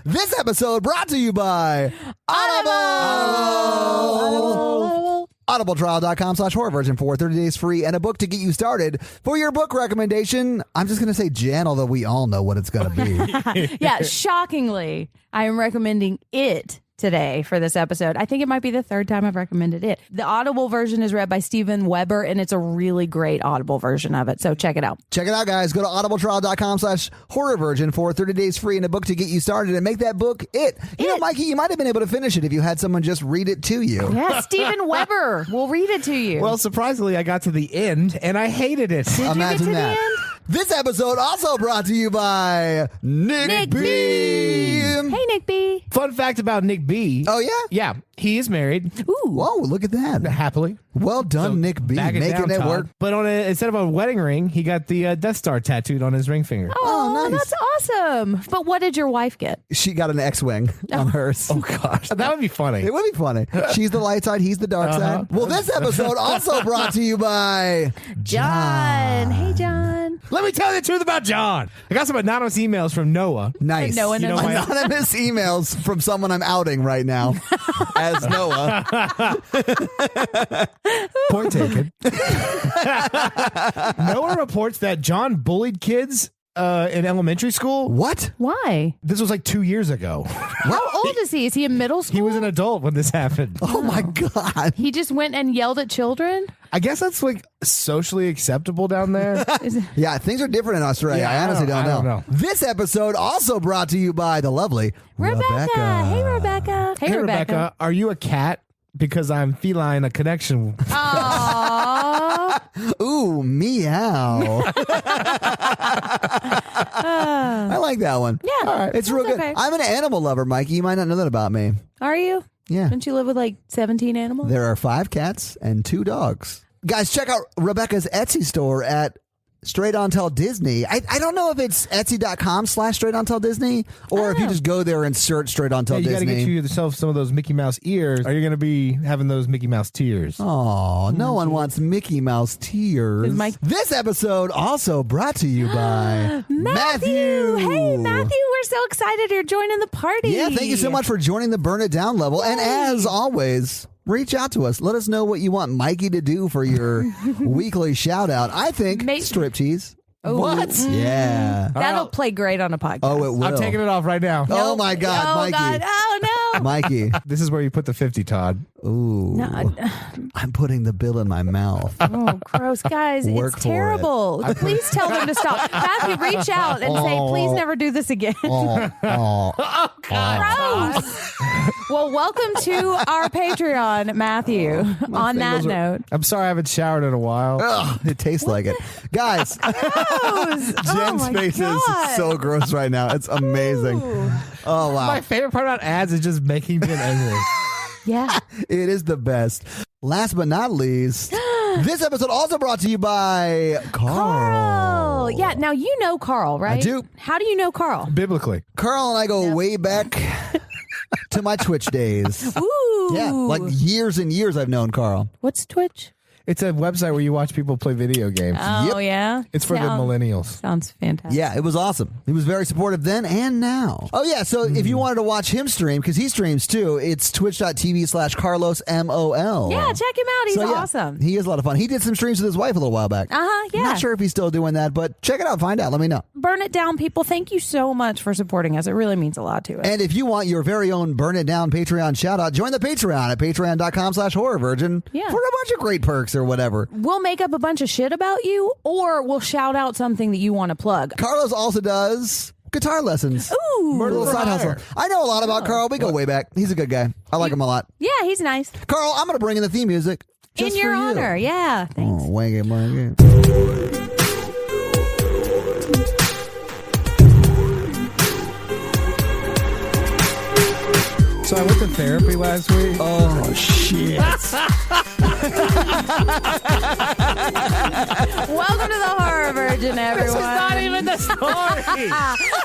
This episode brought to you by Audible. Audibletrial.com/horrorvirgin for 30 days free and a book to get you started. For your book recommendation, I'm just going to say Jenn, although we all know what it's going to be. Yeah, shockingly, I am recommending it today for this episode. I think it might be the third time I've recommended it. The Audible version is read by Steven Weber, and it's a really great Audible version of it. So check it out. Check it out, guys. Go to audibletrial.com/horrorvirgin for 30 days free and a book to get you started and make that book it. You know, Mikey, you might have been able to finish it if you had someone just read it to you. Yeah, Steven Weber will read it to you. Well, surprisingly, I got to the end and I hated it. Did Imagine you get to that. the end? This episode also brought to you by Nick B. Hey, Nick B. Fun fact about Nick B. Oh, yeah? Yeah, he is married. Ooh. Whoa, look at that. Happily. Well done, So, Nick B. back Making down, it Todd. work. But instead of a wedding ring, he got the Death Star tattooed on his ring finger. Oh, nice. that's awesome. But what did your wife get? She got an X-Wing on hers. Oh, gosh. That would be funny. It would be funny. She's the light side, he's the dark side. Well, this episode also brought to you by John. Hey, John. Let me tell you the truth about John. I got some anonymous emails from Noah. Nice. Noah You know knows. my- Anonymous emails from someone I'm outing right now as Noah. Point taken. Noah reports that John bullied kids in elementary school. What? Why? This was like 2 years ago. How old is he? Is he in middle school? He was an adult when this happened. Oh my God. He just went and yelled at children? I guess that's like socially acceptable down there. Yeah, things are different in Australia. Yeah, I honestly I don't don't know. know. This episode also brought to you by the lovely Rebecca. Hey, Rebecca. Hey, Rebecca, are you a cat? Because I'm feline a connection. Aww. Ooh, meow. I like that one. Yeah. It's real that's good. okay. I'm an animal lover, Mikey. You might not know that about me. Are you? Yeah. Don't you live with like 17 animals? There are 5 cats and 2 dogs. Guys, check out Rebecca's Etsy store at Straight On Tell Disney. I don't know if it's etsy.com/Straight On Tell Disney or if you just go there and search Straight On Tell You got to Disney. get yourself some of those Mickey Mouse ears, or you're going to be having those Mickey Mouse tears. Oh, no one wants Mickey Mouse tears. This episode also brought to you by Matthew. Hey, Matthew, we're so excited you're joining the party. Yeah, thank you so much for joining the Burn It Down level. And as always, reach out to us. Let us know what you want Mikey to do for your weekly shout out. I think striptease. What? Yeah. That'll play great on a podcast. Oh, it will. I'm taking it off right now. Oh, my God, Oh, Mikey. God. Oh, no. Mikey. This is where you put the 50, Todd. Ooh. No, I'm putting the bill in my mouth. oh, gross. Guys, Work it's for it. terrible. Please tell them to stop. Matthew, reach out and say, please never do this again. Oh. Gross. Well, welcome to our Patreon, Matthew. On that note. I'm sorry I haven't showered in a while. Ugh, it tastes like it. Guys, Jen's my face God. is so gross right now. It's amazing. Ooh. Oh, wow. My favorite part about ads is just making me angry. Yeah. It is the best. Last but not least, this episode also brought to you by Carl. Yeah. Now, you know Carl, right? I do. How do you know Carl? Biblically. Carl and I go way back to my Twitch days. Ooh. Yeah, like years and years I've known Carl. What's Twitch? It's a website where you watch people play video games. Oh, yeah. It's for the millennials. Sounds fantastic. Yeah, it was awesome. He was very supportive then and now. Oh, yeah, so if you wanted to watch him stream, because he streams too, it's twitch.tv/CarlosMOL. Yeah, check him out. He's awesome. He is a lot of fun. He did some streams with his wife a little while back. Yeah. Not sure if he's still doing that, but check it out. Find out. Let me know. Burn It Down, people. Thank you so much for supporting us. It really means a lot to us. And if you want your very own Burn It Down Patreon shout out, join the Patreon at patreon.com/horrorvirgin for a bunch of great perks or whatever. We'll make up a bunch of shit about you, or we'll shout out something that you want to plug. Carlos also does guitar lessons. Ooh. Little side hustle. I know a lot about Carl. We go way back. He's a good guy. I like him a lot. Yeah, he's nice. Carl, I'm going to bring in the theme music. Just in your for you. honor. Yeah. Thanks. Oh, wang it, wang it. So I went to therapy last week. Oh, shit. Welcome to the Horror Virgin, everyone. This is not even the story.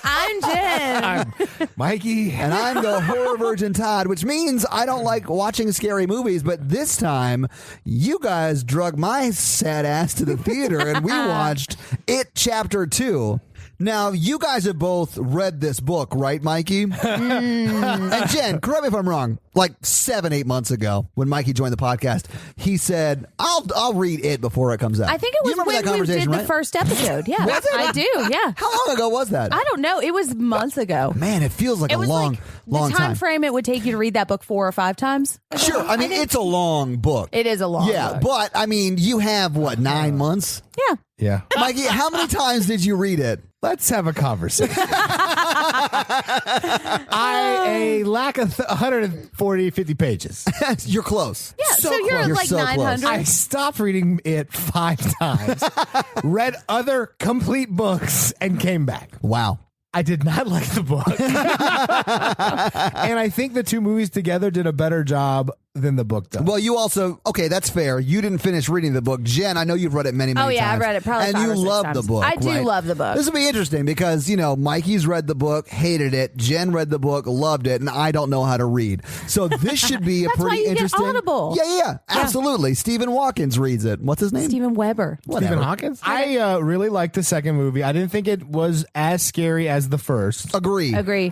I'm Jenn. I'm Mikey. And I'm the Horror Virgin Todd, which means I don't like watching scary movies, but this time you guys drug my sad ass to the theater and we watched It Chapter 2. Now, you guys have both read this book, right, Mikey? And Jen, correct me if I'm wrong, like 7-8 months ago when Mikey joined the podcast, he said, I'll read it before it comes out. I think it was You remember that when we conversation, did right? the first episode. Yeah, Was it? I do. Yeah. How long ago was that? I don't know. It was months ago. Man, it feels like It a was long, like long the time time. frame it would take you to read that book 4 or 5 times. Sure. I mean, it's a long book. It is a long Yeah, book. but I mean, you have what, 9 months? Yeah. Yeah. Mikey, how many times did you read it? Let's have a conversation. I lack 140, 50 pages. You're close. Yeah. So, So you're close. You're like so close. 900. I stopped reading it 5 times, read other complete books, and came back. Wow. I did not like the book. And I think the 2 movies together did a better job than the book does. Well, you also, okay, that's fair. You didn't finish reading the book. Jen, I know you've read it many, many Oh, times. yeah, I've read it probably And 5 you or 6 love times. the book. I do right? love the book. This will be interesting because, Mikey's read the book, hated it. Jen read the book, loved it, and I don't know how to read. So this should be a That's why pretty you get interesting. Audible. Yeah, absolutely. Stephen Watkins reads it. What's his name? Stephen Weber. Whatever. Stephen Hawkins? I really liked the second movie. I didn't think it was as scary as the first. Agree.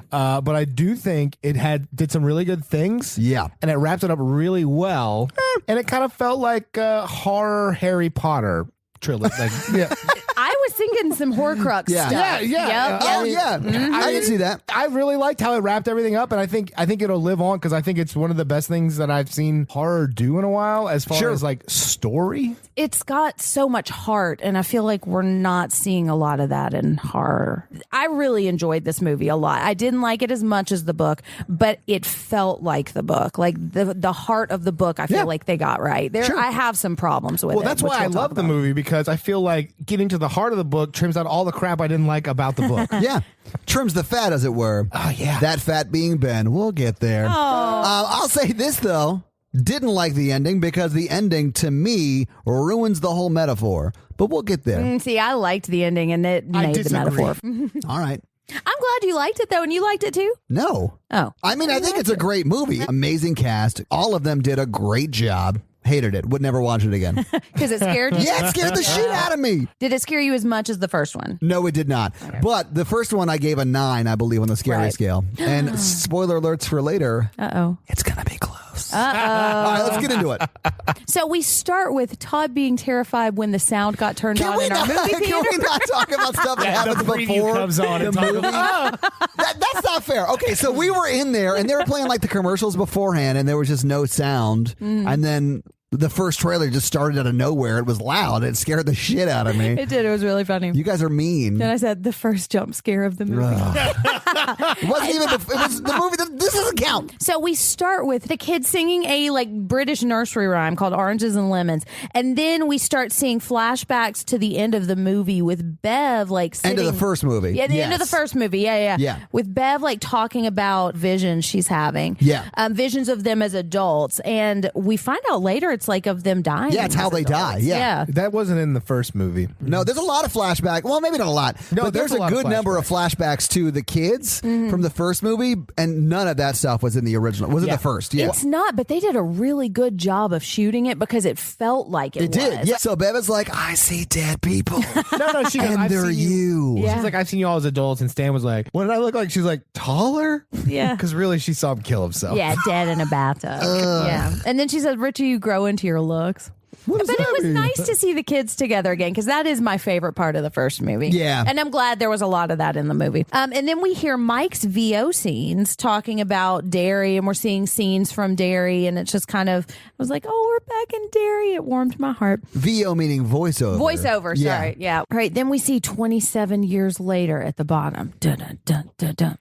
But I do think it did some really good things. Yeah. And it wrapped it up really well. And it kind of felt like horror Harry Potter trilogy. Like, yeah. I was thinking some Horcrux Yeah. stuff. Yeah. Oh, yeah. I can see that. I really liked how it wrapped everything up, and I think it'll live on because I think it's one of the best things that I've seen horror do in a while as far Sure. as like story. It's got so much heart, and I feel like we're not seeing a lot of that in horror. I really enjoyed this movie a lot. I didn't like it as much as the book, but it felt like the book. Like the heart of the book, I feel Yeah. like they got right. There, Sure. I have some problems with it. Well, that's which why I we'll talk love the about. movie because I feel like getting to the heart of the book trims out all the crap I didn't like about the book. Yeah. Trims the fat, as it were. Oh, yeah. That fat being Ben. We'll get there. I'll say this, though. Didn't like the ending because the ending, to me, ruins the whole metaphor. But we'll get there. See, I liked the ending, and it I made the disagree. metaphor. All right. I'm glad you liked it, though, and you liked it, too? No. Oh. I mean, I think it's a great movie. Amazing cast. All of them did a great job. Hated it. Would never watch it again. Because it scared you? Yeah, it scared the shit out of me. Did it scare you as much as the first one? No, it did not. But the first one I gave a 9, I believe, on the scary Right. scale. And spoiler alerts for later, Uh-oh. it's going to be close. Uh-oh. All right, let's get into it. So we start with Todd being terrified when the sound got turned Can on we, in our not, movie can theater. we not talk about stuff that happens the preview before comes on the and talk movie? That's not fair. Okay, so we were in there, and they were playing like the commercials beforehand, and there was just no sound. And then the first trailer just started out of nowhere. It was loud. It scared the shit out of me. It did. It was really funny. You guys are mean. Then I said the first jump scare of the movie. It wasn't even. It was the movie. This doesn't count. So we start with the kid singing a like British nursery rhyme called Oranges and Lemons. And then we start seeing flashbacks to the end of the movie with Bev like sitting. End of the first movie. Yeah, the end of the Yes. first movie. Yeah. With Bev like talking about visions she's having. Yeah. Visions of them as adults. And we find out later it's like of them dying. Yeah, it's how as they die. adults. Yeah. That wasn't in the first movie. No, there's a lot of flashback. Well, maybe not a lot, No, but there's there's a a lot of good number of flashbacks to the kids from the first movie, and none of that stuff was in the original. Was in Yeah. the first? Yeah, It's not, but they did a really good job of shooting it because it felt like it it did. was. Yeah. So Beva's like, I see dead people, No, she goes, and "I've they're seen you. Yeah. She's like, I've seen you all as adults. And Stan was like, what did I look like? She's like, taller? Yeah. Because really, she saw him kill himself. Yeah, dead in a bathtub. Yeah. And then she said, Richie, you grow into your looks. What does But that it was mean? nice to see the kids together again because that is my favorite part of the first movie. Yeah. And I'm glad there was a lot of that in the movie. And then we hear Mike's VO scenes talking about Derry, and we're seeing scenes from Derry, and it's just kind of, I was like, oh, we're back in Derry. It warmed my heart. VO meaning voiceover. Voiceover, Yeah. sorry. Yeah. All right. Then we see 27 years later at the bottom. Dun, dun, dun, dun, dun.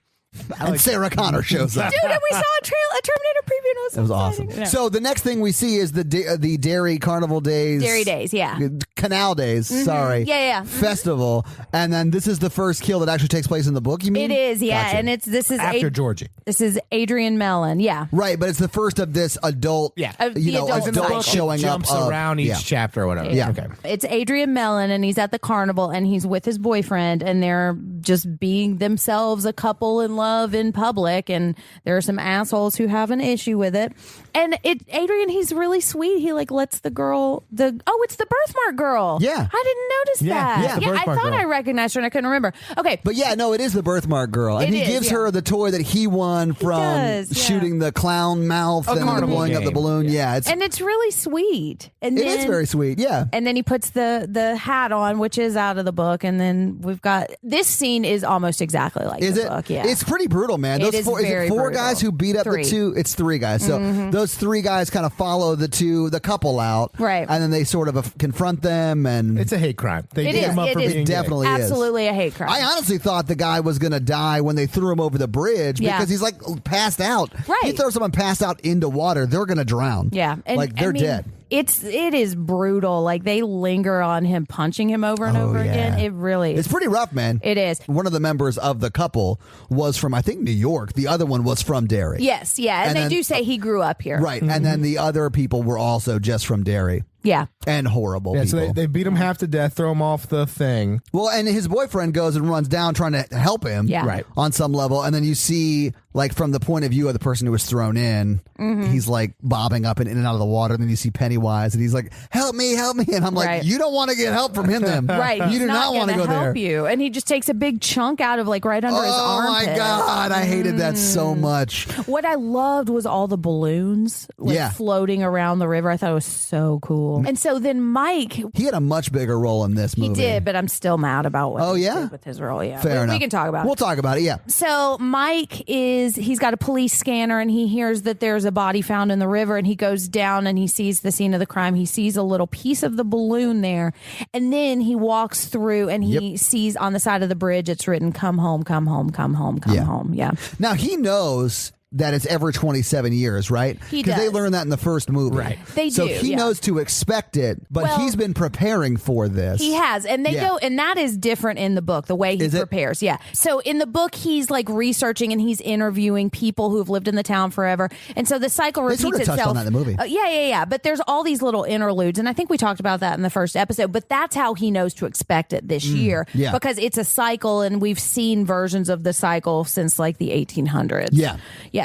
And Sarah Connor shows up. Dude, and we saw a Terminator preview. And It was awesome. exciting. Yeah. So the next thing we see is the Dairy Carnival Days. Dairy Days, yeah. Canal Days, sorry. Yeah. Festival. And then this is the first kill that actually takes place in the book, you mean? It is, yeah. Gotcha. And this is After Georgie. This is Adrian Mellon, yeah. Right, but it's the first of this adult, Yeah. Of the adult adult cycle. showing Jumps up. around each yeah. chapter or whatever. Yeah. Okay. It's Adrian Mellon, and he's at the carnival, and he's with his boyfriend, and they're just being themselves, a couple in love in public, and there are some assholes who have an issue with it. And Adrian, he's really sweet. He like lets the girl, it's the birthmark girl. Yeah. I didn't notice that. Yeah, I birthmark thought girl. I recognized her and I couldn't remember. Okay. But yeah, no, it is the birthmark girl. And It he is, gives her the toy that he won from does, yeah. shooting the clown mouth and then carnival blowing up the game. balloon. Yeah, And it's really sweet. And it is very sweet. Yeah. And then he puts the hat on, which is out of the book. And then we've got this scene is almost exactly like Is the it? book. Yeah. It's pretty brutal, man. It is is very it four brutal. guys who beat up Three. the two? It's three guys. So those three guys kind of follow the couple out. Right. And then they sort of confront them. And It's a hate crime. They It beat is. him up It for is. being gay. Definitely is. absolutely a hate crime. I honestly thought the guy was going to die when they threw him over the bridge Yeah. because he's like passed out. Right. You throw someone passed out into water, they're going to drown. Yeah, and like they're I mean, dead. It is brutal. Like they linger on him, punching him over and over yeah. again. It really It's is. pretty rough, man. It is. One of the members of the couple was from, I think, New York. The other one was from Derry. Yes, yeah, and And they then- do say he grew up here. Right. And then the other people were also just from Derry. Yeah. And horrible Yeah, people. so they beat him half to death, throw him off the thing. Well, and his boyfriend goes and runs down trying to help him Yeah. Right. on some level. And then you see, like, from the point of view of the person who was thrown in, he's like bobbing up and in and out of the water. And then you see Pennywise and he's like, help me. And I'm like, Right. you don't want to get help from him then. Right. You He's do not want to gonna go there. help you. And he just takes a big chunk out of like right under his Oh armpit. my God. I hated that so much. What I loved was all the balloons like Yeah. floating around the river. I thought it was so cool. And so then Mike, He had a much bigger role in this movie. he did, but I'm still mad about what Oh, he yeah? did with his role. Yeah. Fair enough. We can talk about We'll it. talk about it, yeah. So Mike he's got a police scanner and he hears that there's a body found in the river and he goes down and he sees the scene of the crime. He sees a little piece of the balloon there. And then he walks through and he sees on the side of the bridge, it's written, come home, come home, come home, come Yeah. home. Yeah. Now, he knows that it's every 27 years, right? He Because they does. learned that in the first movie. Right. They So do, he yeah. knows to expect it, but Well, he's been preparing for this. He has, and they Yeah. go, and that is different in the book, the way he Is it? prepares. Yeah. So in the book, he's like researching and he's interviewing people who've lived in the town forever, and so the cycle They repeats sort of touched itself. on that in the movie. Yeah. But there's all these little interludes, and I think we talked about that in the first episode. But that's how he knows to expect it this year, yeah. because it's a cycle, and we've seen versions of the cycle since like the 1800s. Yeah.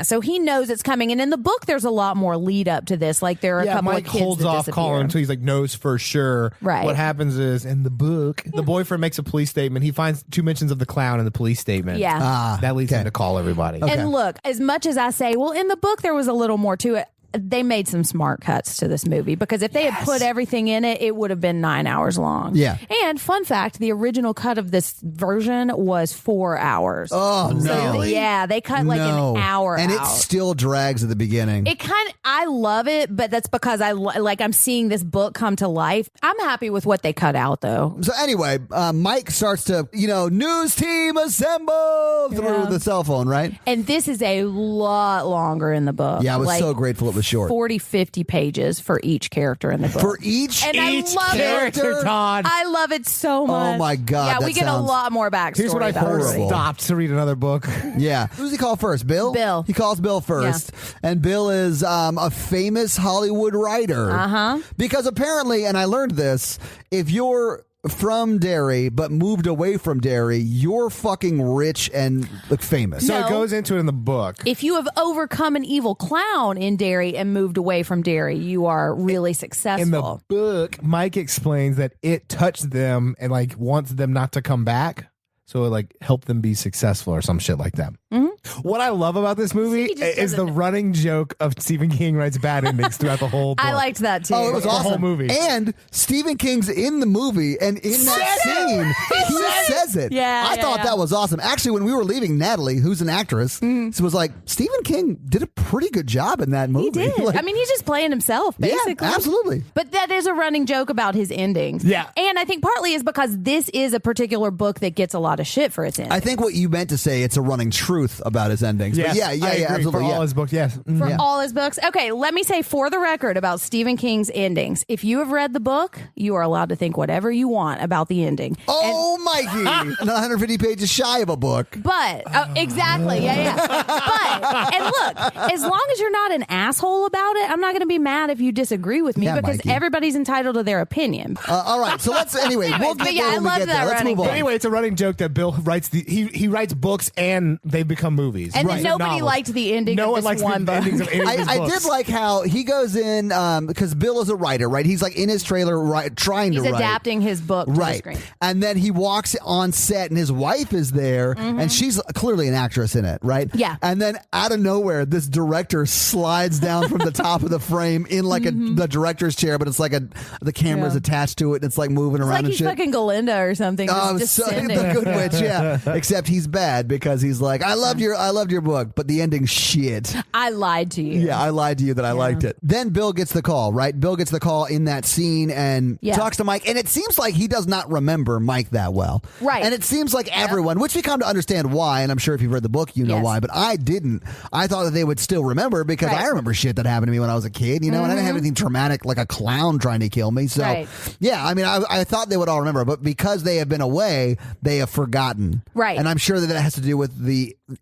So he knows it's coming, and in the book, there's a lot more lead up to this. Like there are a couple Mike of kids holds that off disappear. calling until he's like knows for sure. Right. What happens is in the book, the boyfriend makes a police statement. He finds 2 mentions of the clown in the police statement. Yeah. That leads him to call everybody. And look, as much as I say, well, in the book there was a little more to it, they made some smart cuts to this movie, because if they had put everything in it, it would have been 9 hours long. Yeah. And fun fact, the original cut of this version was 4 hours. Oh, no. Yeah, they cut like an hour and out. it still drags at the beginning. It kind of, I love it, but that's because I'm seeing this book come to life. I'm happy with what they cut out, though. So anyway, Mike starts to, news team assemble through the cell phone, right? And this is a lot longer in the book. Yeah, I was Like, so grateful it was short. 40, 50 pages for each character in the book. For each And I love character, it. Todd. I love it so much. Oh, my God, Yeah, that we get a sounds- lot more backstory. Here's what I about first Rory. stopped to read another book. Yeah. Who's he call first? Bill? Bill. He calls Bill first. And Bill is a famous Hollywood writer. Uh-huh. Because apparently, and I learned this, if you're from Derry but moved away from Derry, you're fucking rich and famous. So No. it goes into it in the book. If you have overcome an evil clown in Derry and moved away from Derry, you are really successful. In the book, Mike explains that it touched them and like wants them not to come back. So it like helped them be successful or some shit like that. What I love about this movie He just is the doesn't- running joke of Stephen King writes bad endings throughout the whole book. I liked that too. Oh, it was The awesome. whole movie. And Stephen King's in the movie, and in that scene, he says it. Yeah, I yeah, thought yeah. that was awesome. Actually, when we were leaving, Natalie, who's an actress, was like, Stephen King did a pretty good job in that movie. He did. Like, I mean, he's just playing himself, basically. Yeah, absolutely. But that is a running joke about his endings. Yeah. And I think partly is because this is a particular book that gets a lot of shit for its ending. I think what you meant to say, it's a running truth about his endings. Yes, But yeah, I agree. absolutely. For yeah. all his books, yes. For Yeah. all his books. Okay, let me say for the record about Stephen King's endings. If you have read the book, you are allowed to think whatever you want about the ending. Oh, Mikey. 150 pages shy of a book. But exactly, yeah. And look, as long as you're not an asshole about it, I'm not going to be mad if you disagree with me because Mikey. everybody's entitled to their opinion. All right, so let's we'll get but yeah, there I when we love get that there. Let's running move on. thing. Anyway, it's a running joke that Bill writes he writes books and they become movies. And Right. then nobody Novels. liked the ending No of one this likes one the book. endings of any of his I books. did like how he goes in because Bill is a writer, right? He's like in his trailer trying He's to write. adapting his book to the Right. screen. And then he walks on set and his wife is there and she's clearly an actress in it, right? Yeah. And then out of nowhere, this director slides down from the top of the frame in like the director's chair, but it's like the camera's Yeah. attached to it and it's like moving It's around like and he's shit. fucking Galinda or something. Just So descending. the Good Witch, yeah. Except he's bad because he's like, I loved your book, but the ending's shit. I lied to you. Yeah, I lied to you that I liked it. Then Bill gets the call, right? Bill gets the call in that scene and talks to Mike, and it seems like he does not remember Mike that well. Right. And it seems like everyone, which we come to understand why, and I'm sure if you've read the book, you know Yes. why, but I didn't. I thought that they would still remember because Right. I remember shit that happened to me when I was a kid, and I didn't have anything traumatic like a clown trying to kill me. So, Right. yeah, I mean, I thought they would all remember, but because they have been away, they have forgotten. Right. And I'm sure that has to do with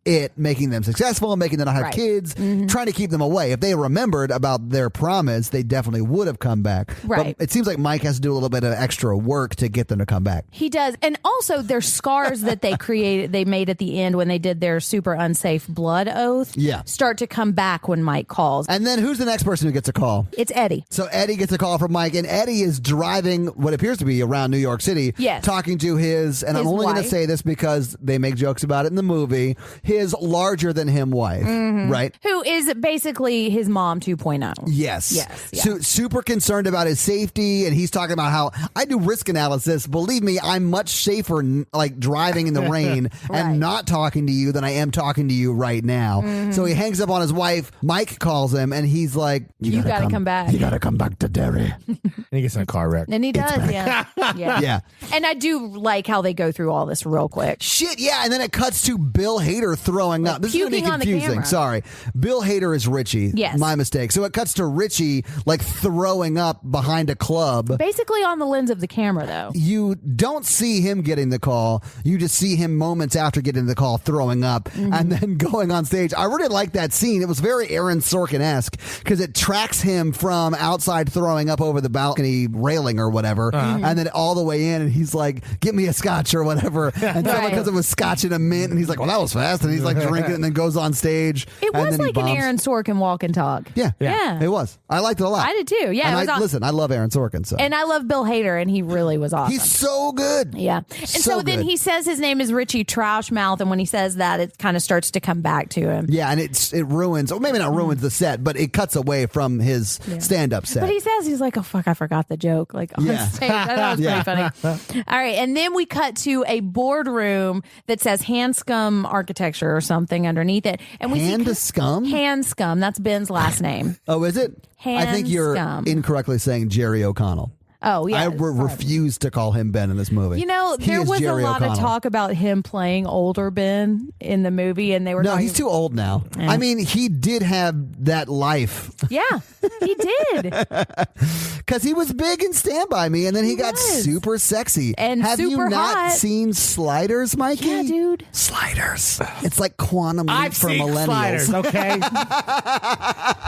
it making them successful and making them not have Right. kids, trying to keep them away. If they remembered about their promise, they definitely would have come back. Right. But it seems like Mike has to do a little bit of extra work to get them to come back. He does. And also their scars that they made at the end when they did their super unsafe blood oath start to come back when Mike calls. And then who's the next person who gets a call? It's Eddie. So Eddie gets a call from Mike, and Eddie is driving what appears to be around New York City, talking to his I'm only going to wife. say this because they make jokes about it in the movie, his larger-than-him wife, right? Who is basically his mom 2.0. Yes. Yes, yeah. So super concerned about his safety, and he's talking about how I do risk analysis. Believe me, I'm much safer like driving in the rain Right. and not talking to you than I am talking to you right now. So he hangs up on his wife. Mike calls him, and he's like, You gotta come back. You gotta come back to Derry." And he gets in a car wreck. And he does, yeah. Yeah. And I do like how they go through all this real quick. Shit, yeah, and then it cuts to Bill Hader throwing up. This is going to be puking on the confusing. camera. Sorry. Bill Hader is Richie. Yes. My mistake. So it cuts to Richie like throwing up behind a club. Basically on the lens of the camera, though. You don't see him getting the call. You just see him moments after getting the call throwing up and then going on stage. I really like that scene. It was very Aaron Sorkin-esque because it tracks him from outside throwing up over the balcony railing or whatever and then all the way in and he's like, "Get me a scotch" or whatever. And someone comes up with scotch and a mint and he's like, "Well, that was fast." And he's like drinking it and then goes on stage. It and was then he like an bombs. Aaron Sorkin walk and talk. Yeah. Yeah. It was. I liked it a lot. I did too. Yeah. And it was listen, I love Aaron Sorkin. So. and I love Bill Hader, and he really was awesome. He's so good. Yeah. And so then good. he says his name is Richie Trashmouth, and when he says that, it kind of starts to come back to him. Yeah, and it ruins, or maybe not ruins the set, but it cuts away from his stand-up set. But he says, he's like, "Oh, fuck, I forgot the joke." Like, on Yeah. stage. I thought it was pretty funny. All right. And then we cut to a boardroom that says Hanscom Architecture or something underneath it. And we see Hanscom? Hanscom. That's Ben's last name. Oh, is it? I think you're Hanscom. incorrectly saying Jerry O'Connell. Oh, yeah. I refuse to call him Ben in this movie. You know, He there is was Jerry a lot O'Connell. of talk about him playing older Ben in the movie, and they were No, talking, he's too old now. I mean, he did have that life Yeah, he did. because he was big in Stand By Me, and then he got was. super sexy. And have you super not hot. seen Sliders, Mikey? Yeah, dude. Sliders. It's like Quantum Leap I've for seen millennials. Sliders, okay?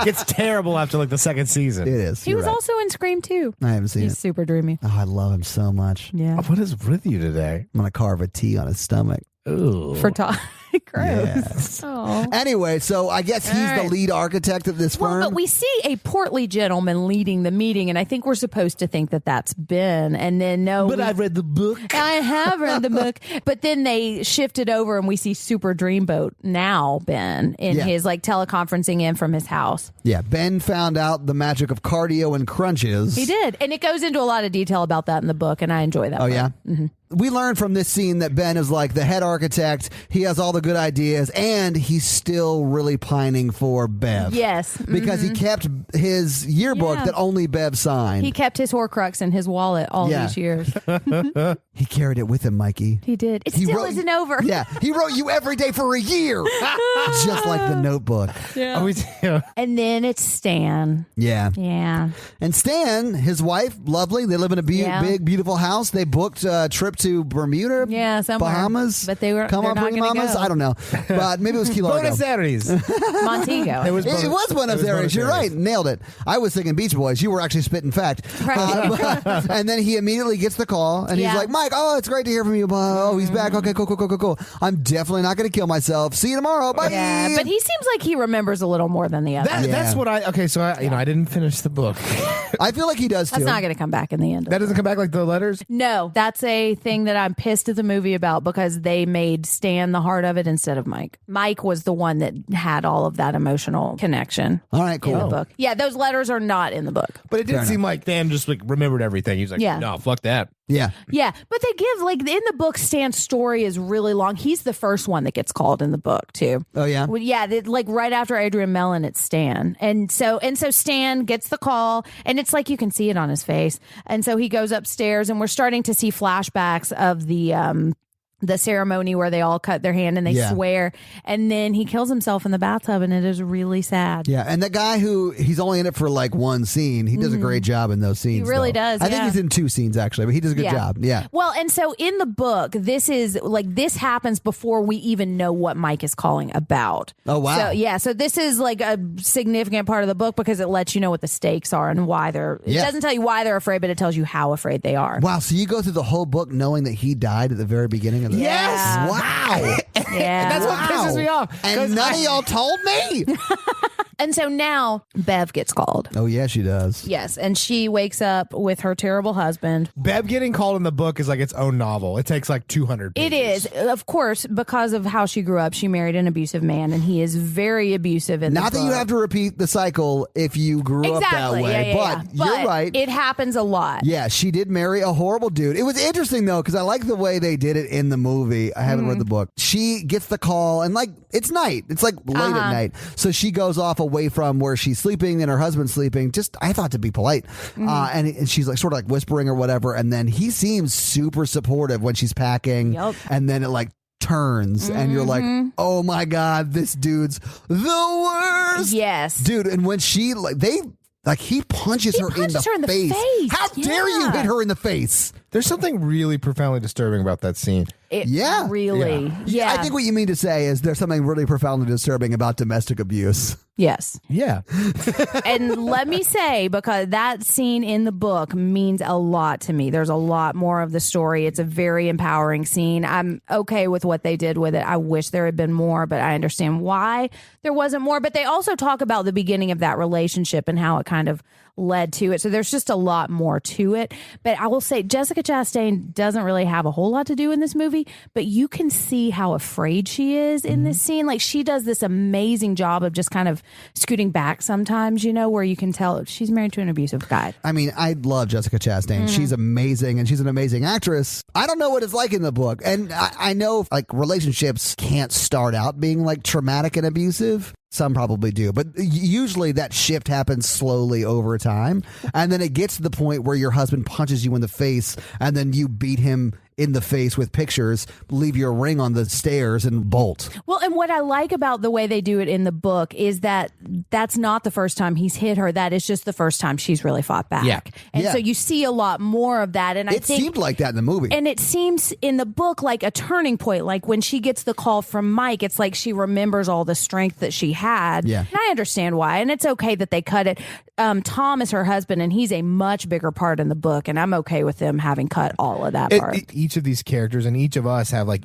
It's terrible after like the second season. It is. He You're was right. also in Scream 2. I haven't seen He's it. super dreamy. Oh, I love him so much. Yeah. What is with you today? I'm gonna carve a T on his stomach. Ooh. For Todd. Gross. Yes. Oh. Anyway, so I guess he's All the right. lead architect of this Well, firm. but we see a portly gentleman leading the meeting, and I think we're supposed to think that that's Ben. And then But I've read the book. I have read the book, but then they shifted over, and we see Super Dreamboat now Ben in his like teleconferencing in from his house. Yeah, Ben found out the magic of cardio and crunches. He did, and it goes into a lot of detail about that in the book, and I enjoy that. Oh, part. yeah? Mm-hmm. We learned from this scene that Ben is like the head architect. He has all the good ideas, and he's still really pining for Bev. Yes, Because he kept his yearbook Yeah. that only Bev signed. he kept his Horcrux in his wallet all Yeah. these years. He carried it with him, Mikey. He did. It He still wrote- isn't over. Yeah, he wrote you every day for a year. Just like the Notebook. Yeah. Oh, we do. And then it's Stan. Yeah. Yeah. And Stan, his wife, lovely. They live in a big, beautiful house. They booked a trip trip to Bermuda, Yeah, somewhere. Bahamas, But they're not Bring gonna Mamas. go. I don't know, but maybe it was Key Largo. Buenos Aires. Montego. It was Buenos Aires. You're right. Nailed it. I was thinking Beach Boys. You were actually spitting fact. Right. And then he immediately gets the call, and he's Yeah. like, Mike, oh, it's great to hear from you. Oh, he's back. Okay, cool. I'm definitely not going to kill myself. See you tomorrow. Bye. Yeah, but he seems like he remembers a little more than the other. That's what I. Okay, so I didn't finish the book. I feel like he does too. That's not going to come back in the end. That doesn't come back like the letters. No, that's a thing that I'm pissed at the movie about because they made Stan the heart of it instead of Mike. Mike was the one that had all of that emotional connection. All right, cool. In the book. Yeah, those letters are not in the book. But it did seem like Dan just like remembered everything. He's like, Yeah. no, fuck that. Yeah. Yeah, but they give like in the book, Stan's story is really long. He's the first one that gets called in the book too. Oh yeah. Well, yeah, like right after Adrian Mellon, it's Stan, and so Stan gets the call, and it's like you can see it on his face, and so he goes upstairs, and we're starting to see flashbacks of the ceremony where they all cut their hand and they swear, and then he kills himself in the bathtub, and it is really sad. Yeah, and that guy he's only in it for like one scene. He does a great job in those scenes. He really though. does, I think yeah. he's in 2 scenes actually, but he does a good job. Yeah. Well, and so in the book, this happens before we even know what Mike is calling about. Oh wow. So yeah, so this is like a significant part of the book because it lets you know what the stakes are and why they're. It doesn't tell you why they're afraid, but it tells you how afraid they are. Wow. So you go through the whole book knowing that he died at the very beginning of the Yes. Wow. Yeah. That's what pisses me off. And none of y'all told me. And so now Bev gets called. Oh yeah, she does. Yes, and she wakes up with her terrible husband. Bev getting called in the book is like its own novel. It takes like 200 pages. It is, of course, because of how she grew up. She married an abusive man, and he is very abusive in Not the that you book. have to repeat the cycle if you grew up that way, but you're right. It happens a lot. Yeah, she did marry a horrible dude. It was interesting though, because I like the way they did it in the movie. I haven't read the book. She gets the call, and like it's night. It's like late at night, so she goes off away from where she's sleeping and her husband's sleeping. Just I thought to be polite, and she's like sort of like whispering or whatever, and then he seems super supportive when she's packing, and then it like turns and you're like, oh my god, this dude's the worst. Yes, dude. And when she he punches her in the face. How dare you hit her in the face? There's something really profoundly disturbing about that scene. Really. Yeah. I think what you mean to say is there's something really profoundly disturbing about domestic abuse. Yes. Yeah. And let me say, because that scene in the book means a lot to me. There's a lot more of the story. It's a very empowering scene. I'm okay with what they did with it. I wish there had been more, but I understand why there wasn't more. But they also talk about the beginning of that relationship and how it kind of led to it. So there's just a lot more to it. But I will say Jessica Chastain doesn't really have a whole lot to do in this movie, but you can see how afraid she is in this scene. Like she does this amazing job of just kind of scooting back sometimes, where you can tell she's married to an abusive guy. I mean, I love Jessica Chastain. She's amazing, and she's an amazing actress. I don't know what it's like in the book. And I know like relationships can't start out being like traumatic and abusive. Some probably do, but usually that shift happens slowly over time. And then it gets to the point where your husband punches you in the face and then you beat him in the face with pictures, leave your ring on the stairs and bolt. Well, and what I like about the way they do it in the book is that that's not the first time he's hit her. That is just the first time she's really fought back. Yeah. And so you see a lot more of that. And I think it seemed like that in the movie. And it seems in the book like a turning point. Like when she gets the call from Mike, it's like she remembers all the strength that she had. Yeah. And I understand why. And it's okay that they cut it. Tom is her husband, and he's a much bigger part in the book. And I'm okay with them having cut all of that part. Each of these characters and each of us have like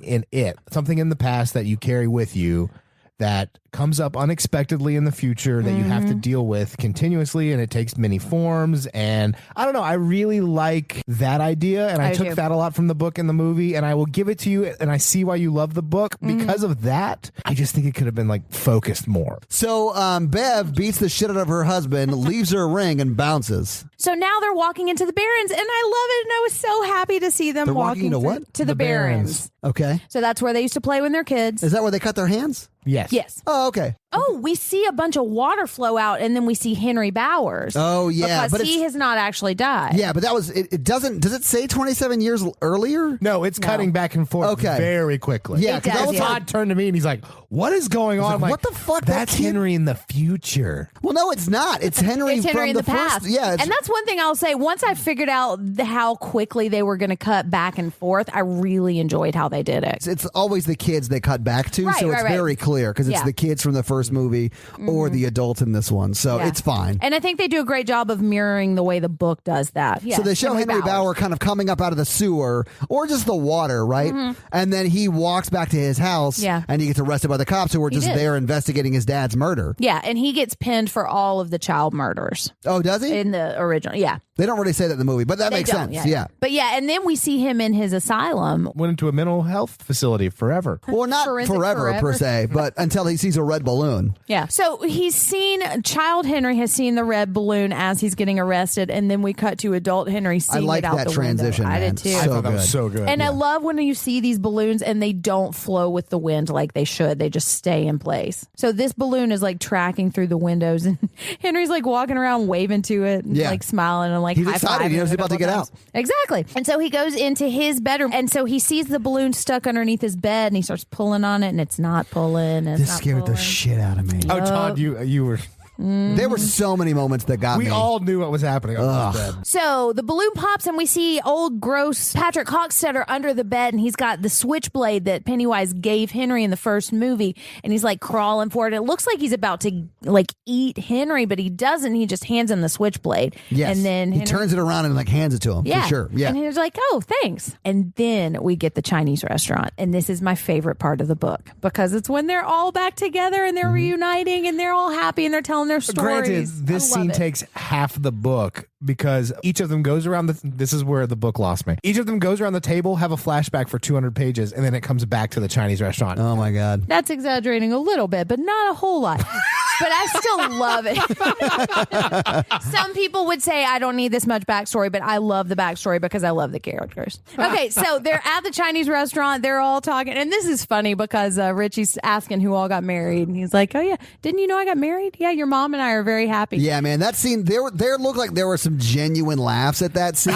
something in the past that you carry with you that comes up unexpectedly in the future that you have to deal with continuously, and it takes many forms. And I don't know, I really like that idea, and I took that a lot from the book and the movie, and I will give it to you, and I see why you love the book because of that. I just think it could have been like focused more. So Bev beats the shit out of her husband, leaves her ring, and bounces. So now they're walking into the Barrens, and I love it, and I was so happy to see them walking into what? to the Barrens. Okay. So that's where they used to play when they're kids. Is that where they cut their hands? Yes. Yes. Oh, okay. Oh, we see a bunch of water flow out, and then we see Henry Bowers. Oh, yeah. Because he has not actually died. Yeah, but that was, it doesn't, does it say 27 years earlier? No, it's cutting back and forth very quickly. Yeah, because Todd turned to me and he's like, what is going on? I'm like, what the fuck? That's Henry in the future. Well, no, it's not. It's Henry, It's Henry from in the past. first. Yeah. And that's one thing I'll say. Once I figured out how quickly they were going to cut back and forth, I really enjoyed how they did it. It's always the kids they cut back to, so it's very clear because it's the kids from the first movie or the adult in this one, so it's fine. And I think they do a great job of mirroring the way the book does that. Yeah, so they show Henry Bauer kind of coming up out of the sewer or just the water, right? And then he walks back to his house and he gets arrested by the cops who were just there investigating his dad's murder. Yeah, and he gets pinned for all of the child murders. Oh, does he? In the original, yeah. They don't really say that in the movie, but that makes sense. Yeah. But yeah, and then we see him in his asylum. Went into a mental health facility forever. Well, not forever per se, but until he sees a red balloon. Yeah. So he's seen, child Henry has seen the red balloon as he's getting arrested, and then we cut to adult Henry seeing it out the transition, window. man. I did too. I thought that was so good. And I love when you see these balloons and they don't flow with the wind like they should. They just stay in place. So this balloon is like tracking through the windows, and Henry's like walking around waving to it and like smiling and like he's excited. He knows he's about to get out. Exactly. And so he goes into his bedroom, and so he sees the balloon stuck underneath his bed, and he starts pulling on it, and it's not pulling. And this scared the shit out of me. Oh, Todd, you were... There were so many moments that got me. We all knew what was happening on this bed. So the balloon pops, and we see old gross Patrick Hockstetter under the bed, and he's got the switchblade that Pennywise gave Henry in the first movie, and he's like crawling for it. It looks like he's about to like eat Henry, but he doesn't. He just hands him the switchblade. Yes. And then he turns it around and like hands it to him. Yeah. For sure. Yeah. And he's like, oh, thanks. And then we get the Chinese restaurant. And this is my favorite part of the book because it's when they're all back together and they're reuniting and they're all happy and they're telling their stories. Granted, this scene takes half the book because each of them goes around this is where the book lost me. Each of them goes around the table, have a flashback for 200 pages, and then it comes back to the Chinese restaurant. Oh my God. That's exaggerating a little bit, but not a whole lot. But I still love it. Some people would say I don't need this much backstory, but I love the backstory because I love the characters. Okay, so they're at the Chinese restaurant. They're all talking. And this is funny because Richie's asking who all got married. And he's like, oh, yeah, didn't you know I got married? Yeah, your mom and I are very happy. Yeah, man, that scene, there looked like there were some genuine laughs at that scene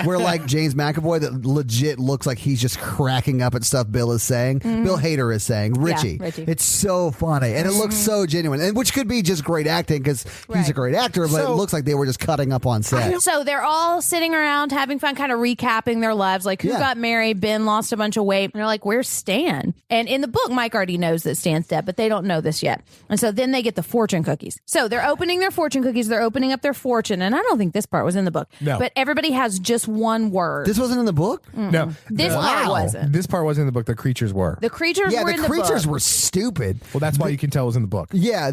where like James McAvoy that legit looks like he's just cracking up at stuff Bill is saying. Bill Hader is saying. Richie. Yeah, Richie. It's so funny. And it looks so genuine. And which could be just great acting because he's a great actor, but it looks like they were just cutting up on set. So they're all sitting around having fun, kind of recapping their lives, like who got married, Ben lost a bunch of weight. And they're like, where's Stan? And in the book, Mike already knows that Stan's dead, but they don't know this yet. And so then they get the fortune cookies. So they're opening their fortune cookies. They're opening up their fortune. And I don't think this part was in the book. No. But everybody has just one word. This wasn't in the book? No. This part wasn't. This part wasn't in the book. The creatures were. The creatures were in the book. the creatures were stupid. Well, that's why you can tell it was in the book. Yeah.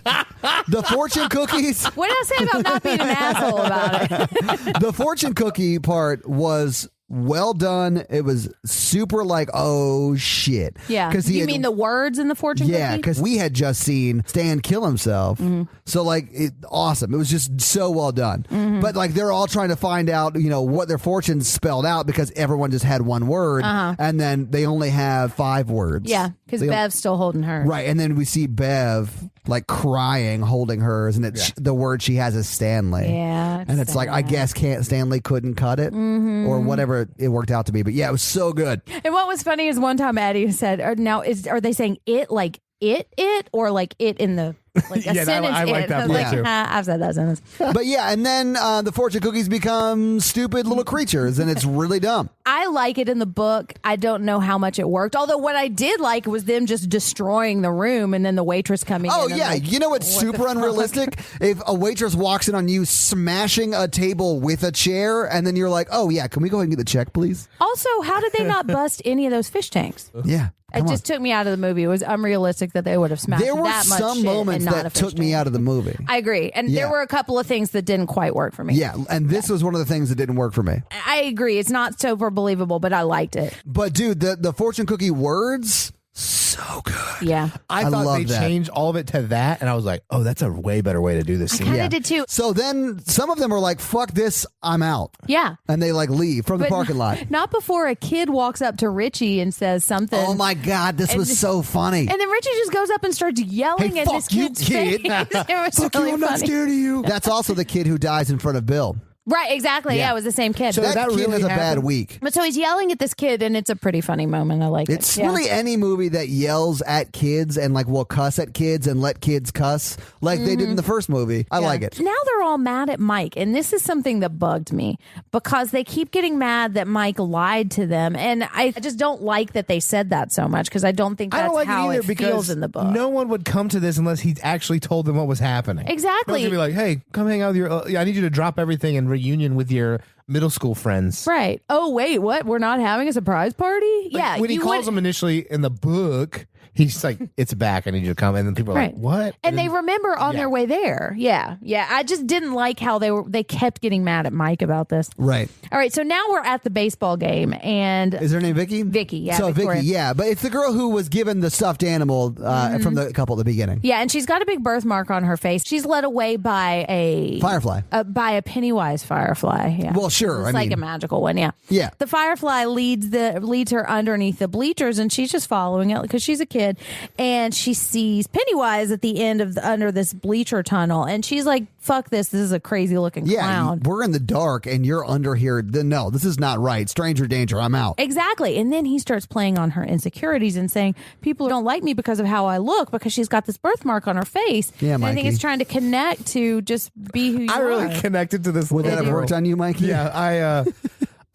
The fortune cookies. What did I say about not being an asshole about it? The fortune cookie part was well done. It was super like, oh shit. Yeah. You mean the words in the fortune cookie? Yeah, because we had just seen Stan kill himself. So like, awesome. It was just so well done. But like, they're all trying to find out, what their fortunes spelled out because everyone just had one word, and then they only have 5 words. Yeah, because Bev's still holding hers. Right, and then we see Bev like crying, holding hers, and it's the word she has is Stanley. Yeah, and it's like, I guess Stanley couldn't cut it or whatever it worked out to be. But yeah, it was so good. And what was funny is one time Addie said, are they saying it like it or like it in the like a sentence? I like that part too. I've said that sentence. But yeah, and then the fortune cookies become stupid little creatures, and it's really dumb. I like it in the book. I don't know how much it worked. Although what I did like was them just destroying the room and then the waitress coming in. Oh, yeah. Like, you know what's super unrealistic? If a waitress walks in on you smashing a table with a chair, and then you're like, oh, yeah, can we go ahead and get the check, please? Also, how did they not bust any of those fish tanks? Yeah. It just took me out of the movie. It was unrealistic that they would have smashed there were that much some shit moments and that took me out of the movie. I agree. And there were a couple of things that didn't quite work for me. Yeah, and this was one of the things that didn't work for me. I agree. It's not super believable, but I liked it. But dude, the fortune cookie words So good. Yeah. I thought love they that. changed all of it to that, and I was like, oh, that's a way better way to do this I scene. kind of did too. So then some of them are like, fuck this, I'm out. Yeah. And they like leave from the But parking lot. Not before a kid walks up to Richie and says something. Oh my God, this was so funny. And then Richie just goes up and starts yelling Hey, at this fuck you, kid's kid. face. It was Fuck really you, I'm not funny. scared of you. That's also the kid who dies in front of Bill. Right, exactly. Yeah, it was the same kid. So That that kid really has a bad happened? week. But so he's yelling at this kid, and it's a pretty funny moment. I like It's it. Yeah. really any movie that yells at kids and like will cuss at kids and let kids cuss like they did in the first movie. I like it. Now they're all mad at Mike, and this is something that bugged me because they keep getting mad that Mike lied to them, and I just don't like that they said that so much because I don't think that's I don't like how it either it because feels in the book. no one would come to this unless he actually told them what was happening. Exactly. No one's gonna be like, hey, come hang out with your. I need you to drop everything and reunion with your middle school friends. Right. Oh, wait, what? We're not having a surprise party? Like, when he calls them initially in the book, he's just like, it's back. I need you to come. And then people are like, what? And they remember on their way there. Yeah. Yeah. I just didn't like how they kept getting mad at Mike about this. Right. All right. So now we're at the baseball game, and Is her name Vicky? Vicky, yeah, So Victoria. Vicky, yeah. But it's the girl who was given the stuffed animal from the couple at the beginning. yeah, and she's got a big birthmark on her face. She's led away by a Firefly. by a Pennywise firefly. Yeah. Well, sure, It's I like mean- a magical one. Yeah. Yeah. The firefly leads her underneath the bleachers, and she's just following it because she's a kid, and she sees Pennywise at the end of under this bleacher tunnel, and she's like, "Fuck this! This is a crazy looking Yeah, clown." we're in the dark and you're under here. Then no, this is not right. Stranger danger. I'm out. Exactly. And then he starts playing on her insecurities and saying, people don't like me because of how I look, because she's got this birthmark on her face. Yeah, and I think Mikey. it's trying to connect to just be who you I are. really connected to this. Would that little have girl. worked on you, Mikey? Yeah,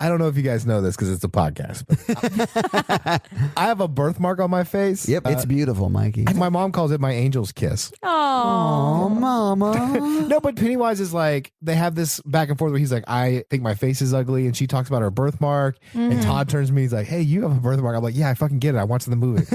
I don't know if you guys know this because it's a podcast, but I have a birthmark on my face. Yep. It's beautiful, Mikey. My mom calls it my angel's kiss. Oh, mama. No, but Pennywise is like, they have this back and forth where he's like, I think my face is ugly, and she talks about her birthmark, and Todd turns to me, he's like, hey, you have a birthmark. I'm like, yeah, I fucking get it. I watched the movie.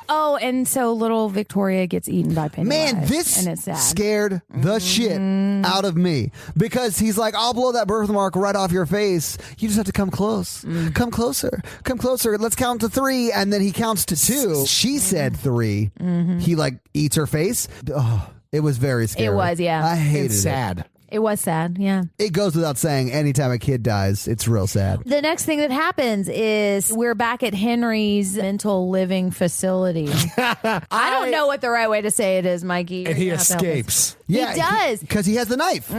Oh, and so little Victoria gets eaten by Pennywise. Man, this and it's sad. scared the shit out of me because he's like, I'll blow that birthmark right off your face. You just have to come close. Come closer. Come closer. Let's count to 3. And then he counts to 2. She said 3. He like eats her face. Oh, it was very scary. It was, yeah. I hated It's sad. It was sad, yeah. It goes without saying, anytime a kid dies, it's real sad. The next thing that happens is we're back at Henry's mental living facility. I don't know what the right way to say it is, Mikey. And he You're gonna have to help us. escapes. Yeah, He does. because he has the knife.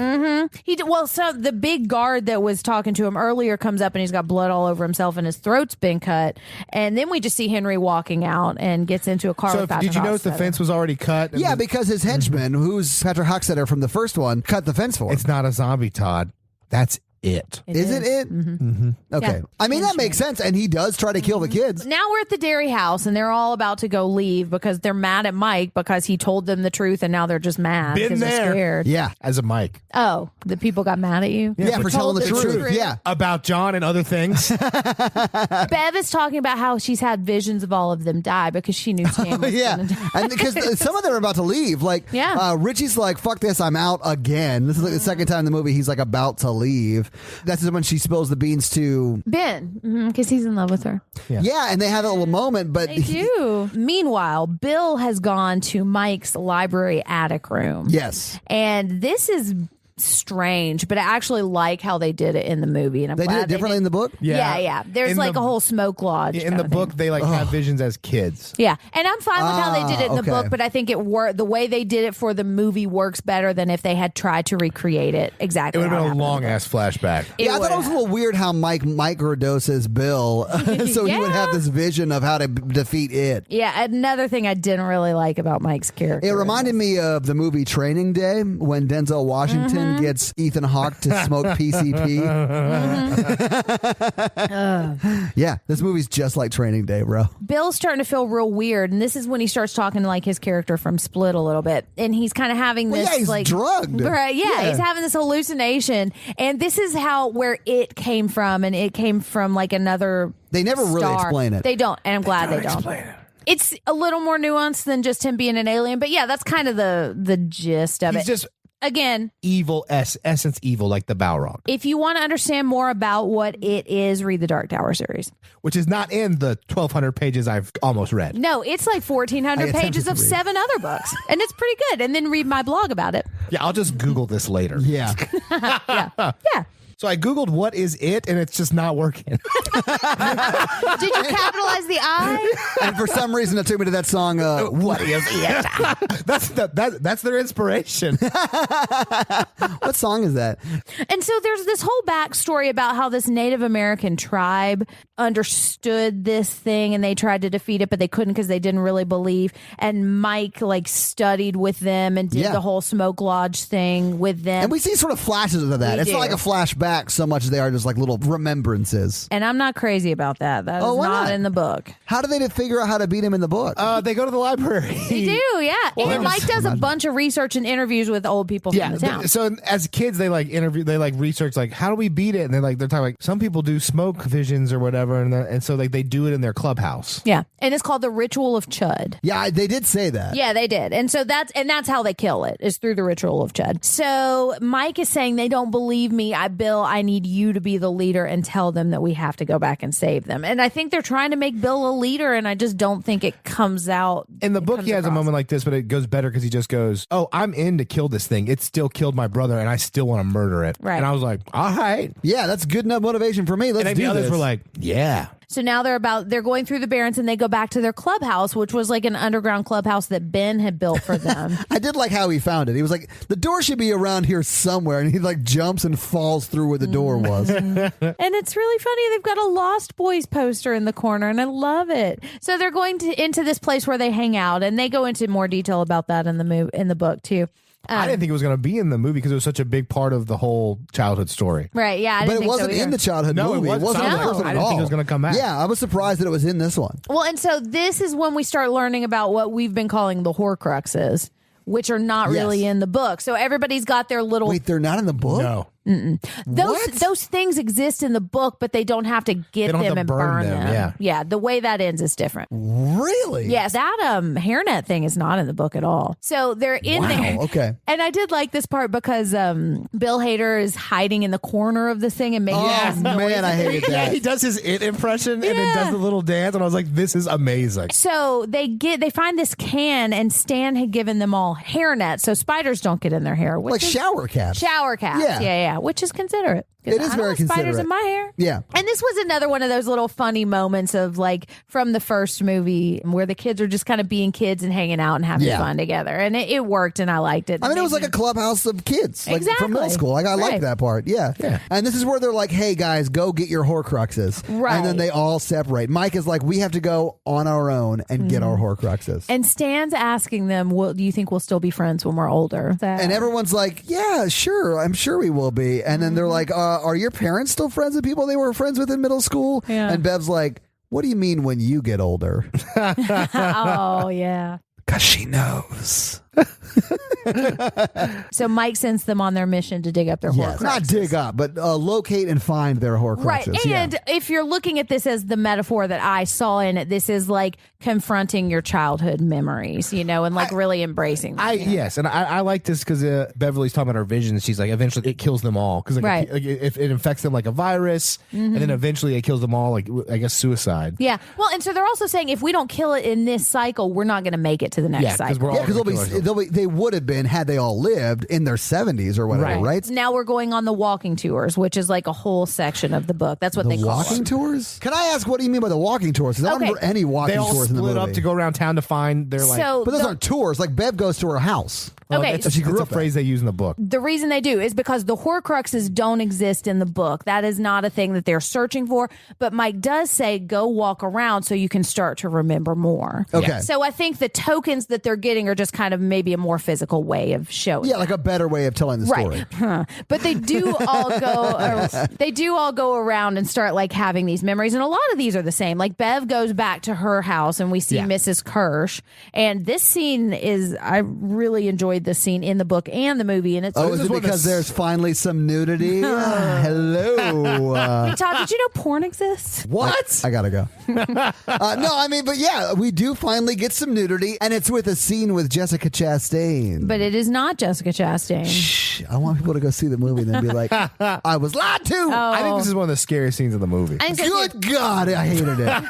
Well, so the big guard that was talking to him earlier comes up and he's got blood all over himself and his throat's been cut. And then we just see Henry walking out and gets into a car So with Patrick did you notice the Hockstetter. fence was already cut? And Yeah, because his henchman, who's Patrick Hockstetter from the first one, cut the fence for him. it's not a zombie, Todd. That's it. Is it it? Mm-hmm. Okay. Yeah. I mean, that makes sense. And he does try to kill the kids. Now we're at the dairy house and they're all about to go leave because they're mad at Mike because he told them the truth and now they're just mad Been because they're there. scared. Yeah. As a Mike. Oh, the people got mad at you? Yeah, for telling the told truth. Yeah. About John and other things. Bev is talking about how she's had visions of all of them die because she knew Stan was Yeah. gonna die. And because some of them are about to leave. Like, Yeah. Richie's like, fuck this, I'm out again. This is like the second time in the movie he's like about to leave. That's when she spills the beans to. Ben, because he's in love with her. Yeah, and they have a little moment, but. They do. Meanwhile, Bill has gone to Mike's library attic room. Yes. And this is strange, but I actually like how they did it in the movie. And I'm They glad did it differently in the book? Yeah. There's In like the- a whole smoke lodge. In kind the of book, thing. they like have visions as kids. Yeah, and I'm fine with how they did it in the okay. book, but I think it worked. The way they did it for the movie works better than if they had tried to recreate it It exactly. would have how been it a happened. long ass flashback. Yeah, I thought it was a little weird how Mike microdoses Bill, so he would Yeah. have this vision of how to defeat it. Yeah, another thing I didn't really like about Mike's character. It reminded me of the movie Training Day when Denzel Washington gets Ethan Hawke to smoke PCP. Yeah, this movie's just like Training Day, bro. Bill's starting to feel real weird, and this is when he starts talking to like his character from Split a little bit, and he's kind of having Well, this yeah, he's like drugged. right? Yeah, Yeah. he's having this hallucination, and this is where it came from, and it came from like another. They never really star. explain it. They don't, and I'm glad they don't. It's a little more nuanced than just him being an alien, but yeah, that's kind of the gist of He's it. just Again, evil essence evil, like the Balrog, if you want to understand more about what it is, read the Dark Tower series. which is not in the 1,200 pages I've almost read. No, it's like 1,400 pages of 7 other books, and it's pretty good. And then read my blog about it. Yeah, I'll just Google this later. Yeah. Yeah. So I Googled what is it, and it's just not working. Did you capitalize the I? And for some reason, it took me to that song, What Is It? That's their inspiration. What song is that? And so there's this whole backstory about how this Native American tribe understood this thing and they tried to defeat it, but they couldn't because they didn't really believe. And Mike studied with them and did the whole Smoke Lodge thing with them. And we see sort of flashes of that. It's not like a flashback so much as they are just like little remembrances. And I'm not crazy about that. That is not in the book. How do they figure out how to beat him in the book? They go to the library. They do, yeah. Well, and Mike does a bunch of research and interviews with old people from the town. So as kids, they research how do we beat it, and they're talking some people do smoke visions or whatever, and so they do it in their clubhouse. Yeah, and it's called the Ritual of Chud. Yeah, they did say that. Yeah, they did, and so that's how they kill it is through the Ritual of Chud. So Mike is saying they don't believe me. Bill, I need you to be the leader and tell them that we have to go back and save them. And I think they're trying to make Bill a leader, and I just don't think it comes out. In the book, he has a moment like this, but it goes better because he just goes, "Oh, I'm in to kill this thing. It still killed my brother, and I still want to murder it." Right. And I was like, "All right, yeah, that's good enough motivation for me. Let's and do the others this." were like, "Yeah." So now they're going through the Barrens, and they go back to their clubhouse, which was like an underground clubhouse that Ben had built for them. I did like how he found it. He was like, the door should be around here somewhere. And he jumps and falls through where the door was. And it's really funny. They've got a Lost Boys poster in the corner, and I love it. So they're going into this place where they hang out, and they go into more detail about that in the book too. I didn't think it was going to be in the movie because it was such a big part of the whole childhood story. Right, yeah. But it wasn't in the childhood movie. It wasn't in the first one I at didn't all. think it was going to come back. Yeah, I was surprised that it was in this one. Well, and so this is when we start learning about what we've been calling the Horcruxes, which are not really in the book. So everybody's got their little... Wait, they're not in the book? No. Those things exist in the book, but they don't have to get them and burn them. Yeah, the way that ends is different. Really? Yes, that hairnet thing is not in the book at all. So they're in there. Okay. And I did like this part because Bill Hader is hiding in the corner of this thing and making these noises. Man, I hated that. Yeah, he does his it impression and then does the little dance, and I was like, "This is amazing." So they find this can, and Stan had given them all hairnets, so spiders don't get in their hair. Like shower caps. Shower caps. Yeah, which is considerate. It is very considerate. Spiders in my hair. Yeah. And this was another one of those little funny moments of from the first movie where the kids are just kind of being kids and hanging out and having fun together. And it worked, and I liked it. I mean, it was like a clubhouse of kids from middle school. I like that part. Yeah. And this is where they're like, hey, guys, go get your Horcruxes. Right. And then they all separate. Mike is like, we have to go on our own and get our Horcruxes. And Stan's asking them, do you think we'll still be friends when we're older? And everyone's like, yeah, sure. I'm sure we will be. And then they're like, are your parents still friends with people they were friends with in middle school? Yeah. And Bev's like, what do you mean when you get older? Oh, yeah. Because she knows. So Mike sends them on their mission to dig up their Horcruxes. Not dig up, but locate and find their Horcruxes. Right. And if you're looking at this as the metaphor that I saw in it, this is like confronting your childhood memories, and really embracing them. Yes, and I like this because Beverly's talking about her visions. She's like, eventually it kills them all because if it infects them like a virus, and then eventually it kills them all, like I guess suicide. Yeah. Well, and so they're also saying if we don't kill it in this cycle, we're not going to make it to the next cycle. Because they would have been had they all lived in their 70s or whatever, right? Now we're going on the walking tours, which is like a whole section of the book. That's what they call walking tours. Can I ask, what do you mean by the walking tours? Because I don't remember any walking tours in the movie. They all split up to go around town to find their but those aren't tours. Like Bev goes to her house. Okay, it's a phrase they use in the book. The reason they do is because the Horcruxes don't exist in the book. That is not a thing that they're searching for. But Mike does say, go walk around so you can start to remember more. Okay. So I think the tokens that they're getting are just kind of maybe a more physical way of showing. Yeah, like a better way of telling the story. But they do all go around and start having these memories. And a lot of these are the same. Like Bev goes back to her house and we see Mrs. Kirsch. And this scene I really enjoyed enjoyed this scene in the book and the movie, and it's is it because there's finally some nudity? Hello. Hey, Todd, did you know porn exists? What? I gotta go. No, I mean, but yeah, we do finally get some nudity, and it's with a scene with Jessica Chastain. But it is not Jessica Chastain. Shh, I want people to go see the movie and then be like, I was lied to. Oh. I think this is one of the scariest scenes in the movie. Good God, I hated it.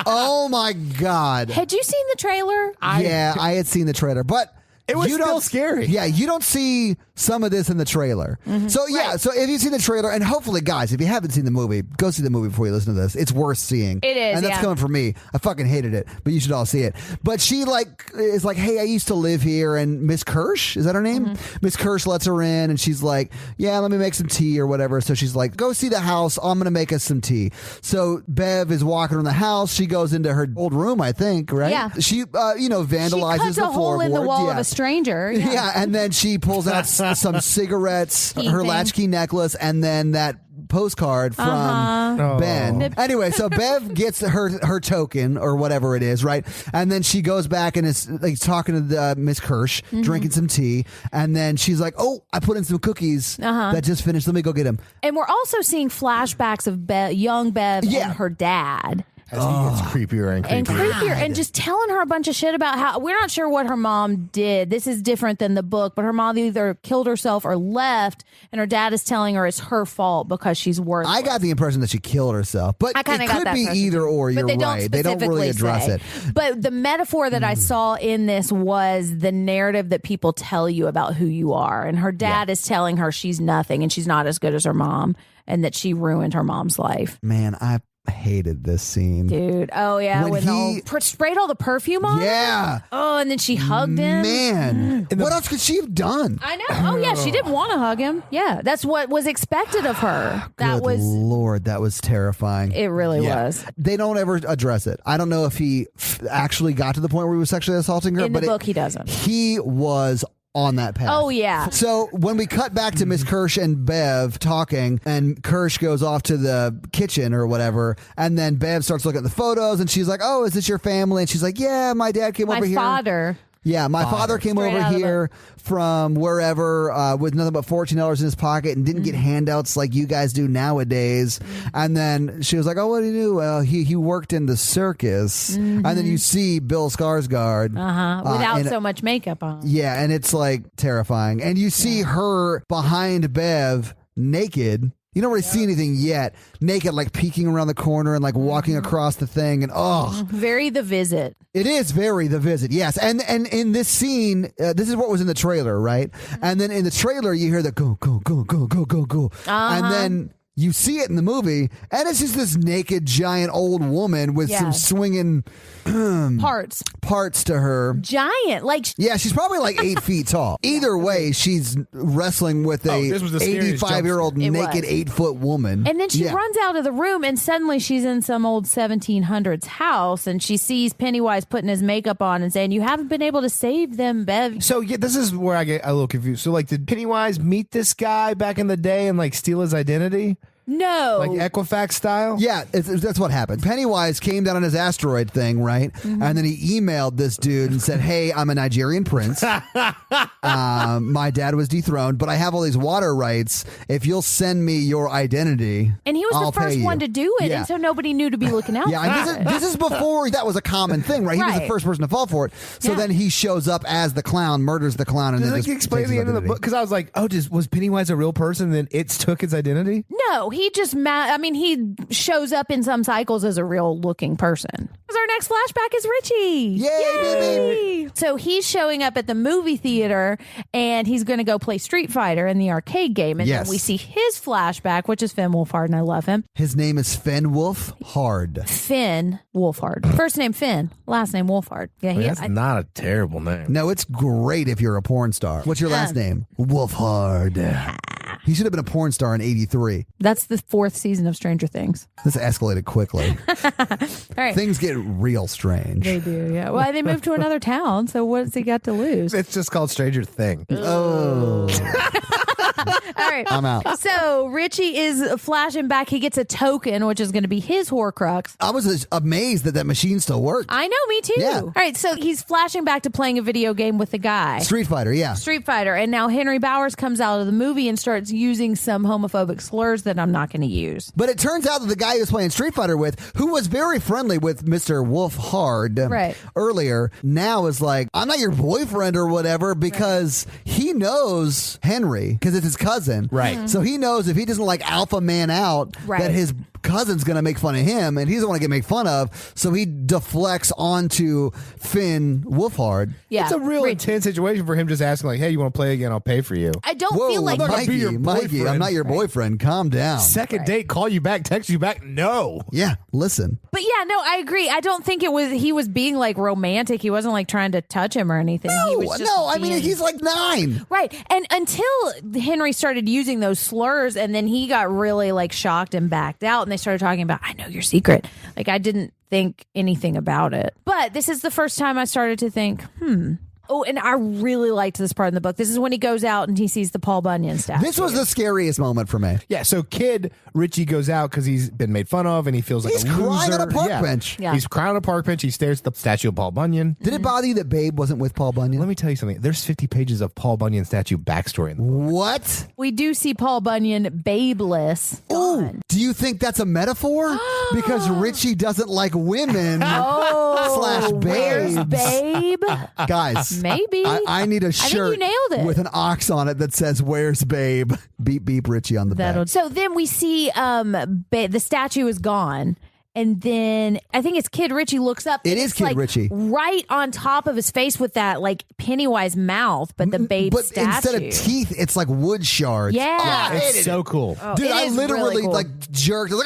Oh my God. Had you seen the trailer? Yeah, I had seen the trailer, but it was you still don't, scary. Yeah, you don't see some of this in the trailer. So yeah, so if you've seen the trailer, and hopefully, guys, if you haven't seen the movie, go see the movie before you listen to this. It's worth seeing. It is, and that's coming from me. I fucking hated it, but you should all see it. But she is like, hey, I used to live here, and Miss Kirsch, is that her name? Miss Kirsch lets her in, and she's like, yeah, let me make some tea or whatever. So she's like, go see the house. I'm gonna make us some tea. So Bev is walking around the house. She goes into her old room, I think, right? Yeah. She vandalizes she cuts the a hole in the floorboard. wall of a stranger. Yeah, and then she pulls out some cigarettes, her latchkey necklace, and then that postcard from Ben. Anyway, so Bev gets her token or whatever it is, right? And then she goes back and is like talking to Miss Kirsch, drinking some tea, and then she's like, "Oh, I put in some cookies that just finished. Let me go get them." And we're also seeing flashbacks of young Bev and her dad. As he gets creepier and creepier. And just telling her a bunch of shit about how we're not sure what her mom did. This is different than the book, but her mom either killed herself or left, and her dad is telling her it's her fault because she's worthless. I got the impression that she killed herself, but it could be either or. You're right. They don't really address it. But the metaphor that I saw in this was the narrative that people tell you about who you are, and her dad is telling her she's nothing and she's not as good as her mom, and that she ruined her mom's life. Man, I hated this scene, dude. Oh yeah, when he sprayed all the perfume on her. Oh, and then she hugged him. Man, what else could she have done? I know. Oh yeah, she didn't want to hug him. Yeah, that's what was expected of her. Good Lord, that was terrifying. It really was. They don't ever address it. I don't know if he actually got to the point where he was sexually assaulting her. In the book, he doesn't. He was on that path. Oh, yeah. So when we cut back to Miss Kirsch and Bev talking, and Kirsch goes off to the kitchen or whatever, and then Bev starts looking at the photos, and she's like, oh, is this your family? And she's like, yeah, my dad came over here. My father. Yeah, my father came over here from wherever with nothing but $14 in his pocket and didn't get handouts like you guys do nowadays. And then she was like, oh, what do you do? Well, he worked in the circus. And then you see Bill Skarsgård. Without so much makeup on. Yeah, and it's like terrifying. And you see her behind Bev naked. You don't really see anything yet. Naked, like peeking around the corner and like walking across the thing, and very The Visit. It is very The Visit, yes. And in this scene, this is what was in the trailer, right? And then in the trailer, you hear the go, go, go, go, go, go, go. And then you see it in the movie, and it's just this naked, giant old woman with some swinging parts to her. Giant, like she's probably like 8 feet tall. Either way, she's wrestling with a 85-year-old naked 8-foot woman. And then she runs out of the room, and suddenly she's in some old 1700s house, and she sees Pennywise putting his makeup on and saying, "You haven't been able to save them, Bev." So this is where I get a little confused. So like, did Pennywise meet this guy back in the day and like steal his identity? No. Like Equifax style? Yeah, that's what happened. Pennywise came down on his asteroid thing, right? And then he emailed this dude and said, hey, I'm a Nigerian prince. My dad was dethroned, but I have all these water rights. If you'll send me your identity, and he was I'll the first one to do it, and so nobody knew to be looking out for and this is before that was a common thing, right? He was the first person to fall for it. So then he shows up as the clown, murders the clown, and then just explain the end of the book? Because I was like, was Pennywise a real person and then it took his identity? No, he just he shows up in some cycles as a real looking person. Our next flashback is Richie. Yay! So he's showing up at the movie theater, and he's going to go play Street Fighter in the arcade game. And then we see his flashback, which is Finn Wolfhard, and I love him. His name is Finn Wolfhard. Finn Wolfhard. First name Finn, last name Wolfhard. Yeah, that's not a terrible name. No, it's great if you're a porn star. What's your last name? Wolfhard. He should have been a porn star in 83. That's the 4th season of Stranger Things. This escalated quickly. All right. Things get real strange. They do, yeah. Well, they moved to another town, so what's he got to lose? It's just called Stranger Thing. Oh. All right. I'm out. So Richie is flashing back. He gets a token, which is going to be his Horcrux. I was amazed that machine still worked. I know, me too. Yeah. All right, so he's flashing back to playing a video game with the guy. Street Fighter, yeah. Street Fighter. And now Henry Bowers comes out of the movie and starts using some homophobic slurs that I'm not going to use. But it turns out that the guy he was playing Street Fighter with, who was very friendly with Mr. Wolfhard earlier, now is like, I'm not your boyfriend or whatever, because he knows Henry, because it's his cousin. Right. Mm-hmm. So he knows if he doesn't like alpha man out, that his cousin's going to make fun of him, and he doesn't want to get made fun of, so he deflects onto Finn Wolfhard. Yeah. It's a real intense situation for him just asking, like, hey, you want to play again? I'll pay for you. I don't Whoa, feel like... I'm not gonna be your Mikey, boyfriend. I'm not your boyfriend. Calm down. Second date, call you back, text you back. No. Yeah, listen. But yeah, no, I agree. I don't think he was being like romantic. He wasn't like trying to touch him or anything. He was just I mean, he's like 9. Right. And until Henry started using those slurs, and then he got really like shocked and backed out, and they started talking about, I know your secret. Like, I didn't think anything about it. But this is the first time I started to think, Oh, and I really liked this part in the book. This is when he goes out and he sees the Paul Bunyan statue. This was the scariest moment for me. Yeah, so Richie goes out because he's been made fun of and he feels like He's a loser. crying on a park bench. Yeah. He's crying on a park bench. He stares at the statue of Paul Bunyan. Did it bother you that Babe wasn't with Paul Bunyan? Let me tell you something. There's 50 pages of Paul Bunyan statue backstory in the book. What? We do see Paul Bunyan babeless. Oh, Gone. do you think that's a metaphor? Because Richie doesn't like women slash Where's babes. Babe? Guys, Maybe. I need a think shirt you nailed it. with an ox on it that says, "Where's Babe?" Beep beep Richie on the back. So then we see the statue is gone. And then I think it's Kid Richie looks up. It and is it's Kid like Richie. right on top of his face with that like Pennywise mouth, but the babe But statue. instead of teeth, it's like wood shards. Yeah. Oh, I hated It's so it. cool. Dude, It I is literally really cool. like jerked. I was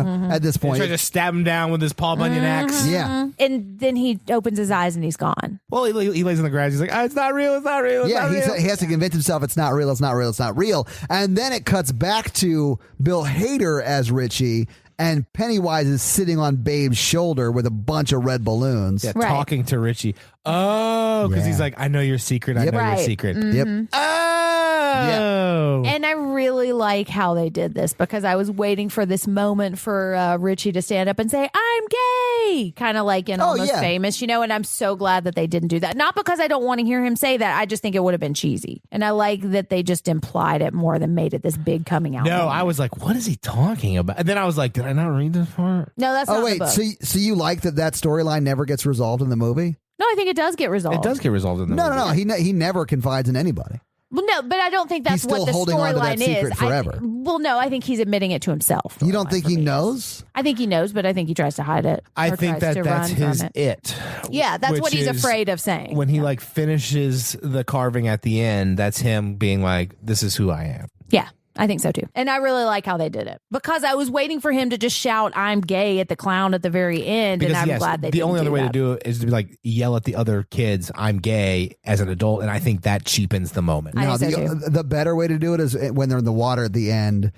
like, at this He point. tried to stab him down with his Paul Bunyan axe. Yeah. And then he opens his eyes and he's gone. Well, he lays on the grass. He's like, it's not real. It's not real. It's Yeah, not real. he has to convince himself it's not real, it's not real, it's not real. And then it cuts back to Bill Hader as Richie, and Pennywise is sitting on Babe's shoulder with a bunch of red balloons. Yeah, Right. talking to Richie. Oh, because Yeah. he's like, I know your secret. I Yep. know Right. your secret. Yep. Oh. And I really like how they did this because I was waiting for this moment for Richie to stand up and say, I'm gay, kind of like in Almost yeah. Famous, and I'm so glad that they didn't do that. Not because I don't want to hear him say that. I just think it would have been cheesy. And I like that they just implied it more than made it this big coming out. No, moment. I was like, what is he talking about? And then I was like, did I not read this part? No, that's not Oh, the wait, book. so you like that storyline never gets resolved in the movie? No, I think it does get resolved. It does get resolved in the movie. No, he never confides in anybody. Well, no, but I don't think that's He's still what the holding on to that storyline secret is. forever. No, I think he's admitting it to himself. You don't think For he me, yes. knows? I think he knows, but I think he tries to hide it. I or think tries to that's run from his it. it. Yeah, that's which what he's is afraid of saying. When he like finishes the carving at the end, that's him being like, this is who I am. Yeah, I think so too. And I really like how they did it because I was waiting for him to just shout, I'm gay at the clown at the very end. Because and I'm yes, glad they the didn't only other way that. to do it is to be like yell at the other kids, I'm gay as an adult. And I think that cheapens the moment. I No, think so, too. the better way to do it is when they're in the water at the end,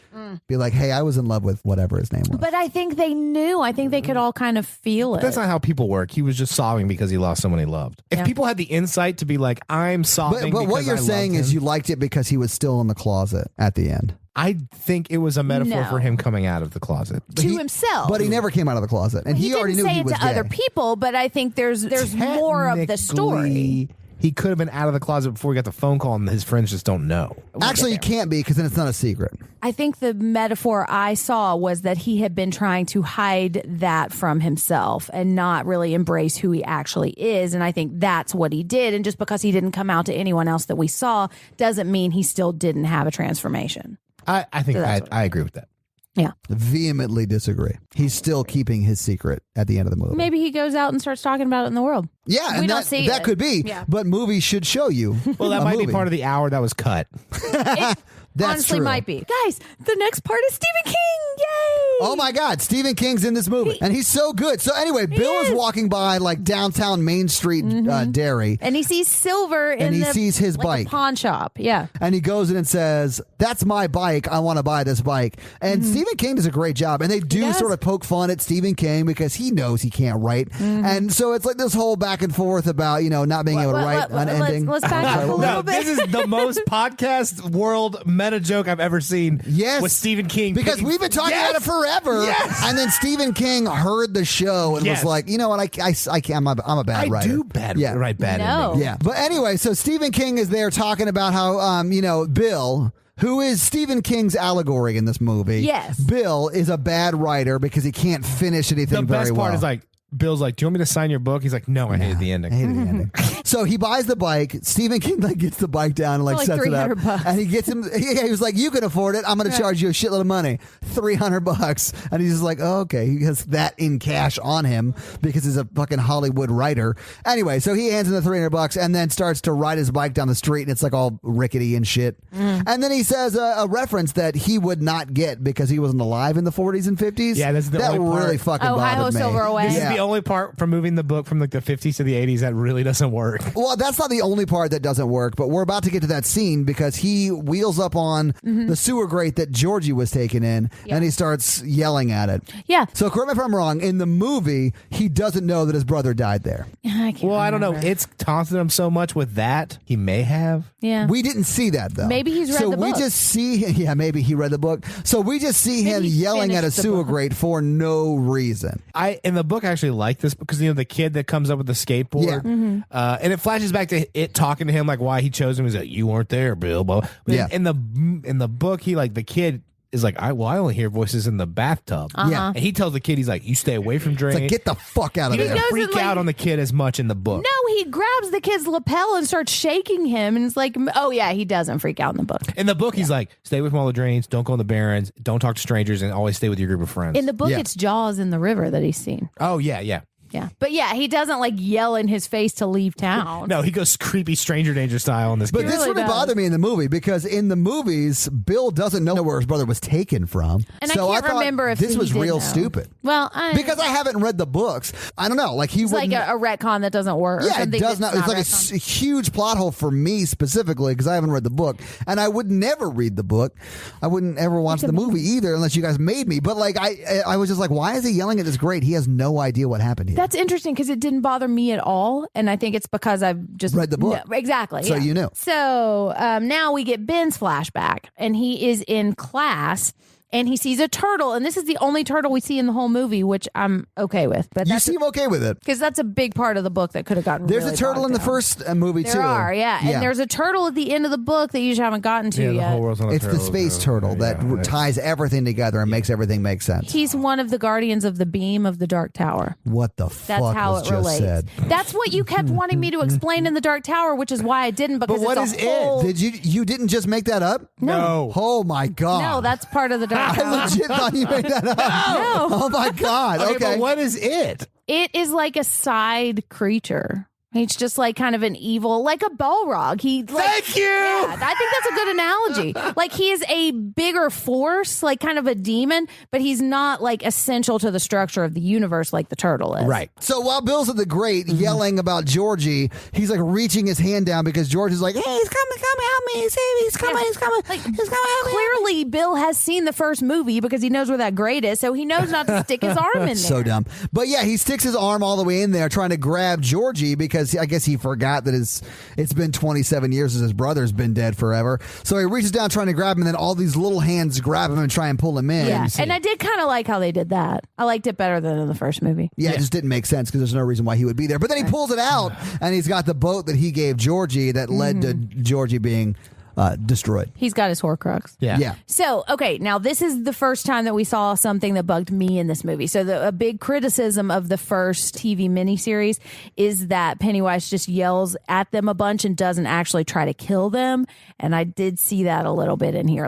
be like, hey, I was in love with whatever his name was. But I think they knew. I think they could all kind of feel it. That's not how people work. He was just sobbing because he lost someone he loved. If Yeah. people had the insight to be like, I'm sobbing But what because you're I saying loved is him, you liked it because he was still in the closet at the end. I think it was a metaphor No. for him coming out of the closet. to himself. But he never came out of the closet. And he already didn't knew say he it was to gay. other people, but I think there's more of the story. Technically, he could have been out of the closet before he got the phone call and his friends just don't know. Actually, he can't be because then it's not a secret. I think the metaphor I saw was that he had been trying to hide that from himself and not really embrace who he actually is. And I think that's what he did. And just because he didn't come out to anyone else that we saw doesn't mean he still didn't have a transformation. I think So that's what I agree with that. Yeah. Vehemently disagree. He's still keeping his secret at the end of the movie. Maybe he goes out and starts talking about it in the world. Yeah, We and don't that, see that it. could be. Yeah. But movies should show you. Well, that a might movie. be part of the hour that was cut. That's Honestly, true. might be. Guys, the next part is Stephen King. Yay! Oh my God, Stephen King's in this movie, and he's so good. So anyway, Bill is walking by like downtown Main Street Derry, And he sees Silver And he sees his bike. a pawn shop. Yeah. and he goes in and says, "That's my bike. I want to buy this bike." And Stephen King does a great job, and they do does. sort of poke fun at Stephen King because he knows he can't write, and so it's like this whole back and forth about not being able to write an ending. Let's back up a No, little bit. this is the most podcast world meta joke I've ever seen. Yes, with Stephen King, because we've been talking about it forever. Yes. And then Stephen King heard the show and was like, you know what, I can't. I'm a bad writer. write bad No. endings. Yeah, but anyway, so Stephen King is there talking about how Bill, who is Stephen King's allegory in this movie. Yes. Bill is a bad writer because he can't finish anything The very best well. part is like, Bill's like, "Do you want me to sign your book?" He's like, "No, I hated the ending." I hated the ending. So he buys the bike. Stephen King gets the bike down and For sets it up. $300. And he gets him. He was like, "You can afford it. I'm going to charge you a shitload of money, $300." And he's just like, "Oh, okay." He has that in cash on him because he's a fucking Hollywood writer. Anyway, so he hands him the $300 and then starts to ride his bike down the street, and it's like all rickety and shit. And then he says a reference that he would not get because he wasn't alive in the 40s and 50s. Yeah, that's the that only part. really fucking Oh, bothered Hi-Ho me. Silver Away. This Yeah. is the only part from moving the book from like the 50s to the 80s that really doesn't work. Well, that's not the only part that doesn't work, but we're about to get to that scene because he wheels up on the sewer grate that Georgie was taken in, and he starts yelling at it. Yeah. So correct me if I'm wrong, in the movie, he doesn't know that his brother died there. I can't Well, I don't know. remember. It's taunted him so much with that. He may have. Yeah. We didn't see that, though. Maybe he's read so the we book. just see, maybe he read the book. So we just see him Maybe he yelling at a finished the sewer book. grate for no reason. In the book I actually like this because the kid that comes up with the skateboard, Yeah. and it flashes back to it talking to him like why he chose him. He's like, "You weren't there, Bill." But Yeah. in the book, he the kid is like, I only hear voices in the bathtub. Yeah. And he tells the kid, he's like, "You stay away from It's drain." like, get the fuck out of he there. doesn't goes freak and, out on the kid as much in the book. No, he grabs the kid's lapel and starts shaking him, and it's like, oh yeah, he doesn't freak out in the book. In the book, he's like, "Stay away from all the drains. Don't go in the barrens. Don't talk to strangers, and always stay with your group of friends." In the book, Yeah. it's Jaws in the river that he's seen. Oh yeah. Yeah, but yeah, he doesn't yell in his face to leave town. No, he goes creepy stranger danger style on this But kid. this really really does. bothered me in the movie because in the movies, Bill doesn't know where his brother was taken from. And so I can't thought remember if this he was did real know. stupid. Well, Because I haven't read the books. I don't know. He it's would like a retcon that doesn't work. or Yeah, it something does that's not. It's like a retcon. huge plot hole for me specifically because I haven't read the book, and I would never read the book. I wouldn't ever watch the movie either unless you guys made me. But I was just like, why is he yelling at this grate? He has no idea what happened here. That's interesting because it didn't bother me at all, and I think it's because I've just Read the book. No, exactly. So yeah. you knew. So now we get Ben's flashback, and he is in class. And he sees a turtle, and this is the only turtle we see in the whole movie, which I'm okay with. But You that's seem okay with it. because that's a big part of the book that could have gotten. There's really a turtle in the bogged down. first movie too. There are, yeah. And there's a turtle at the end of the book that you just haven't gotten to Yeah, the yet. whole world's on a It's the turtle. space turtle that ties everything together and makes everything make sense. He's one of the guardians of the beam of the Dark Tower. What the That's fuck how was it just relates. said? That's what you kept wanting me to explain in the Dark Tower, which is why I didn't. Because what it's is a whole... Did you didn't just make that up? No. Oh my god. No, that's part of the Dark I Tower. legit thought you made that up. No. Oh my god. Okay, Okay. but what is it? It is like a side creature. He's just kind of an evil, like a Balrog. Thank you! Yeah, I think that's a good analogy. He is a bigger force, kind of a demon, but he's not essential to the structure of the universe like the turtle is. Right. So while Bill's at the grate yelling about Georgie, he's reaching his hand down because Georgie's like, "Hey, he's coming, help me! He's coming, he's coming, he's coming." Help me. Clearly, Bill has seen the first movie because he knows where that grate is, so he knows not to stick his arm in there. So dumb. But yeah, he sticks his arm all the way in there trying to grab Georgie because I guess he forgot that it's been 27 years since his brother's been dead forever. So he reaches down trying to grab him, and then all these little hands grab him and try and pull him in. Yeah, and I did kind of like how they did that. I liked it better than in the first movie. Yeah, it just didn't make sense because there's no reason why he would be there. But then he pulls it out, and he's got the boat that he gave Georgie that led to Georgie being destroyed. He's got his Horcrux. Yeah. So, okay, now this is the first time that we saw something that bugged me in this movie. So, a big criticism of the first TV miniseries is that Pennywise just yells at them a bunch and doesn't actually try to kill them. And I did see that a little bit in here.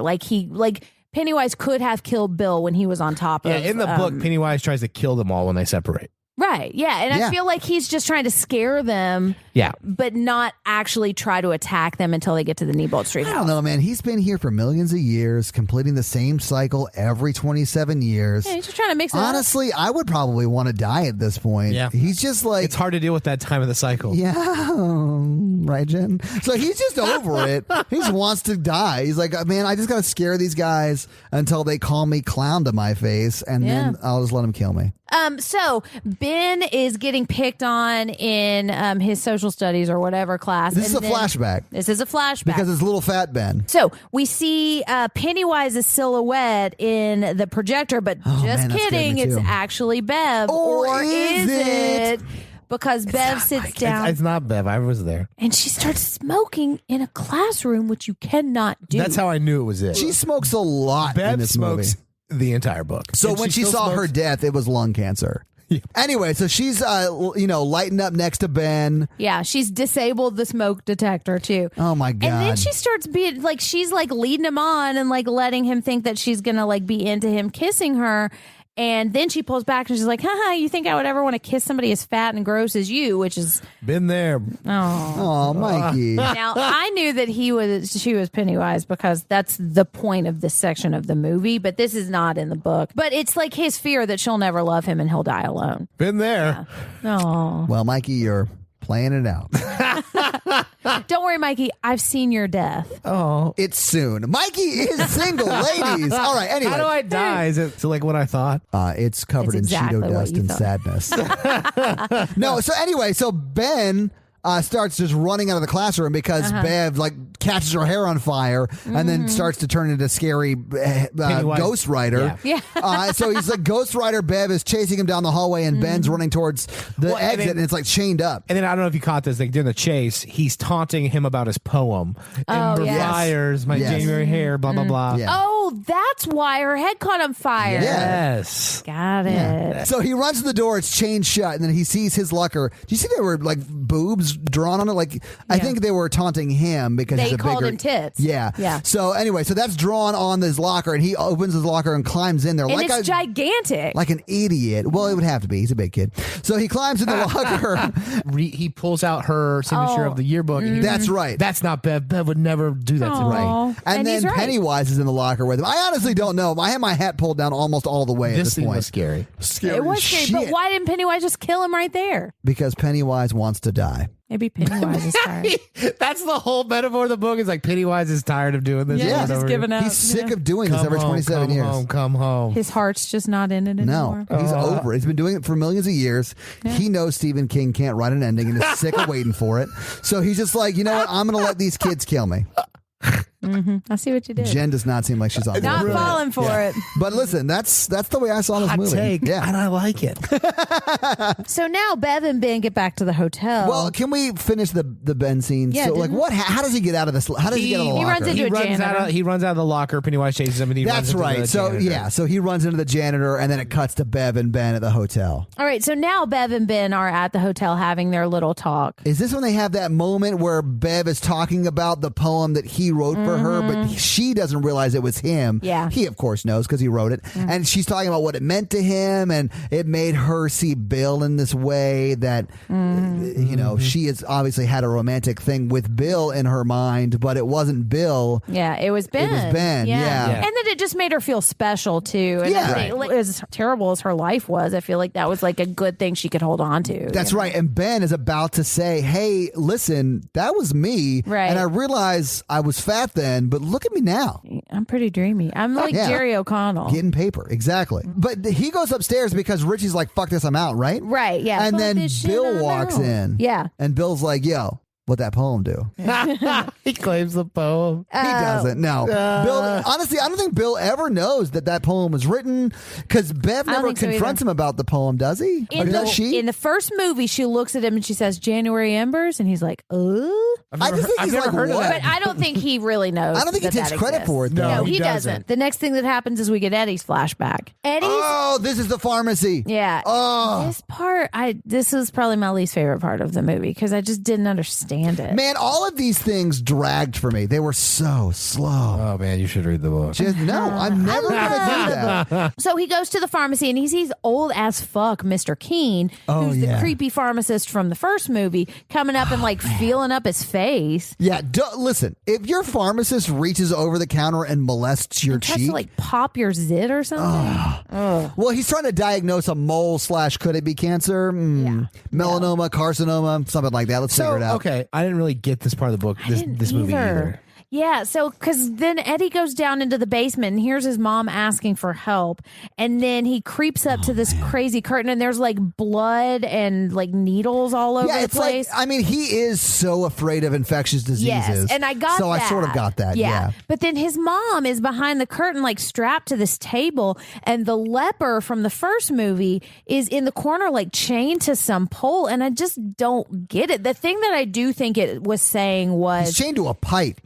Pennywise could have killed Bill when he was on top of. Yeah, in the book, Pennywise tries to kill them all when they separate. Right. Yeah. And Yeah. I feel like he's just trying to scare them. Yeah. But not actually try to attack them until they get to the Neibolt Street I house. don't know, man. He's been here for millions of years, completing the same cycle every 27 years. Yeah, he's just trying to mix it Honestly, I would probably want to die at this point. Yeah. He's just like, It's hard to deal with that time of the cycle. yeah, right, Jen? So he's just over it. He just wants to die. He's like, man, I just got to scare these guys until they call me clown to my face, and then I'll just let them kill me. So Ben is getting picked on in his social studies or whatever class. This is and a then- flashback This is a flashback. because it's little fat Ben. So we see Pennywise's silhouette in the projector, but just man, that scared kidding, me it's too. actually Bev. Or is it? Because Bev sits down It's not Bev. I was there. and she starts smoking in a classroom, which you cannot do. That's how I knew it was it. She smokes a lot in Bev this smokes movie. the entire book. So And when she still saw her smokes. death, it was lung cancer. Yeah. Anyway, so she's lighting up next to Ben. Yeah, she's disabled the smoke detector too. Oh my god! And then she starts being like, she's like leading him on and like letting him think that she's gonna like be into him kissing her. And then she pulls back and she's like, haha, you think I would ever want to kiss somebody as fat and gross as you? Which is, Been there. Oh, Mikey. now I knew that she was Pennywise because that's the point of this section of the movie, but this is not in the book. But it's like his fear that she'll never love him and he'll die alone. Been there. Oh, Well, Mikey, you're playing it out. don't worry, Mikey. I've seen your death. Oh. It's soon. Mikey is single, ladies. All right. Anyway, How do I die? Is it like what I thought? it's covered It's in exactly Cheeto what dust you and thought. sadness. No. So anyway, so Ben starts just running out of the classroom because Bev like catches her hair on fire and then starts to turn into scary Ghost Rider. Yeah. So he's like Ghost Rider. Bev is chasing him down the hallway and Ben's running towards the Well, and exit then- and it's like chained up. And then I don't know if you caught this. Like during the chase, he's taunting him about his poem. Ember yes. fires, my Yes. January hair, blah blah blah. Yeah. Oh, that's why her head caught on fire. Yes. Got it. So he runs to the door, it's chained shut, and then he sees his locker. Do you see there were like boobs drawn on it? Like I think they were taunting him because They he's a called bigger him tits. Yeah. Yeah. So anyway, so that's drawn on his locker and he opens his locker and climbs in there And like it's gigantic. like an idiot. Well, it would have to be. He's a big kid. So he climbs in the locker. He pulls out her signature Oh. of the yearbook. And he That's right. That's not Bev. Bev would never do that to me. Aw. And And then he's right. Pennywise is in the locker with him. I honestly don't know. I had my hat pulled down almost all the way at This this scene point. was scary. Scary It was as scary, shit. but why didn't Pennywise just kill him right there? Because Pennywise wants to die. Maybe Pennywise is tired. That's the whole metaphor of the book. Is like Pennywise is tired of doing this. Yeah, over he's and just over giving again. up. He's sick Yeah. of doing this Come every home, 27 come years. Home, come home. His heart's just not in it anymore. No, he's over it. He's been doing it for millions of years. He knows Stephen King can't write an ending and is sick of waiting for it. So he's just like, you know what? I'm going to let these kids kill me. I see what you did. Jen does not seem like she's on Not board. falling for it. But listen, that's the way I saw this Hot movie. take, Yeah. and I like it. So now Bev and Ben get back to the hotel. Well, can we finish the Ben scene? Yeah, so, like, didn't- what? How does he get out of this? How does he get out of the He locker? runs into a janitor. He runs out of the locker. Pennywise chases him, and he runs That's into right. the So janitor. yeah, so he runs into the janitor, and then it cuts to Bev and Ben at the hotel. All right, so now Bev and Ben are at the hotel having their little talk. Is this when they have that moment where Bev is talking about the poem that he wrote for her, but she doesn't realize it was him? Yeah. He, of course, knows because he wrote it. And she's talking about what it meant to him, and it made her see Bill in this way that, you know, she has obviously had a romantic thing with Bill in her mind, but it wasn't Bill. Yeah, it was Ben. It was Ben, yeah. And then it just made her feel special too. And Yeah. I think, like, as terrible as her life was, I feel like that was like a good thing she could hold on to. That's you know? right. And Ben is about to say, hey, listen, that was me. Right. And I realize I was fat then, but look at me now. I'm pretty dreamy. I'm like Yeah. Jerry O'Connell. Getting paper. Exactly. But he goes upstairs because Richie's like, fuck this, I'm out, right? Right, yeah. And Fuck then this shit, Bill I'm walks out. in. Yeah. And Bill's like, yo, what'd that poem do? He claims the poem. He doesn't. No. Bill, honestly, I don't think Bill ever knows that poem was written because Bev I don't never think so confronts him about the poem, does he? Or In does she? the first movie, she looks at him and she says, January Embers. And he's like, I just think I've he's never like, heard of what? that. But I don't don't think he really knows. I don't think he takes credit for it, though. No, he doesn't. The next thing that happens is we get Eddie's flashback. Oh, this is the pharmacy. Yeah. Oh. This part, this was probably my least favorite part of the movie because I just didn't understand it. Man, all of these things dragged for me. They were so slow. Oh, man, you should read the book. No, I'm never going to do that. So he goes to the pharmacy and he sees old as fuck Mr. Keene, who's the creepy pharmacist from the first movie, coming up and like feeling up his face. Yeah, listen, if your pharmacist reaches over the counter and molests your Tries cheek. to like pop your zit or something. Well, he's trying to diagose a mole / could it be cancer? Melanoma, carcinoma, something like that. Let's figure it out. Okay, I didn't really get this part of the book, this movie either. Yeah, so because then Eddie goes down into the basement and hears his mom asking for help, and then he creeps up to this crazy curtain, and there's like blood and like needles all over the place. Like, I mean, he is so afraid of infectious diseases. Yes, and I got so that. I sort of got that. Yeah, but then his mom is behind the curtain, like strapped to this table, and the leper from the first movie is in the corner, like chained to some pole, and I just don't get it. The thing that I do think it was saying was he's chained to a pipe.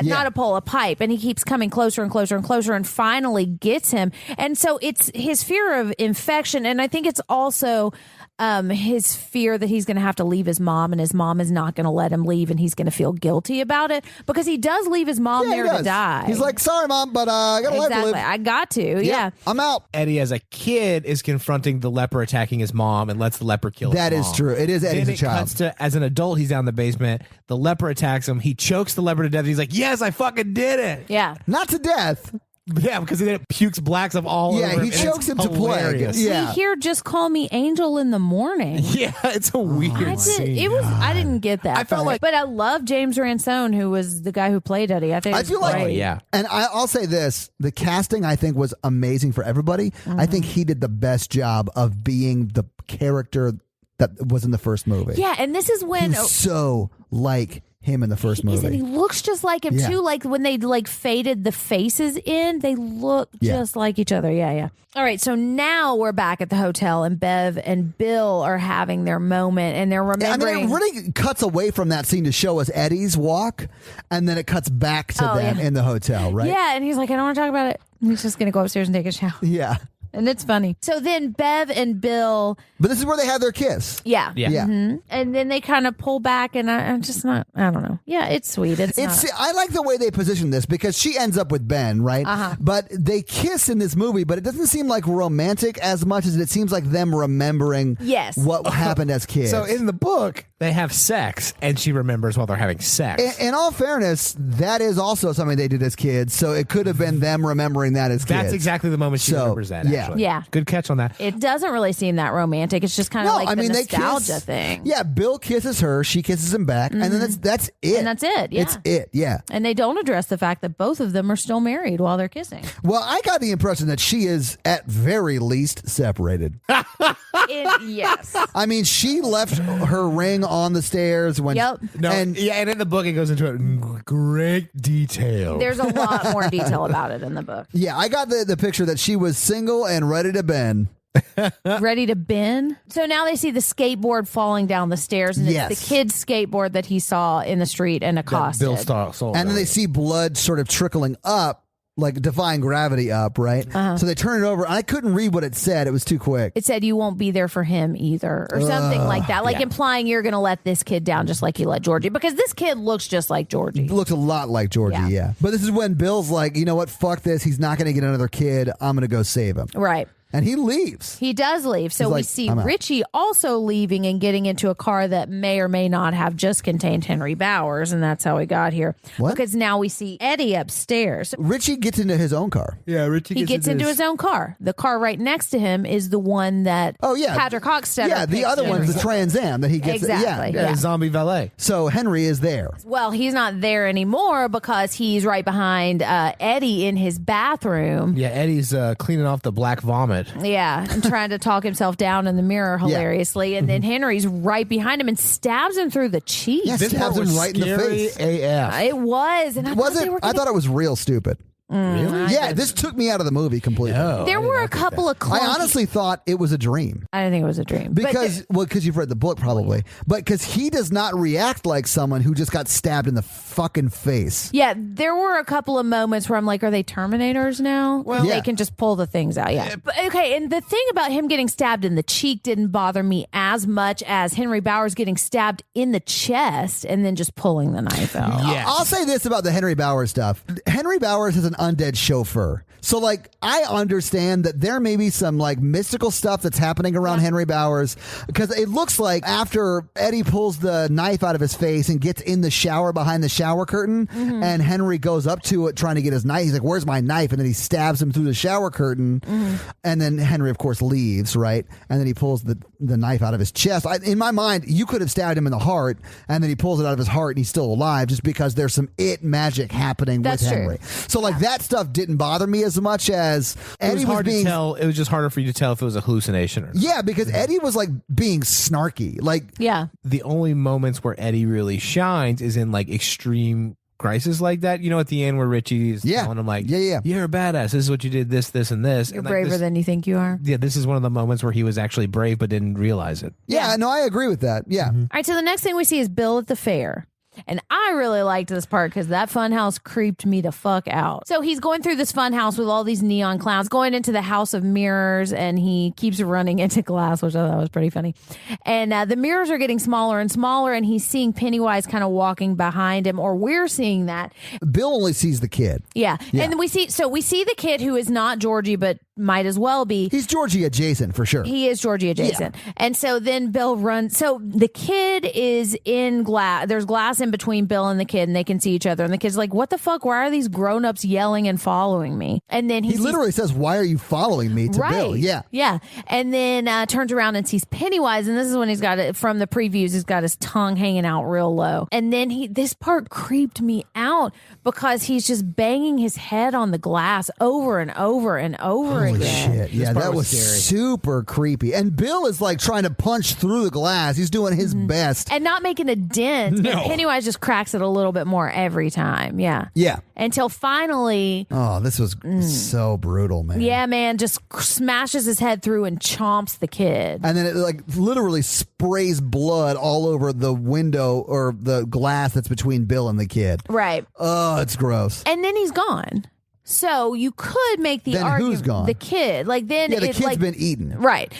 Not a pole, a pipe. And he keeps coming closer and closer and closer and finally gets him. And so it's his fear of infection. And I think it's also his fear that he's going to have to leave his mom and his mom is not going to let him leave and he's going to feel guilty about it because he does leave his mom there to die. He's like, sorry, Mom, but I got a life to live. I got to. Yeah. I'm out. Eddie, as a kid, is confronting the leper attacking his mom and lets the leper kill his mom. That is true. It is Eddie as a child. Cuts to, as an adult, he's down in the basement. The leper attacks him. He chokes the leper to death. He's like, yes, I fucking did it. Yeah. Not to death. Yeah, because then it pukes blacks up all over him. He chokes him to plague. We hear just call me Angel in the morning. Yeah, it's a weird scene. I didn't get that. I felt like, but I love James Ransone, who was the guy who played Eddie. I think I feel great. like, and I'll say this: the casting I think was amazing for everybody. I think he did the best job of being the character that was in the first movie. Yeah, and this is when he's so like him in the first movie. And he looks just like him too. Like when they like faded the faces in, they look just like each other. Yeah. All right, so now we're back at the hotel, and Bev and Bill are having their moment, and they're remembering. I mean, it really cuts away from that scene to show us Eddie's walk, and then it cuts back to them in the hotel, right? Yeah, and he's like, I don't want to talk about it. He's just going to go upstairs and take a shower. Yeah. And it's funny. So then Bev and Bill. But this is where they have their kiss. Yeah. Mm-hmm. And then they kind of pull back, and I'm just not, I don't know. Yeah, it's sweet. I like the way they position this because she ends up with Ben, right? But they kiss in this movie, but it doesn't seem like romantic as much as it seems like them remembering what happened as kids. So in the book, they have sex, and she remembers while they're having sex. In all fairness, that is also something they did as kids, so it could have been them remembering that as kids. That's exactly the moment she remembers that, actually. Yeah. Good catch on that. It doesn't really seem that romantic. It's just kind of the nostalgia thing. Yeah, Bill kisses her, she kisses him back, and then that's it. And that's it, yeah. It's it, yeah. And they don't address the fact that both of them are still married while they're kissing. Well, I got the impression that she is, at very least, separated. Yes. I mean, she left her ring on the stairs when... and in the book, it goes into it in great detail. There's a lot more detail about it in the book. Yeah, I got the picture that she was single and ready to bend. Ready to bend. So now they see the skateboard falling down the stairs, and it's the kid's skateboard that he saw in the street and accosted. Bill saw. And then they see blood sort of trickling up, like defying gravity up, right? So they turn it over. I couldn't read what it said. It was too quick. It said, you won't be there for him either, or something like that. Like implying you're going to let this kid down just like you let Georgie. Because this kid looks just like Georgie. Looks a lot like Georgie, yeah. But this is when Bill's like, you know what? Fuck this. He's not going to get another kid. I'm going to go save him. Right. And he leaves. He does leave. So we see Richie also leaving and getting into a car that may or may not have just contained Henry Bowers. And that's how he got here. What? Because now we see Eddie upstairs. Richie gets into his own car. Yeah, Richie gets into his own car. The car right next to him is the one that Patrick Hockstetter. Yeah, the other one's the Trans Am that he gets. Exactly. Yeah, zombie valet. So Henry is there. Well, he's not there anymore because he's right behind Eddie in his bathroom. Yeah, Eddie's cleaning off the black vomit. Yeah, and trying to talk himself down in the mirror hilariously. And then Henry's right behind him and stabs him through the cheek. Yeah, stabs him right in the face. AF. It was. And I I thought it was real stupid. Really? Yeah, this took me out of the movie completely. No, There were a couple of clunky. I honestly thought it was a dream. I didn't think it was a dream. Because you've read the book probably, but because he does not react like someone who just got stabbed in the fucking face. Yeah, there were a couple of moments where I'm like, are they Terminators now? Well, Yeah. they can just pull the things out. Yeah. But, okay, and the thing about him getting stabbed in the cheek didn't bother me as much as Henry Bowers getting stabbed in the chest and then just pulling the knife out. Yes. I'll say this about the Henry Bowers stuff. Henry Bowers is an undead chauffeur. So, like, I understand that there may be some, like, mystical stuff that's happening around Henry Bowers because it looks like after Eddie pulls the knife out of his face and gets in the shower behind the shower curtain and Henry goes up to it trying to get his knife. He's like, where's my knife? And then he stabs him through the shower curtain. And then Henry, of course, leaves, right? And then he pulls the knife out of his chest. In my mind, you could have stabbed him in the heart and then he pulls it out of his heart and he's still alive just because there's some magic happening That's with true. Henry. So, like, that stuff didn't bother me as much as It Eddie was hard being. to tell. It was just harder for you to tell if it was a hallucination or not. Yeah, because Eddie was like being snarky. Like, Yeah. The only moments where Eddie really shines is in like extreme crisis like that. You know, at the end where Richie is telling him like, Yeah. you're a badass. This is what you did. This, and this. You're And, like, braver this- than you think you are. Yeah, this is one of the moments where he was actually brave but didn't realize it. yeah, no, I agree with that. Yeah. All right, so the next thing we see is Bill at the fair. And I really liked this part because that funhouse creeped me the fuck out. So he's going through this funhouse with all these neon clowns, going into the house of mirrors, and he keeps running into glass, which I thought was pretty funny. And the mirrors are getting smaller and smaller, and he's seeing Pennywise kind of walking behind him, or we're seeing that. Bill only sees the kid. Yeah. And then we see the kid who is not Georgie, but might as well be. He's Georgie adjacent for sure. He is Georgie adjacent. And so then Bill runs. So the kid is in glass. There's glass in between Bill and the kid, and they can see each other. And the kid's like, what the fuck? Why are these grown-ups yelling and following me? And then He literally says, why are you following me to Bill? Yeah. Yeah. And then turns around and sees Pennywise. And this is when he's got it from the previews. He's got his tongue hanging out real low. And then this part creeped me out because he's just banging his head on the glass over and over and over Holy again. shit. Yeah, part that was was scary. super creepy. And Bill is like trying to punch through the glass. He's doing his best. And not making a dent. No. And Pennywise just cracks it a little bit more every time. Yeah. Yeah. Until finally, Oh, this was so brutal, man. yeah, man, just smashes his head through and chomps the kid. And then it like literally sprays blood all over the window or the glass that's between Bill and the kid. Right. Oh, it's gross. And then he's gone. So you could make the Then argument. who's gone? The kid. Like then Yeah, the it's kid's like, been eaten. Right.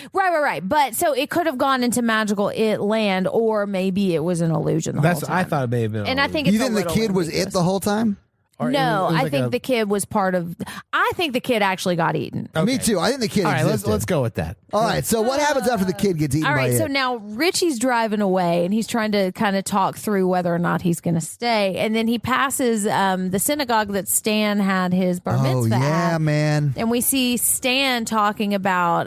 But so it could have gone into magical it land, or maybe it was an illusion the whole time. I thought it may have been. And I think it's You think a the little kid was ambiguous. it the whole time? Or it No, was I like think a- the kid was part of. I think the kid actually got eaten. Me too. I think the kid All right, existed. let's go with that. All right, so what happens after the kid gets eaten All by right, so it? now Richie's driving away, and he's trying to kind of talk through whether or not he's going to stay. And then he passes the synagogue that Stan had his bar Oh, mitzvah yeah, at. man. And we see Stan talking about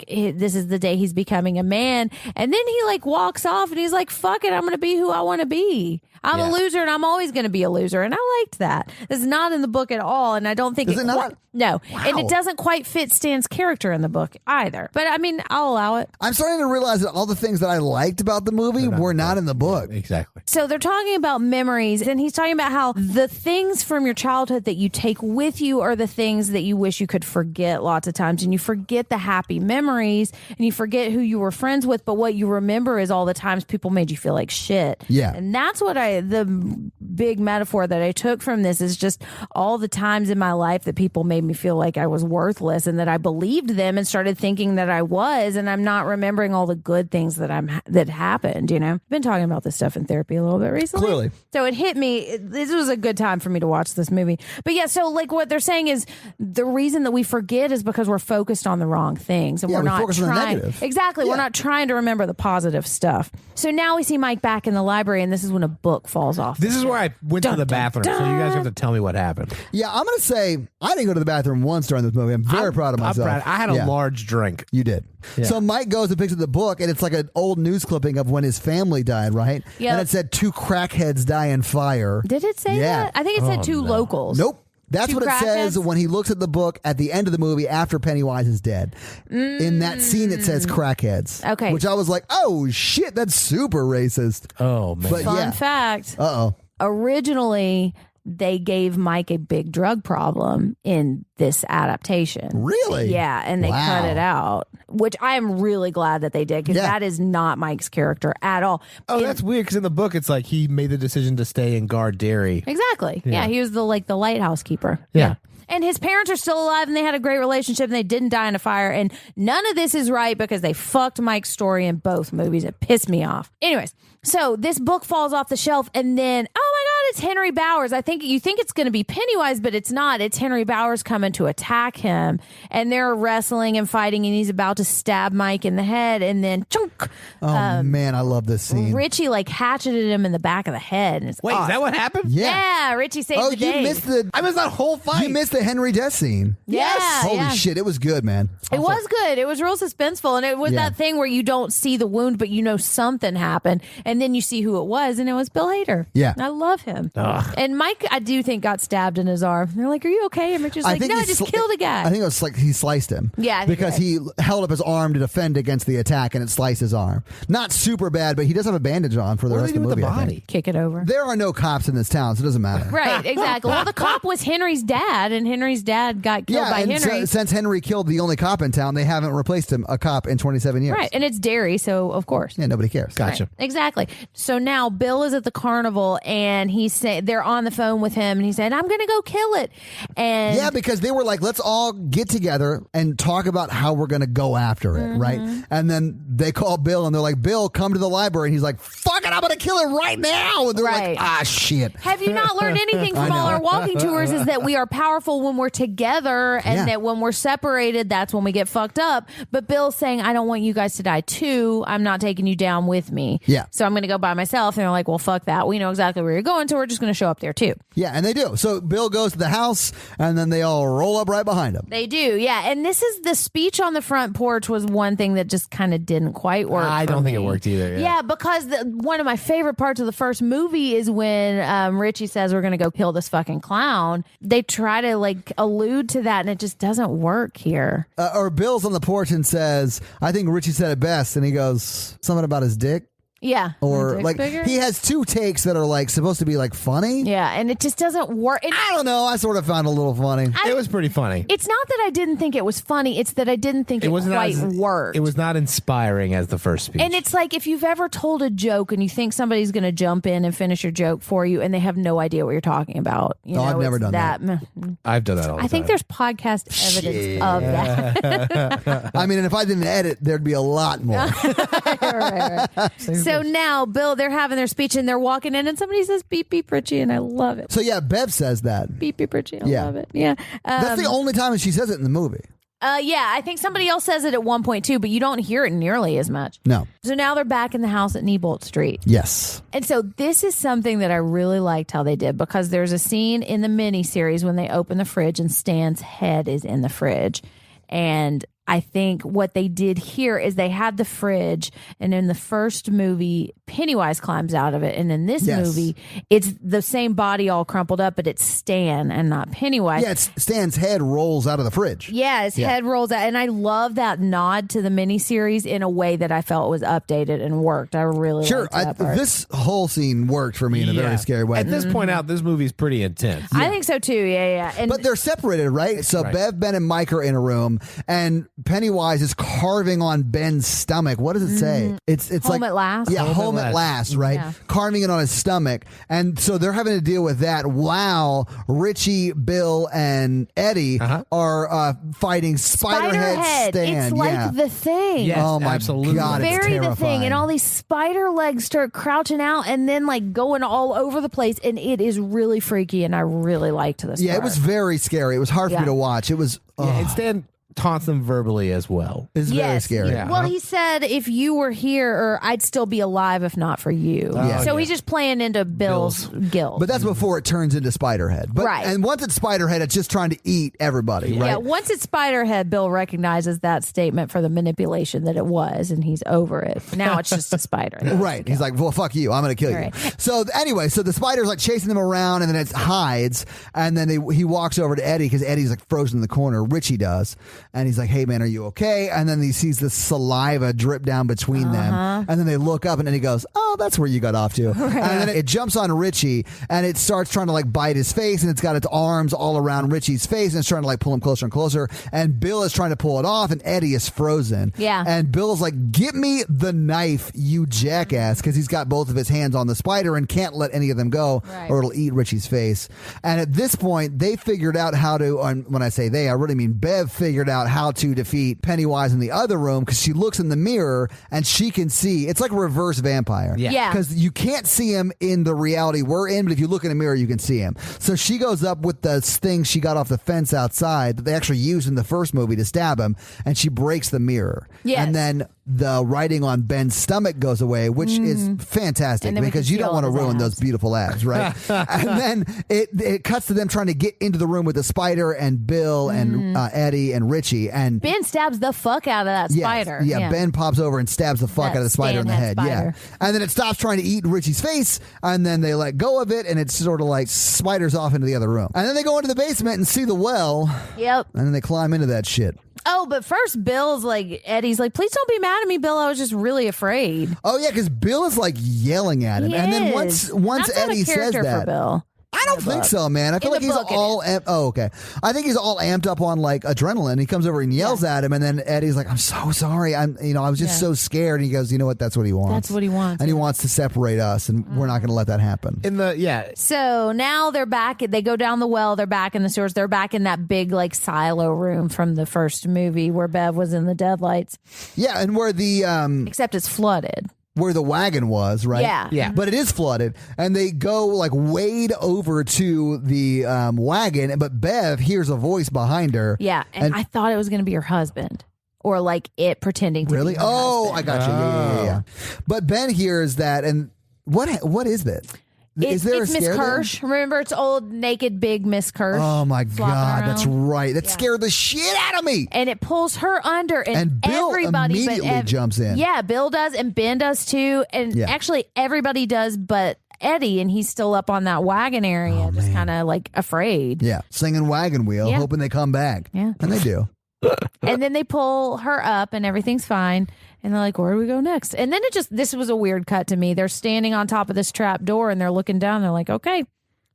this is the day he's becoming a man. And then he like walks off and he's like, fuck it, I'm going to be who I want to be. I'm a loser and I'm always going to be a loser. And I liked that. It's not in the book at all. And I don't think Is it not? No. And Wow. it doesn't quite fit Stan's character in the book either. But I mean, I'll allow it. I'm starting to realize that all the things that I liked about the movie were not in the book. Exactly. So they're talking about memories, and he's talking about how the things from your childhood that you take with you are the things that you wish you could forget lots of times. And you forget the happy memories, and you forget who you were friends with, but what you remember is all the times people made you feel like shit. Yeah. And that's what the big metaphor that I took from this is just all the times in my life that people made me feel like I was worthless and that I believed them and started thinking that I was, and I'm not remembering all the good things that happened, you know? I've been talking about this stuff in therapy a little bit recently. Clearly. So it hit me. This was a good time for me to watch this movie. But yeah, so like what they're saying is the reason that we forget is because we're focused on the wrong things and Yeah, we're we not focus on the trying. negative. Exactly. Yeah. We're not trying to remember the positive stuff. So now we see Mike back in the library, and this is when a book falls off. This is where I went to Dun, the dun, bathroom, so you guys have to tell me what happened. Yeah, I'm going to say I didn't go to the bathroom once during this movie. I'm very proud of myself. I'm proud. I had a Yeah. large drink. You did. Yeah. So Mike goes and picks up the book, and it's like an old news clipping of when his family died, right? Yep. And it said 2 crackheads die in fire. Did it say Yeah. that? I think it said two locals. Nope. That's 2 what it says crackheads? when he looks at the book at the end of the movie after Pennywise is dead. In that scene, it says crackheads. Okay. Which I was like, oh, shit, that's super racist. Oh man. But Fun yeah. fact. Uh-oh. Originally, they gave Mike a big drug problem in this adaptation. Really? Yeah, and they cut it out, which I am really glad that they did, because that is not Mike's character at all. Oh, that's weird, because in the book it's like he made the decision to stay and guard Derry. Exactly. Yeah, he was the lighthouse keeper. Yeah. And his parents are still alive, and they had a great relationship, and they didn't die in a fire. And none of this is right, because they fucked Mike's story in both movies. It pissed me off. Anyways, so this book falls off the shelf, and then, oh my God, it's Henry Bowers. You think it's going to be Pennywise, but it's not. It's Henry Bowers coming to attack him, and they're wrestling and fighting, and he's about to stab Mike in the head, and then chunk. Oh man, I love this scene. Richie hatcheted him in the back of the head. And it's Wait, awesome. is that what happened? Yeah, Richie saved the day. You missed I missed that whole fight. You missed the Henry death scene. Yes. Holy shit, it was good, man. It was good. It was real suspenseful. And it was that thing where you don't see the wound, but you know something happened. And then you see who it was, and it was Bill Hader. Yeah. I love him. And Mike, I do think, got stabbed in his arm. They're like, are you okay? And Richard's like, no, I just killed a guy. I think it was like he sliced him. Yeah. Because he held up his arm to defend against the attack, and it sliced his arm. Not super bad, but he does have a bandage on for the rest of the movie. I think. Kick it over. There are no cops in this town, so it doesn't matter. Right, exactly. Well, the cop was Henry's dad, and Henry's dad got killed by Henry. Since Henry killed the only cop in town, they haven't replaced him a cop in 27 years. Right, and it's Derry, so of course. Yeah, nobody cares. Gotcha. Right, exactly. So now Bill is at the carnival, and they're on the phone with him, and he said, I'm going to go kill it. And yeah, because they were like, let's all get together and talk about how we're going to go after it, right? And then they call Bill, and they're like, Bill, come to the library. And he's like, fuck it, I'm going to kill it right now. And they're like, shit. Have you not learned anything from all our walking tours, is that we are powerful when we're together, and that when we're separated, that's when we get fucked up. But Bill's saying, I don't want you guys to die too. I'm not taking you down with me. Yeah. So I'm going to go by myself. And they're like, well, fuck that. We know exactly where you're going, so we're just going to show up there too. Yeah, and they do. So Bill goes to the house, and then they all roll up right behind him. They do, yeah. And this is the speech on the front porch was one thing that just kind of didn't quite work. I don't think it worked either. Yeah, because one of my favorite parts of the first movie is when Richie says we're going to go kill this fucking clown. They try to allude to that, and it just doesn't work here. Or Bill's on the porch and says, I think Richie said it best, and he goes, something about his dick. Yeah. Or he has two takes that are supposed to be funny. Yeah, and it just doesn't work. I don't know. I sort of found it a little funny. It was pretty funny. It's not that I didn't think it was funny. It's that I didn't think it quite worked. It was not inspiring as the first speech. And it's like if you've ever told a joke and you think somebody's going to jump in and finish your joke for you, and they have no idea what you're talking about. I've never done that. I've done that all the time. I think there's podcast evidence of that. I mean, and if I didn't edit, there'd be a lot more. right. So now they're having their speech, and they're walking in, and somebody says beep beep Richie, and I love it. So yeah, Bev says that. Beep beep Richie. I love it. Yeah. That's the only time she says it in the movie. Yeah, I think somebody else says it at one point too, but you don't hear it nearly as much. No. So now they're back in the house at Neibolt Street. Yes. And so this is something that I really liked how they did, because there's a scene in the miniseries when they open the fridge and Stan's head is in the fridge. And I think what they did here is they had the fridge, and in the first movie, Pennywise climbs out of it. And in this movie, it's the same body all crumpled up, but it's Stan and not Pennywise. Yeah, it's Stan's head rolls out of the fridge. Yeah, his head rolls out. And I love that nod to the miniseries in a way that I felt was updated and worked. I really liked that part. This whole scene worked for me in a very scary way. At this point out, this movie's pretty intense. I think so too, yeah. And but they're separated, right? So Bev, Ben, and Mike are in a room, and Pennywise is carving on Ben's stomach. What does it say? It's home at last. Yeah, home at last, right? Yeah. Carving it on his stomach. And so they're having to deal with that while Richie, Bill, and Eddie are fighting Spiderhead Stan. It's like the thing. Yes, oh my absolutely. God, it's very terrifying. the thing. And all these spider legs start crouching out and then going all over the place. And it is really freaky, and I really liked this part. It was very scary. It was hard for me to watch. It was... and Stan taunts them verbally as well. It's very scary. Yeah. Well, he said, if you were here, or I'd still be alive if not for you. So he's just playing into Bill's guilt. But that's before it turns into Spiderhead. But, and once it's Spiderhead, it's just trying to eat everybody, right? Yeah, once it's Spiderhead, Bill recognizes that statement for the manipulation that it was, and he's over it. Now it's just a spider. Right. He's like, well, fuck you. I'm going to kill you. So anyway, so the spider's chasing them around, and then it hides, and then he walks over to Eddie, because Eddie's frozen in the corner. Richie does. And he's like, hey, man, are you okay? And then he sees the saliva drip down between them. And then they look up, and then he goes, oh, oh, that's where you got off to. And then it jumps on Richie, and it starts trying to like bite his face, and it's got its arms all around Richie's face, and it's trying to like pull him closer and closer. And Bill is trying to pull it off, and Eddie is frozen. Yeah. And Bill's like, "Get me the knife, you jackass," because he's got both of his hands on the spider and can't let any of them go, or it'll eat Richie's face. And at this point, they figured out how to. And when I say they, I really mean Bev figured out how to defeat Pennywise in the other room, because she looks in the mirror and she can see. It's like a reverse vampire. Yeah. Because you can't see him in the reality we're in, but if you look in a mirror, you can see him. So she goes up with the thing she got off the fence outside that they actually used in the first movie to stab him, and she breaks the mirror. Yes. And then the writing on Ben's stomach goes away, which is fantastic, because you don't want to ruin those beautiful abs, right? And then it cuts to them trying to get into the room with the spider and Bill and Eddie and Richie. And Ben stabs the fuck out of that spider. Yeah, Ben pops over and stabs the fuck out of the spider in the head. Spider. Yeah. And then it stops trying to eat Richie's face, and then they let go of it, and it's sort of like spiders off into the other room. And then they go into the basement and see the well. Yep. And then they climb into that shit. Oh, but first Bill's like, Eddie's like, please don't be mad at me, Bill. I was just really afraid. Oh, yeah, because Bill is like yelling at him. He and then is. once That's not Eddie a says character that. for Bill. I don't think so, man. I feel In like the he's book it all okay. I think he's all amped up on like adrenaline. He comes over and yells at him, and then Eddie's like, "I'm so sorry. I was just so scared." And he goes, "You know what? That's what he wants. That's what he wants." And he wants to separate us, and we're not going to let that happen." So now they're back. They go down the well. They're back in the sewers. They're back in that big like silo room from the first movie where Bev was in the deadlights. Yeah, and where the except it's flooded. Where the wagon was, right? Yeah. But it is flooded, and they go like wade over to the wagon, but Bev hears a voice behind her. Yeah, and I thought it was going to be her husband, or like it pretending to really. be her I husband. got you. Yeah. But Ben hears that, and what is that? Is there it's a Miss scare Kirsch. there? Remember, it's old naked big Miss Kirsch. Oh my flopping God, around. that's right. That scared the shit out of me. And it pulls her under, and Bill everybody immediately jumps in. Yeah, Bill does, and Ben does too, and actually everybody does, but Eddie, and he's still up on that wagon area, just kind of like afraid. Yeah, singing Wagon Wheel, hoping they come back. Yeah, and they do. And then they pull her up, and everything's fine. And they're like, where do we go next? And then this was a weird cut to me. They're standing on top of this trap door, and they're looking down. They're like, okay.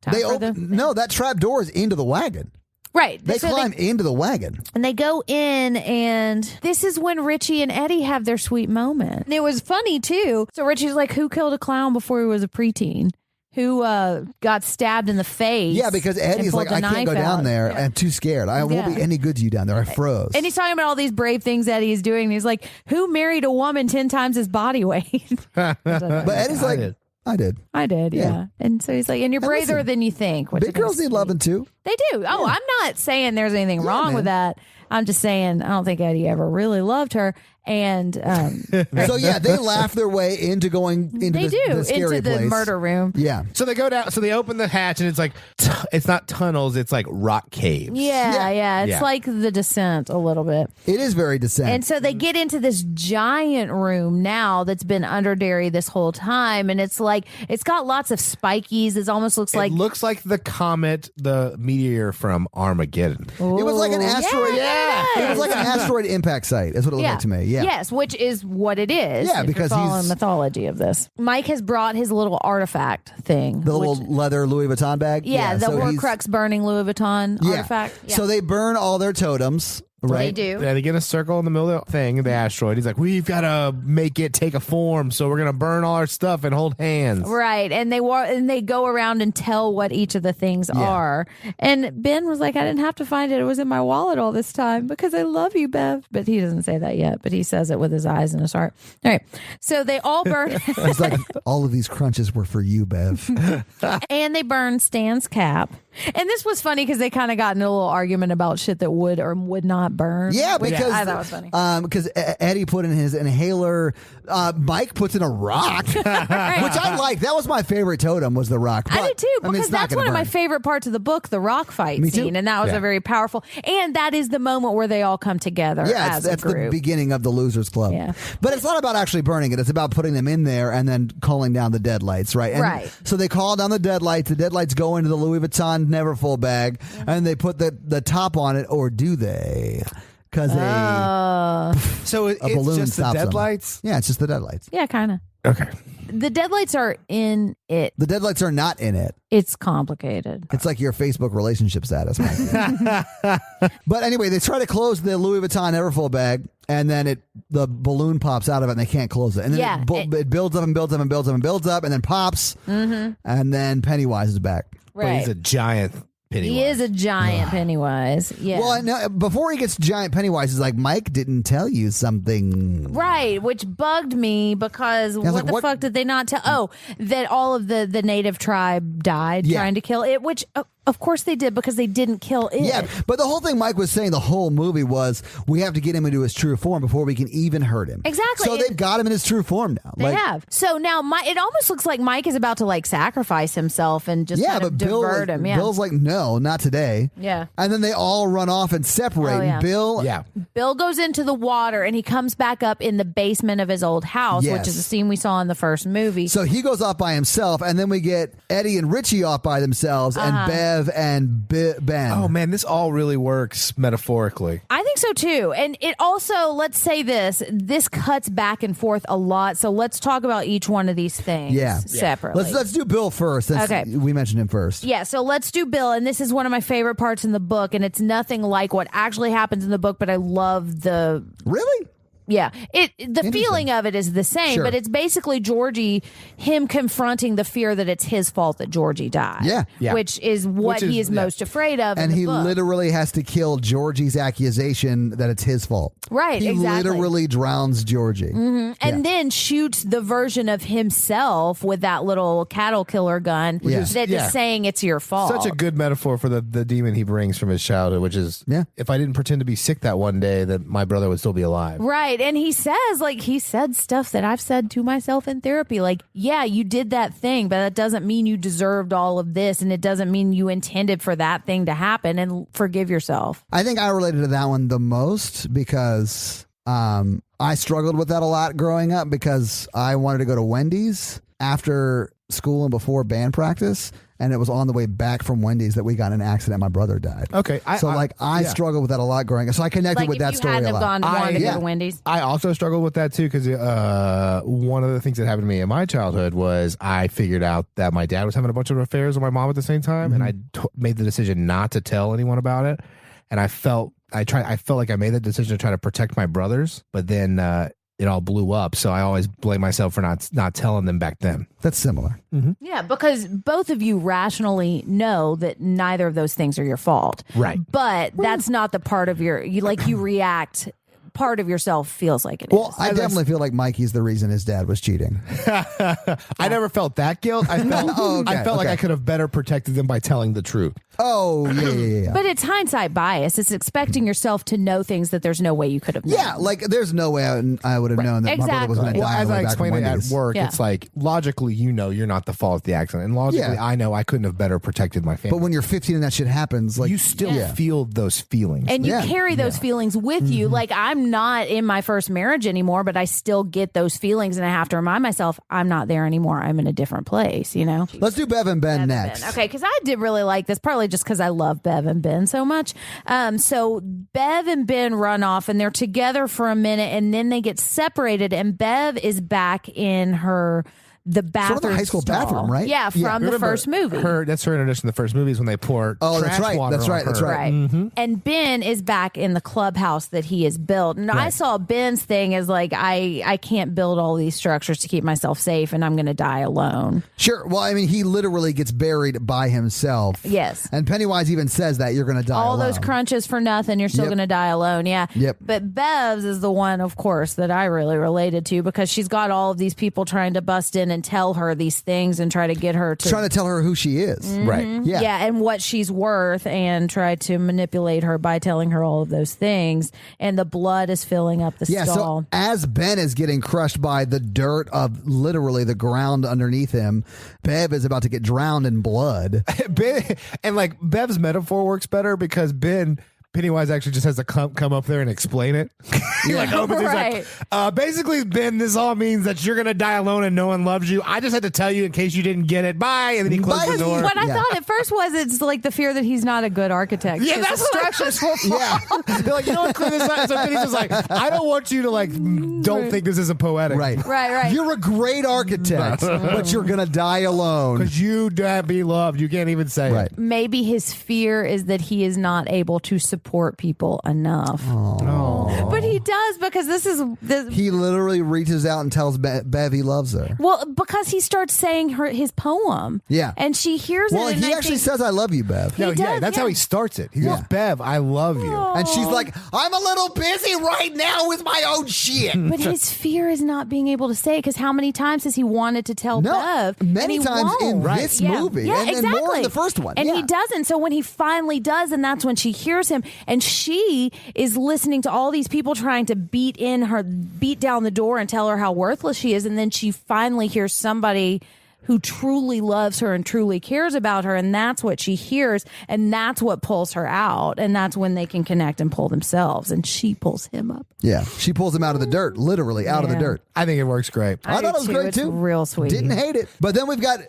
No, that trap door is into the wagon. Right. They climb into the wagon. And they go in, and this is when Richie and Eddie have their sweet moment. And it was funny, too. So Richie's like, who killed a clown before he was a preteen? Who got stabbed in the face? Yeah, because Eddie's like, I can't go down there. I'm too scared. I won't be any good to you down there. I froze. And he's talking about all these brave things Eddie is doing. And he's like, who married a woman 10 times his body weight? But Eddie's like, I did. Yeah. And so he's like, and you're braver than you think. Big girls need loving too. They do. Oh, I'm not saying there's anything wrong with that. I'm just saying I don't think Eddie ever really loved her. And so yeah, they laugh their way into going into the scary into the place. murder room. Yeah. So they go down. So they open the hatch, and it's like it's not tunnels. It's like rock caves. Yeah. It's like The Descent a little bit. It is very Descent. And so they get into this giant room now that's been underdairy this whole time, and it's like it's got lots of spikies. It almost looks like the comet, the meteor from Armageddon. It was like an asteroid. It was like an asteroid impact site. Is what it looked like to me. Yeah. Yes, which is what it is. Yeah, if because you're following mythology of this. Mike has brought his little artifact thing. The little leather Louis Vuitton bag. Yeah, the Horcrux burning Louis Vuitton artifact. Yeah. So they burn all their totems. Right. They do. Yeah, they get a circle in the middle of the thing, the asteroid. He's like, we've got to make it take a form, so we're going to burn all our stuff and hold hands. Right. And they go around and tell what each of the things are. And Ben was like, I didn't have to find it. It was in my wallet all this time because I love you, Bev. But he doesn't say that yet, but he says it with his eyes and his heart. All right. So they all burn. It's like, all of these crunches were for you, Bev. And they burn Stan's cap. And this was funny because they kind of got in a little argument about shit that would or would not burn. Yeah, because I thought it was funny. Because Eddie put in his inhaler, Mike puts in a rock, which I like. That was my favorite totem, was the rock. I did too, because that's one of my favorite parts of the book, the rock fight scene, and that was a very powerful. And that is the moment where they all come together. Yeah, that's the beginning of the Losers Club. Yeah. But it's not about actually burning it. It's about putting them in there and then calling down the deadlights, right? And so they call down the deadlights. The deadlights go into the Louis Vuitton Neverfull bag, and they put the top on it, or do they? Because so it's balloon just the stops them. deadlights? Yeah, it's just the deadlights. Yeah, kind of. Okay. The deadlights are in it. The deadlights are not in it. It's complicated. It's like your Facebook relationship status. But anyway, they try to close the Louis Vuitton Everfull bag, and then the balloon pops out of it, and they can't close it. And then it builds up and builds up and builds up and builds up, and then pops, and then Pennywise is back. Right. But he's a giant Pennywise. He is a giant Pennywise. Yeah. Well, no, before he gets giant Pennywise, he's like, Mike didn't tell you something. Right, which bugged me because what the fuck did they not tell? Oh, that all of the native tribe died trying to kill it, which of course they did because they didn't kill it. Yeah, but the whole thing Mike was saying the whole movie was we have to get him into his true form before we can even hurt him. Exactly. So they've got him in his true form now. They have. So now it almost looks like Mike is about to like sacrifice himself and just kind of divert him. Yeah. Bill's like, no, not today. Yeah. And then they all run off and separate. Oh, yeah. Bill goes into the water and he comes back up in the basement of his old house, which is a scene we saw in the first movie. So he goes off by himself, and then we get Eddie and Richie off by themselves, and Bev and Ben. Oh man, this all really works metaphorically. I think so too. And it also, let's say this cuts back and forth a lot. So let's talk about each one of these things separately. Let's do Bill first. Okay. We mentioned him first. Yeah, so let's do Bill. And this is one of my favorite parts in the book. And it's nothing like what actually happens in the book, but I love the... Really? Yeah, the feeling of it is the same, but it's basically Georgie, him confronting the fear that it's his fault that Georgie died. Yeah. Which is what he is most afraid of. And in the he book. literally has to kill Georgie's accusation that it's his fault. Right, he literally drowns Georgie. Mm-hmm. And then shoots the version of himself with that little cattle killer gun that is saying it's your fault. Such a good metaphor for the demon he brings from his childhood, which is, if I didn't pretend to be sick that one day, that my brother would still be alive. Right. And he said stuff that I've said to myself in therapy. Like, yeah, you did that thing, but that doesn't mean you deserved all of this. And it doesn't mean you intended for that thing to happen, and forgive yourself. I think I related to that one the most because I struggled with that a lot growing up because I wanted to go to Wendy's after school and before band practice. And it was on the way back from Wendy's that we got in an accident. My brother died. Okay. I struggled with that a lot growing up. So I connected with that story a lot. Like if you hadn't have gone to go to Wendy's. I also struggled with that too because one of the things that happened to me in my childhood was I figured out that my dad was having a bunch of affairs with my mom at the same time. And I made the decision not to tell anyone about it. And I felt like I made that decision to try to protect my brothers. But then it all blew up. So I always blame myself for not telling them back then. That's similar. Mm-hmm. Yeah, because both of you rationally know that neither of those things are your fault. Right. But that's not the part of you react. Part of yourself feels like it is. Well, I definitely feel like Mikey's the reason his dad was cheating. I never felt that guilt. I felt like I could have better protected them by telling the truth. Oh, yeah. But it's hindsight bias. It's expecting yourself to know things that there's no way you could have known. Yeah, like there's no way I would have known that my brother was going to die. Well, as I explained it at work, Yeah. it's like logically you're not the fault of the accident. And logically I know I couldn't have better protected my family. But when you're 15 and that shit happens, like you still feel those feelings. And you carry those feelings with you. Like, I'm not in my first marriage anymore, but I still get those feelings, and I have to remind myself I'm not there anymore. I'm in a different place, you know? Let's do Bev and Ben next. Okay, because I did really like this, partly just because I love Bev and Ben so much. So Bev and Ben run off, and they're together for a minute, and then they get separated, and Bev is back in the bathroom, sort of the high school stall. bathroom, right? Yeah, from the first movie. That's her introduction to the first movie is when they pour trash water on her. That's right. Mm-hmm. And Ben is back in the clubhouse that he has built. And I saw Ben's thing as like, I can't build all these structures to keep myself safe, and I'm going to die alone. Sure. Well, I mean, he literally gets buried by himself. Yes. And Pennywise even says that you're going to die all alone. Those crunches for nothing. You're still going to die alone. Yeah. Yep. But Bev's is the one, of course, that I really related to, because she's got all of these people trying to bust in and tell her these things and try to get her to... Trying to tell her who she is. Mm-hmm. Right. Yeah. Yeah, and what she's worth, and try to manipulate her by telling her all of those things. And the blood is filling up the stall. So as Ben is getting crushed by the dirt of literally the ground underneath him, Bev is about to get drowned in blood. And like Bev's metaphor works better because Ben Pennywise actually just has to come up there and explain it. He like opens, he's like, basically, Ben, this all means that you're gonna die alone and no one loves you. I just had to tell you in case you didn't get it. Bye. And then he closes the door. What I thought at first was it's like the fear that he's not a good architect. Yeah, that's the structures will fall. Yeah. They're like, you know what, clean this out. So Penny's just like, I don't want you to like, don't think this isn't poetic. Right. You're a great architect, but you're gonna die alone. Because you don't be loved. You can't even say it. Maybe his fear is that he is not able to support people enough. Oh. But he does, because He literally reaches out and tells Bev he loves her. Well, because he starts saying his poem. Yeah. And she hears it. Well, he actually says, I love you, Bev. No, that's how he starts it. He goes, Bev, I love you. And she's like, I'm a little busy right now with my own shit. But his fear is not being able to say it, because how many times has he wanted to tell Bev? Many times in this movie. Yeah, and exactly. more in the first one. And he doesn't. So when he finally does, and that's when she hears him, and she is listening to all these people trying to beat down the door and tell her how worthless she is. And then she finally hears somebody who truly loves her and truly cares about her. And that's what she hears. And that's what pulls her out. And that's when they can connect and pull themselves. And she pulls him up. Yeah. She pulls him out of the dirt, literally out of the dirt. I think it works great. I thought it was great too. Real sweet. Didn't hate it. But then we've got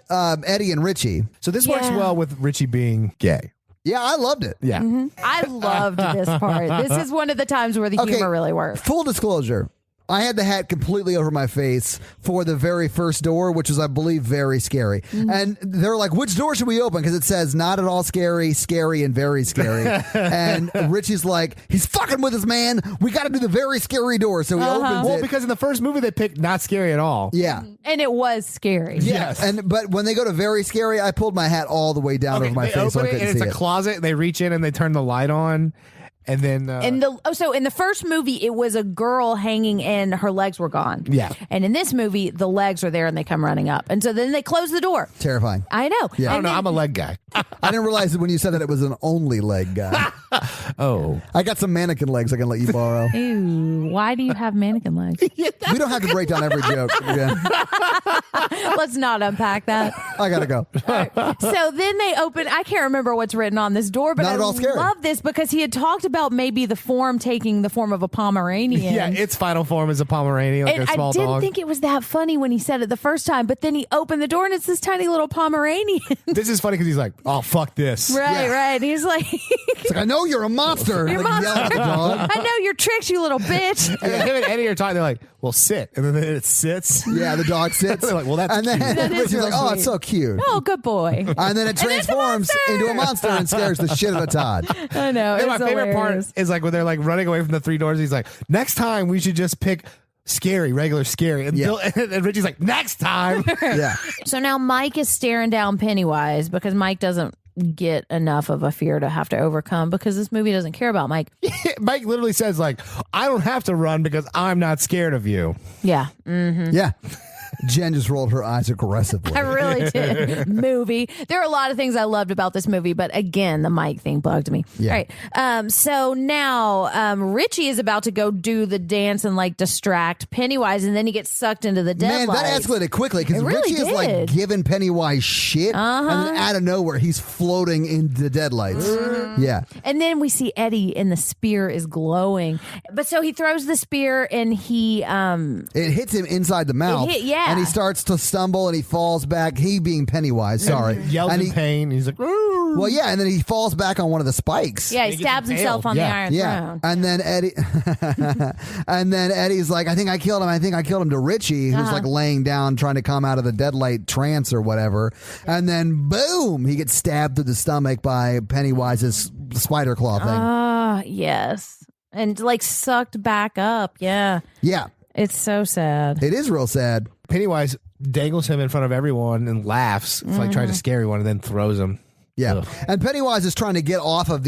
Eddie and Richie. So this works well with Richie being gay. Yeah, I loved it. Yeah. Mm-hmm. I loved this part. This is one of the times where the humor really worked. Full disclosure. I had the hat completely over my face for the very first door, which was, I believe, very scary. Mm-hmm. And they're like, which door should we open? Because it says not at all scary, scary, and very scary. And Richie's like, he's fucking with us, man. We got to do the very scary door. So he opens it. Well, because in the first movie, they picked not scary at all. Yeah. And it was scary. Yes. But when they go to very scary, I pulled my hat all the way down over my face so I couldn't see it. And it's a closet. They reach in and they turn the light on. And then so in the first movie, it was a girl hanging and her legs were gone. Yeah. And in this movie, the legs are there and they come running up. And so then they close the door. Terrifying. I know. Yeah. I don't know. I'm a leg guy. I didn't realize that when you said that it was an only leg guy. Oh. I got some mannequin legs I can let you borrow. Ew. Why do you have mannequin legs? We don't have to break down every joke again. Let's not unpack that. I gotta go. Right. So then they open. I can't remember what's written on this door, but Not at all scary. I love this because he had talked about maybe the form taking the form of a Pomeranian. Yeah, its final form is a Pomeranian, like and a small I didn't dog. think it was that funny when he said it the first time, but then he opened the door and it's this tiny little Pomeranian. This is funny because he's like, oh, fuck this. Right. He's like, It's like, I know you're a monster. You're a Like, monster. yell at the dog. I know your tricks, you little bitch. And then him and Eddie are talking. They're like, well, sit. And then it sits. Yeah, the dog sits. They're like, well, that's and then cute. That is Richie's like, real oh, it's so cute. Oh, good boy. And then it it's a transforms monster. into a monster and scares the shit out of Todd. I know. And my it's favorite hilarious. part is like when they're like running away from the three doors. He's like, next time we should just pick scary, regular scary. And, and Richie's like, next time. Yeah. So now Mike is staring down Pennywise because Mike doesn't get enough of a fear to have to overcome because this movie doesn't care about Mike. Mike literally says like, I don't have to run because I'm not scared of you. Yeah. Mm-hmm. Yeah. Jen just rolled her eyes aggressively. I really did. Movie. There are a lot of things I loved about this movie, but again, the Mike thing bugged me. Yeah. All right. So now Richie is about to go do the dance and like distract Pennywise, and then he gets sucked into the Man, deadlights. that escalated quickly because It really Richie is like did. giving Pennywise shit, and then out of nowhere he's floating into the deadlights. Yeah, And then we see Eddie, and the spear is glowing. But so he throws the spear, and he it hits him inside the mouth. and he starts to stumble and he falls back. He being Pennywise, sorry, Yells and in pain. He's like, "Roo." well, yeah, and then he falls back on one of the spikes. he gets stabs himself on impaled. the Iron Throne. And then Eddie, and then Eddie's like, I think I killed him to Richie, who's like laying down trying to come out of the deadlight trance or whatever. And then boom, he gets stabbed through the stomach by Pennywise's spider claw thing. Yes. And like sucked back up. Yeah. Yeah, It's so sad. it is real sad. Pennywise dangles him in front of everyone and laughs. It's like trying to scare everyone and then throws him. Yeah, Ugh. and Pennywise is trying to get off of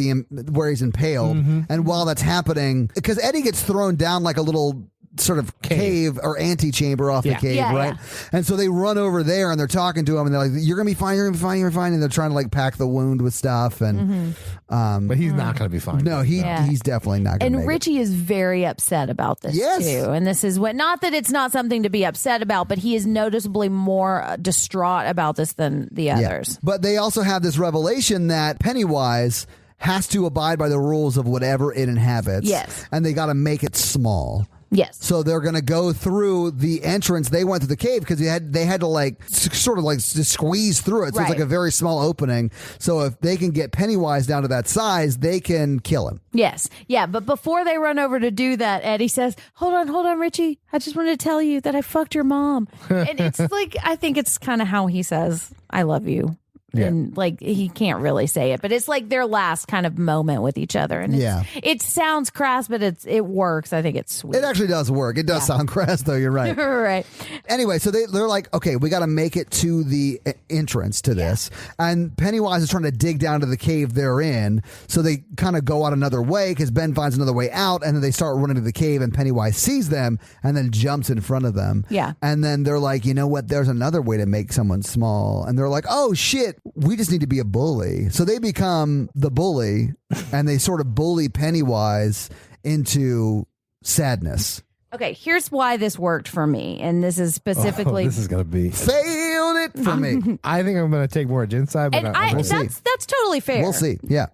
where he's impaled, and while that's happening, because Eddie gets thrown down like a little sort of cave or antechamber off the cave, Yeah, right? yeah. And so they run over there and they're talking to him, and they're like, "You're gonna be fine, you're gonna be fine, you're gonna be fine," and they're trying to like pack the wound with stuff, and But he's not going to be fine. no, he's definitely not gonna. And make Richie is very upset about this Yes. too. And this is what, not that it's not something to be upset about, but he is noticeably more distraught about this than the it. Yeah. others. But they also have this revelation that Pennywise has to abide by the rules of whatever it inhabits. Yes. And they got to make it small. Yes. So they're going to go through the entrance. They went through the cave because they had to like sort of like just squeeze through it. So Right. it's like a very small opening. So if they can get Pennywise down to that size, they can kill him. Yes. Yeah. But before they run over to do that, Eddie says, hold on, Richie. I just wanted to tell you that I fucked your mom. And it's like, I think it's kind of how he says, I love you. Yeah. And like he can't really say it, but it's like their last kind of moment with each other. And it sounds crass, but it works. I think it's sweet. It actually does work. It does sound crass, though. You're right. Right. Anyway, so they're like, okay, we got to make it to the entrance to this. And Pennywise is trying to dig down to the cave they're in. So they kind of go out another way because Ben finds another way out. And then they start running to the cave and Pennywise sees them and then jumps in front of them. Yeah. And then they're like, you know what? There's another way to make someone small. And they're like, oh, shit, we just need to be a bully. So they become the bully and they sort of bully Pennywise into sadness. Okay, here's why this worked for me. And this is specifically this is going to be failed it for me. I think I'm going to take more Jen's side, but and we'll see. that's totally fair. We'll see. Yeah.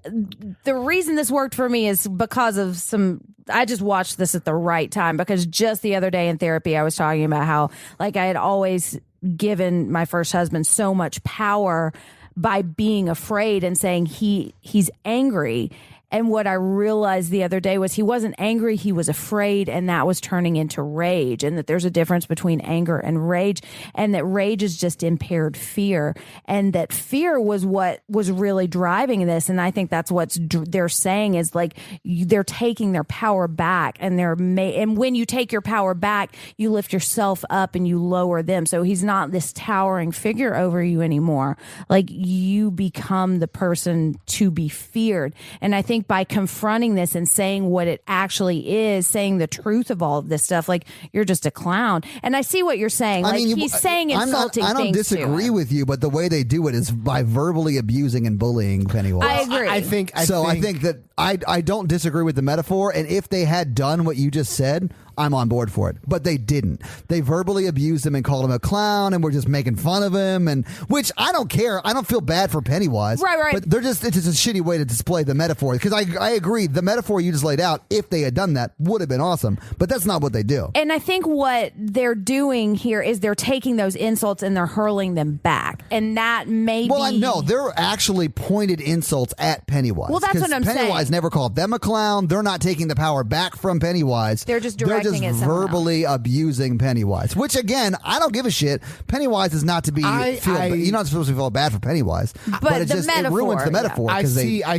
The reason this worked for me is because of I just watched this at the right time because just the other day in therapy I was talking about how like I had always given my first husband so much power by being afraid and saying he's angry. And what I realized the other day was he wasn't angry, he was afraid, and that was turning into rage, and that there's a difference between anger and rage, and that rage is just impaired fear, and that fear was what was really driving this. And I think that's what they're saying is like they're taking their power back, and and when you take your power back, you lift yourself up and you lower them. So he's not this towering figure over you anymore. Like you become the person to be feared. And I think by confronting this and saying what it actually is, saying the truth of all of this stuff, like you're just a clown. And I see what you're saying. Like he's saying insulting things. I don't disagree with you, but the way they do it is by verbally abusing and bullying Pennywise. I agree. I think that I don't disagree with the metaphor. And if they had done what you just said, I'm on board for it. But they didn't. They verbally abused him and called him a clown and were just making fun of him. And which I don't care. I don't feel bad for Pennywise. Right. But it's just a shitty way to display the metaphor. Because I agree. The metaphor you just laid out, if they had done that, would have been awesome. But that's not what they do. And I think what they're doing here is they're taking those insults and they're hurling them back. And that may be... Well, no, they're actually pointed insults at Pennywise. Well, that's what I'm saying. Pennywise never called them a clown. They're not taking the power back from Pennywise. They're just directing it somewhere verbally abusing Pennywise, which again, I don't give a shit. Pennywise is not to be you're not supposed to feel bad for Pennywise, but it just it ruins the metaphor. I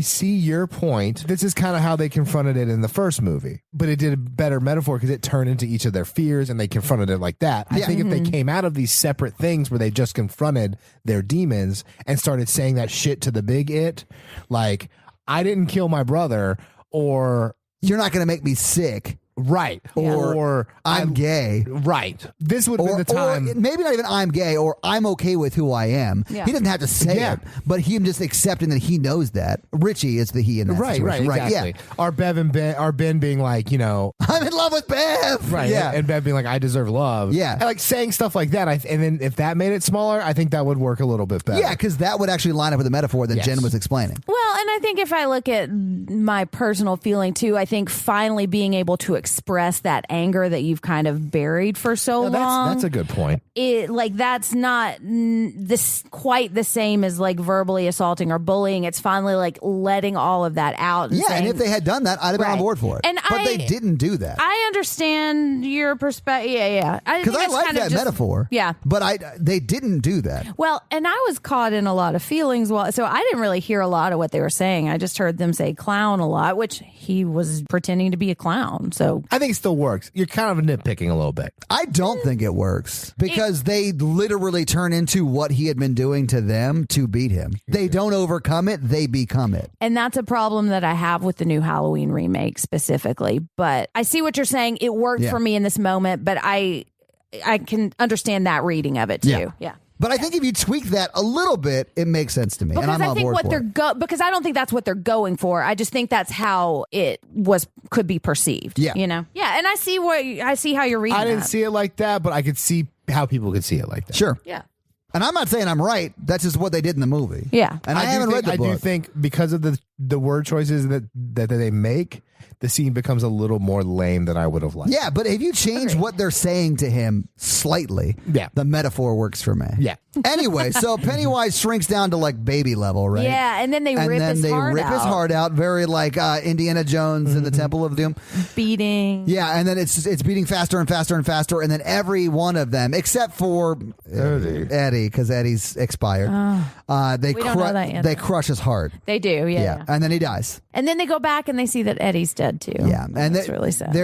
see your point. This is kind of how they confronted it in the first movie, but it did a better metaphor because it turned into each of their fears and they confronted it like that. I think if they came out of these separate things where they just confronted their demons and started saying that shit to the big it, like I didn't kill my brother, or you're not going to make me sick. Right. Yeah. Or I'm gay. Right. This would have been the time. Or maybe not even I'm gay or I'm okay with who I am. Yeah. He doesn't have to say it, but him just accepting that he knows that. Richie is the he in that situation. Right, exactly. Yeah. Our Ben being like, you know, I'm in love with Bev. Right. Yeah. And Ben being like, I deserve love. Yeah. And like saying stuff like that. And then if that made it smaller, I think that would work a little bit better. Yeah, because that would actually line up with the metaphor that Jen was explaining. Well, and I think if I look at my personal feeling too, I think finally being able to express that anger that you've kind of buried for so long. That's a good point. That's not this quite the same as like verbally assaulting or bullying. It's finally like letting all of that out. And saying, and if they had done that, I'd have been on board for it. But they didn't do that. I understand your perspective. Yeah. Because I like that metaphor. Yeah. But they didn't do that. Well, and I was caught in a lot of feelings. So I didn't really hear a lot of what they were saying. I just heard them say clown a lot, which he was pretending to be a clown. So I think it still works. You're kind of nitpicking a little bit. I don't think it works because they literally turn into what he had been doing to them to beat him. They don't overcome it, they become it. And that's a problem that I have with the new Halloween remake specifically. But I see what you're saying. It worked for me in this moment, but I can understand that reading of it too. Yeah. But I think if you tweak that a little bit, it makes sense to me. Because and I'm I on think board what for they're it. because I don't think that's what they're going for. I just think that's how it could be perceived. Yeah. You know? Yeah. And I see how you're reading I didn't that. see it like that, but I could see how people could see it like that. Sure. Yeah. And I'm not saying I'm right. That's just what they did in the movie. Yeah. And I haven't read the book. I do think because of the word choices that they make, the scene becomes a little more lame than I would have liked. Yeah, but if you change what they're saying to him slightly, the metaphor works for me. Yeah. Anyway, so Pennywise shrinks down to like baby level, right? Yeah, and then they rip his heart out. Very like Indiana Jones in the Temple of Doom. Beating. Yeah, and then it's beating faster and faster and faster, and then every one of them, except for Eddie, because Eddie's expired, they crush his heart. They do, yeah. And then he dies. And then they go back and they see that Eddie's dead too. Yeah, and that's really sad.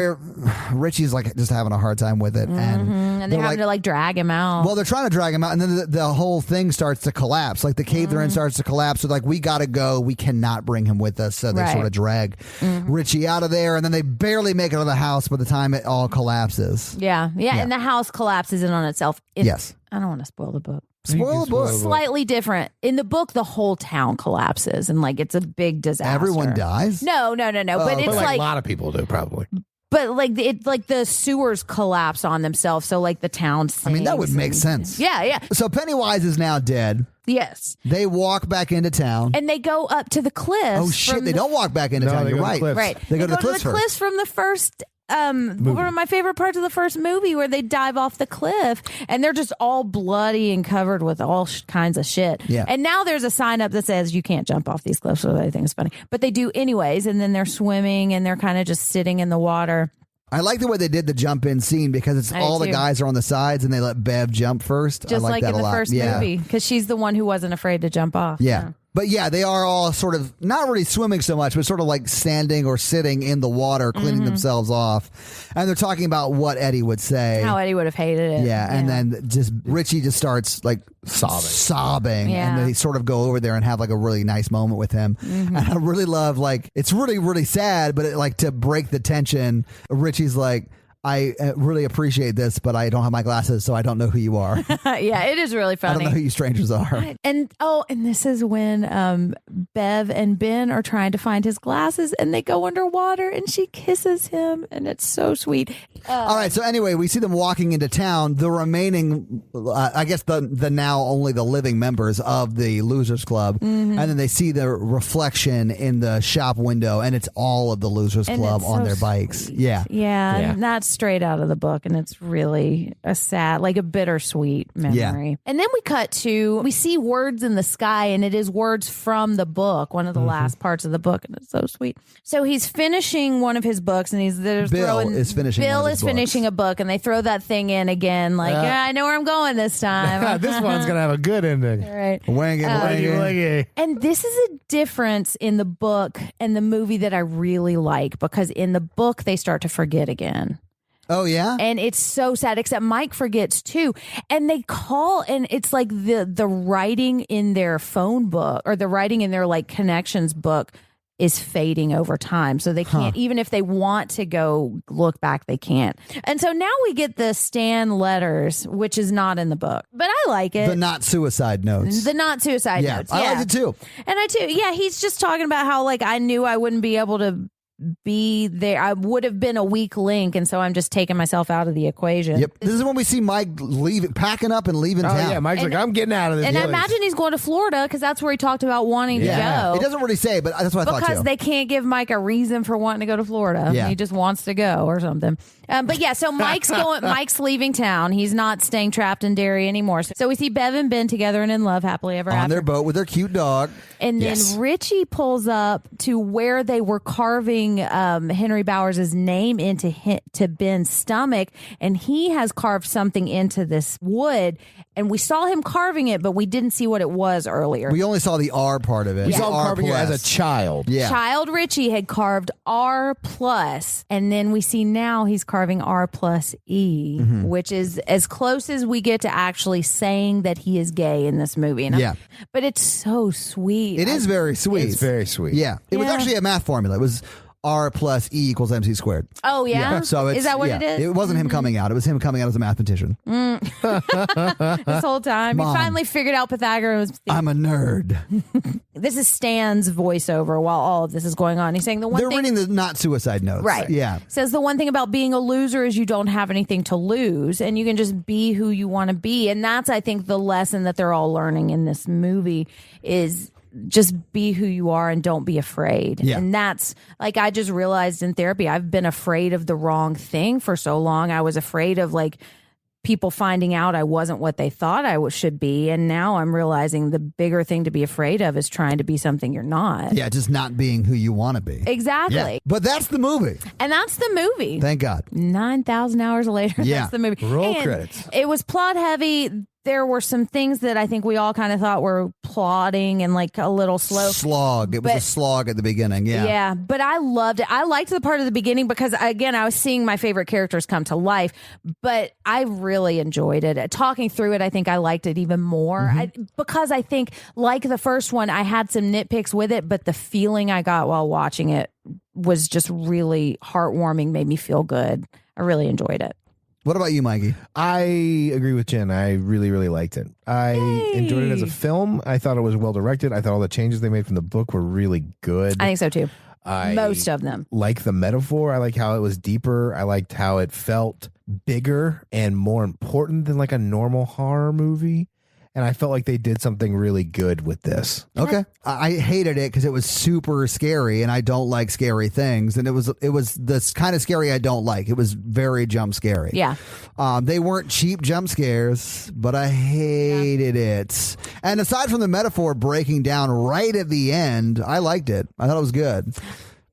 Richie's like just having a hard time with it, and they're having to like drag him out. Well, they're trying to drag him out, and then the whole thing starts to collapse. Like the cave they're in starts to collapse. So like, we got to go. We cannot bring him with us. So they sort of drag Richie out of there, and then they barely make it to the house by the time it all collapses. Yeah, and the house collapses in on itself. Yes. I don't want to spoil the book. Spoil the book. Slightly different. In the book, the whole town collapses and like it's a big disaster. Everyone dies? No. But it's but like a lot of people do probably. But like the sewers collapse on themselves, so like the town sinks. I mean, that would make sense. Yeah. So Pennywise is now dead. Yes. They walk back into town. And they go up to the cliffs. Oh shit, they don't walk back into town. You're right. Right. They go to the cliffs from the first one of my favorite parts of the first movie, where they dive off the cliff and they're just all bloody and covered with all kinds of shit. Yeah. And now there's a sign up that says you can't jump off these cliffs, which I think is funny. But they do anyways, and then they're swimming and they're kind of just sitting in the water. I like the way they did the jump in scene because it's all the guys are on the sides and they let Bev jump first. Just I like that in a the lot. first movie, because she's the one who wasn't afraid to jump off. Yeah. But yeah, they are all sort of not really swimming so much, but sort of like standing or sitting in the water, cleaning themselves off. And they're talking about what Eddie would say. How Eddie would have hated it. Yeah. And then Richie just starts like sobbing. Yeah. And they sort of go over there and have like a really nice moment with him. And I really love, like, it's really, really sad, but like to break the tension, Richie's like, I really appreciate this, but I don't have my glasses, so I don't know who you are. Yeah, it is really funny. I don't know who you strangers are. And this is when Bev and Ben are trying to find his glasses, and they go underwater, and she kisses him, and it's so sweet. All right, so anyway, we see them walking into town. The remaining, I guess the now only the living members of the Losers Club, and then they see the reflection in the shop window, and it's all of the Losers Club on their bikes. Yeah. And that's straight out of the book, and it's really a sad, like a bittersweet memory. Yeah. And then we see words in the sky, and it is words from the book, one of the last parts of the book, and it's so sweet. So he's finishing one of his books, and Bill is finishing a book, and they throw that thing in again, like, I know where I'm going this time. This one's gonna have a good ending. Right. Wang. And this is a difference in the book and the movie that I really like, because in the book they start to forget again. Oh, yeah? And it's so sad, except Mike forgets too. And they call, and it's like the writing in their phone book, or the writing in their like connections book, is fading over time. So they can't, even if they want to go look back, they can't. And so now we get the Stan letters, which is not in the book, but I like it. The not suicide notes. The not suicide notes. Yeah. I like it too. And I too. Yeah. He's just talking about how, like, I knew I wouldn't be able to be there. I would have been a weak link, and so I'm just taking myself out of the equation. Yep. This is when we see Mike packing up and leaving town. Yeah, Mike's like, I'm getting out of this. And I imagine he's going to Florida, because that's where he talked about wanting to go. It doesn't really say, but that's what I thought too. Because they can't give Mike a reason for wanting to go to Florida. Yeah. He just wants to go or something. But yeah, so Mike's leaving town. He's not staying trapped in Derry anymore. So we see Bev and Ben together and in love, happily ever after. On their boat with their cute dog. And then Richie pulls up to where they were carving Henry Bowers' name into Ben's stomach, and he has carved something into this wood, and we saw him carving it, but we didn't see what it was earlier. We only saw the R part of it. We saw him carving it as a child. Yeah. Child Richie had carved R+, and then we see now he's carving R+E, which is as close as we get to actually saying that he is gay in this movie. But it's so sweet. It is very sweet. It's very sweet. Yeah. It was actually a math formula. It was R plus E equals MC squared. Oh, yeah? So is that what it is? It wasn't him coming out. It was him coming out as a mathematician. This whole time. Mom. He finally figured out Pythagoras' theorem. I'm a nerd. This is Stan's voiceover while all of this is going on. He's saying the one They're thing... reading the not suicide notes. Right. Yeah. Says the one thing about being a loser is you don't have anything to lose and you can just be who you want to be. And that's, I think, the lesson that they're all learning in this movie is just be who you are and don't be afraid. Yeah. And that's like, I just realized in therapy, I've been afraid of the wrong thing for so long. I was afraid of like people finding out I wasn't what they thought I should be. And now I'm realizing the bigger thing to be afraid of is trying to be something you're not. Yeah, just not being who you want to be. Exactly. Yeah. But that's the movie. And that's the movie. Thank God. 9,000 hours later, Yeah. that's the movie. Roll And credits. It was plot heavy. There were some things that I think we all kind of thought were plotting and like a little slow. Slog. It was a slog at the beginning. Yeah. Yeah, but I loved it. I liked the part of the beginning because, again, I was seeing my favorite characters come to life, but I really enjoyed it. Talking through it, I think I liked it even more because I think, like the first one, I had some nitpicks with it, but the feeling I got while watching it was just really heartwarming, made me feel good. I really enjoyed it. What about you, Mikey? I agree with Jen. I really, really liked it. I enjoyed it as a film. I thought it was well directed. I thought all the changes they made from the book were really good. I think so too. I Most of them. like the metaphor. I like how it was deeper. I liked how it felt bigger and more important than like a normal horror movie. And I felt like they did something really good with this. Okay. I hated it because it was super scary and I don't like scary things. And it was this kind of scary I don't like. It was very jump scary. Yeah. They weren't cheap jump scares, but I hated it. And aside from the metaphor breaking down right at the end, I liked it. I thought it was good.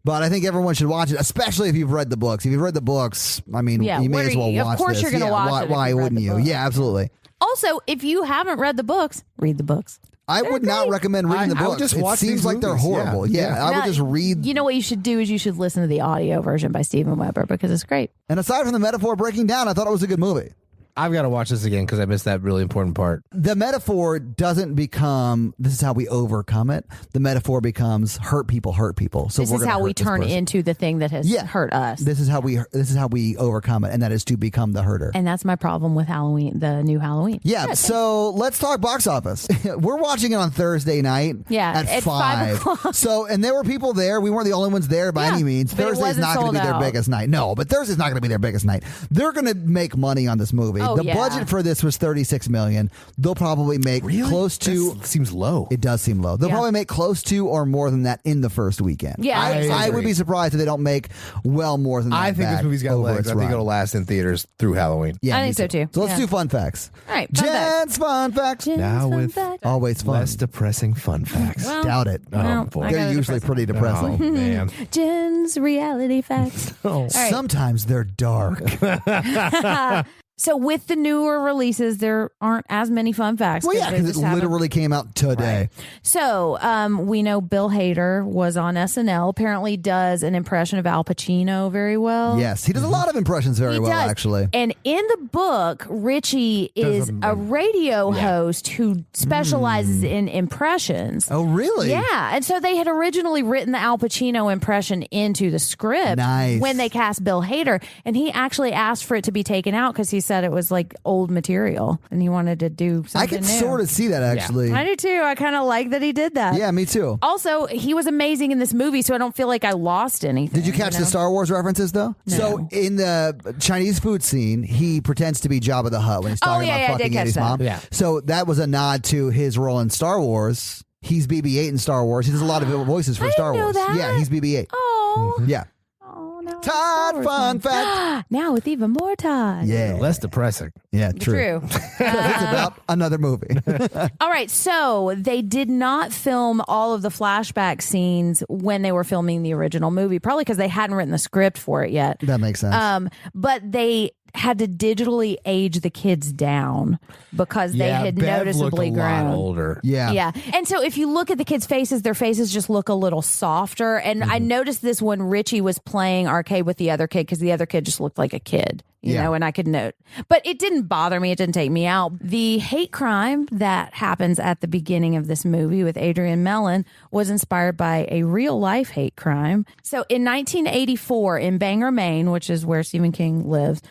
But I think everyone should watch it, especially if you've read the books. If you've read the books, I mean, Yeah, you may what as are well you- of watch course this. you're gonna watch it if Why you've read wouldn't the you? book. Yeah, absolutely. Also, if you haven't read the books, read the books. I would not recommend reading the I would books. just It watch seems these like they're movies. horrible. Yeah. Yeah, I would Now, just read. You know what you should do is you should listen to the audio version by Steven Weber because it's great. And aside from the metaphor breaking down, I thought it was a good movie. I've got to watch this again because I missed that really important part. The metaphor doesn't become, this is how we overcome it. The metaphor becomes hurt people hurt people. So This we're is gonna how we hurt this turn person. into the thing that has Yeah. hurt us. This is how we overcome it, and that is to become the herder. And that's my problem with Halloween, the new Halloween. Yeah, Good. so let's talk box office. We're watching it on Thursday night Yeah, at 5. 5:00. So, and there were people there. We weren't the only ones there by Yeah, any means. but it Thursday's wasn't not going to sold be their out. biggest night. No, but Thursday's not going to be their biggest night. They're going to make money on this movie. Oh, The yeah. budget for this was $36 million. They'll probably make close to. That seems low. It does seem low. They'll Yeah. probably make close to or more than that in the first weekend. Yeah, I think so. I would be surprised if they don't make well more than that. I think this back movie's got over legs. its I think run. it'll last in theaters through Halloween. Yeah, I me think so, too. So let's Yeah. do fun facts. All right, fun facts. Jen's fun facts. Jen's Now fun with- facts. Always fun. Less depressing fun facts. Well, Doubt it. well, boy. I got They're a usually depressing- pretty depressing. Oh, man. Jen's reality facts. Oh. right. Sometimes they're dark. So with the newer releases, there aren't as many fun facts. Well, yeah, they because it just haven't- literally came out today. So we know Bill Hader was on SNL. Apparently does an impression of Al Pacino very well. Yes, he does a lot of impressions very He well, does. actually. And in the book, Richie is a radio host who specializes in impressions. Oh, really? Yeah. And so they had originally written the Al Pacino impression into the script Nice. when they cast Bill Hader. And he actually asked for it to be taken out because he said it was like old material and he wanted to do something I could new. sort of see that, actually. I do too. I kind of like that he did that. Yeah, me too. Also, he was amazing in this movie, so I don't feel like I lost anything. Did you catch the Star Wars references, though? No. So in the Chinese food scene, he pretends to be Jabba the Hutt when he's talking yeah, about yeah, I did fucking catch Eddie's that. mom. Yeah. So that was a nod to his role in Star Wars. He's BB-8 in Star Wars. He does a lot of voices for I Star didn't know Wars. that. Yeah, he's BB-8. Oh. Yeah. Oh, now Todd, fun fact. Now with even more Todd. Yeah. Less depressing. Yeah, true. True. It's about another movie. All right, so they did not film all of the flashback scenes when they were filming the original movie, probably because they hadn't written the script for it yet. That makes sense. But they had to digitally age the kids down because they had Bev noticeably looked a lot grown. older. Yeah. Yeah. And so if you look at the kids' faces, their faces just look a little softer. And I noticed this when Richie was playing arcade with the other kid because the other kid just looked like a kid. you know, and I could note. But it didn't bother me. It didn't take me out. The hate crime that happens at the beginning of this movie with Adrian Mellon was inspired by a real life hate crime. So in 1984 in Bangor, Maine, which is where Stephen King lives,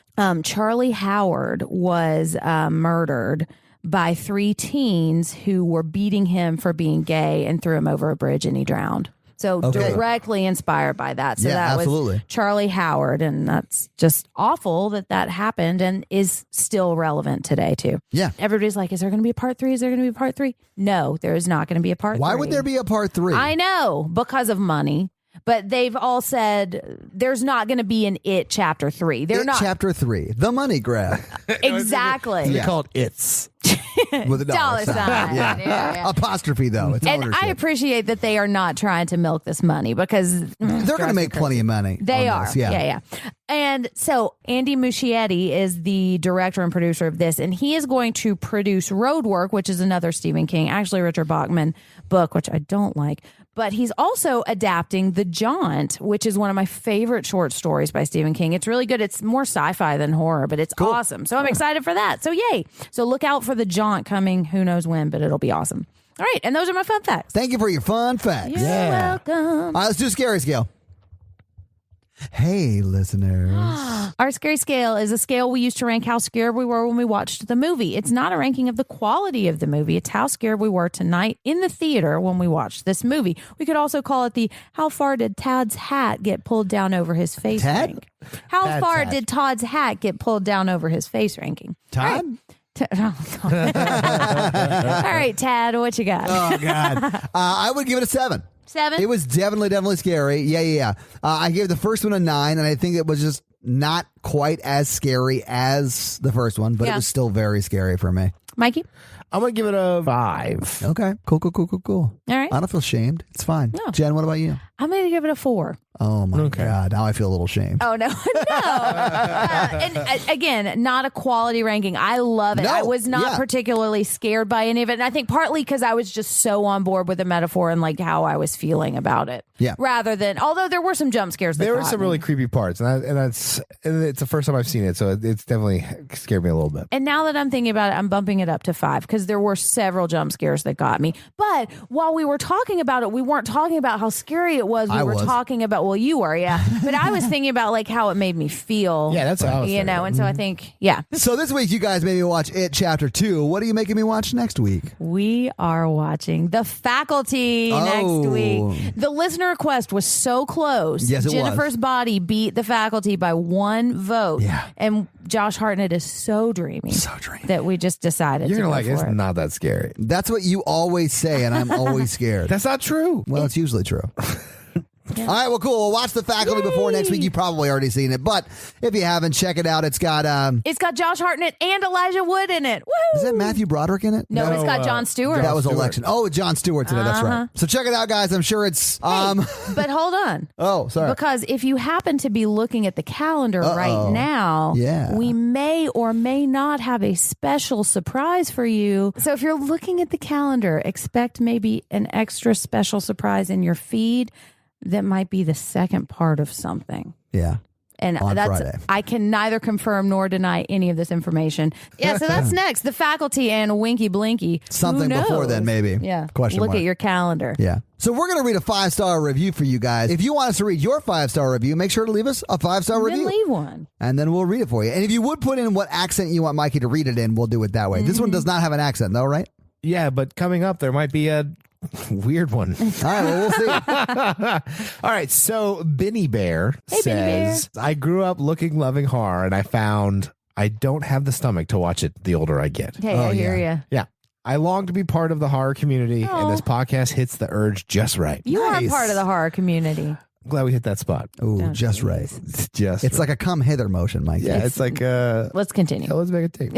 Charlie Howard was murdered by 3 teens who were beating him for being gay and threw him over a bridge and he drowned. So directly inspired by that. So that was Charlie Howard. And that's just awful that happened and is still relevant today, too. Yeah. Everybody's like, is there going to be a part 3? Is there going to be a part 3? No, there is not going to be a part 3. Why would there be a part 3? I know, because of money. But they've all said there's not going to be an It Chapter 3. They're not Chapter 3, the money grab. Exactly. They call it It's. With a dollar sign. Yeah. Apostrophe, though. It's and ownership. I appreciate that they are not trying to milk this money because they're going to make plenty of money. They on are. this, yeah. And so Andy Muschietti is the director and producer of this, and he is going to produce Roadwork, which is another Stephen King, actually Richard Bachman book, which I don't like. But he's also adapting The Jaunt, which is one of my favorite short stories by Stephen King. It's really good. It's more sci-fi than horror, but it's awesome. So I'm excited for that. So yay. So look out for The Jaunt coming who knows when, but it'll be awesome. All right. And those are my fun facts. Thank you for your fun facts. You're welcome. All right, let's do Scary Scale. Hey, listeners. Our scary scale is a scale we use to rank how scared we were when we watched the movie. It's not a ranking of the quality of the movie. It's how scared we were tonight in the theater when we watched this movie. We could also call it the how far did Todd's hat get pulled down over his face rank. How Tad's far hat. did Todd's hat get pulled down over his face ranking? Todd? Oh, God. All right, Tad, what you got? Oh, God. I would give it a 7. 7? It was definitely scary. Yeah. I gave the first one a 9, and I think it was just not quite as scary as the first one, but it was still very scary for me. Mikey? I'm going to give it a 5. Okay. Cool. All right. I don't feel shamed. It's fine. No. Jen, what about you? I'm going to give it a 4. Oh, my God. Now I feel a little shamed. Oh, no. And again, not a quality ranking. I love it. No, I was not particularly scared by any of it. And I think partly because I was just so on board with the metaphor and like how I was feeling about it. Yeah. Rather than, although there were some jump scares. There were some really creepy parts, and it's the first time I've seen it, so it's definitely scared me a little bit. And now that I'm thinking about it, I'm bumping it up to 5 because there were several jump scares that got me. But while we were talking about it, we weren't talking about how scary it was. We were talking about, well, you were, yeah. But I was thinking about like how it made me feel. Yeah, that's how I was you know, and so I think, So this week, you guys made me watch It Chapter 2. What are you making me watch next week? We are watching The Faculty next week. The listener request was so close. Yes, it Jennifer's was. Body beat The Faculty by 1 vote. Yeah. And Josh Hartnett is so dreamy. That we just decided You're to gonna go like for it's it. not that scary. That's what you always say, and I'm always scared. That's not true. Well, it's usually true. All right, well, cool. We'll watch The Faculty before next week. You've probably already seen it, but if you haven't, check it out. It's got Josh Hartnett and Elijah Wood in it. Woo! is that Matthew Broderick in it? No, it's got Jon Stewart. That was Stewart. election. Oh, Jon Stewart today. That's right. So check it out, guys. I'm sure it's But hold on. Oh, sorry. Because if you happen to be looking at the calendar right now, we may or may not have a special surprise for you. So if you're looking at the calendar, expect maybe an extra special surprise in your feed that might be the second part of something. Yeah. And on Friday. I can neither confirm nor deny any of this information. Yeah, so that's next. The Faculty and Winky Blinky. Something Who knows? before then, maybe. Yeah. Question Look mark. at your calendar. Yeah. So we're going to read a 5-star review for you guys. If you want us to read your 5-star review, make sure to leave us a 5-star Then review. leave one. And then we'll read it for you. And if you would put in what accent you want Mikey to read it in, we'll do it that way. This one does not have an accent, though, right? Yeah, but coming up, there might be a weird one. All right, well, we'll see. All right, so Benny Bear Hey, Benny says, I grew up loving horror, and I found I don't have the stomach to watch it the older I get. Hey, I hear you. Yeah. I long to be part of the horror community, and this podcast hits the urge just right. You are Nice. part of the horror community. I'm glad we hit that spot. Ooh, just right. Just It's like a come hither motion, Mikey. yeah, it's like Let's continue. let's make a tape.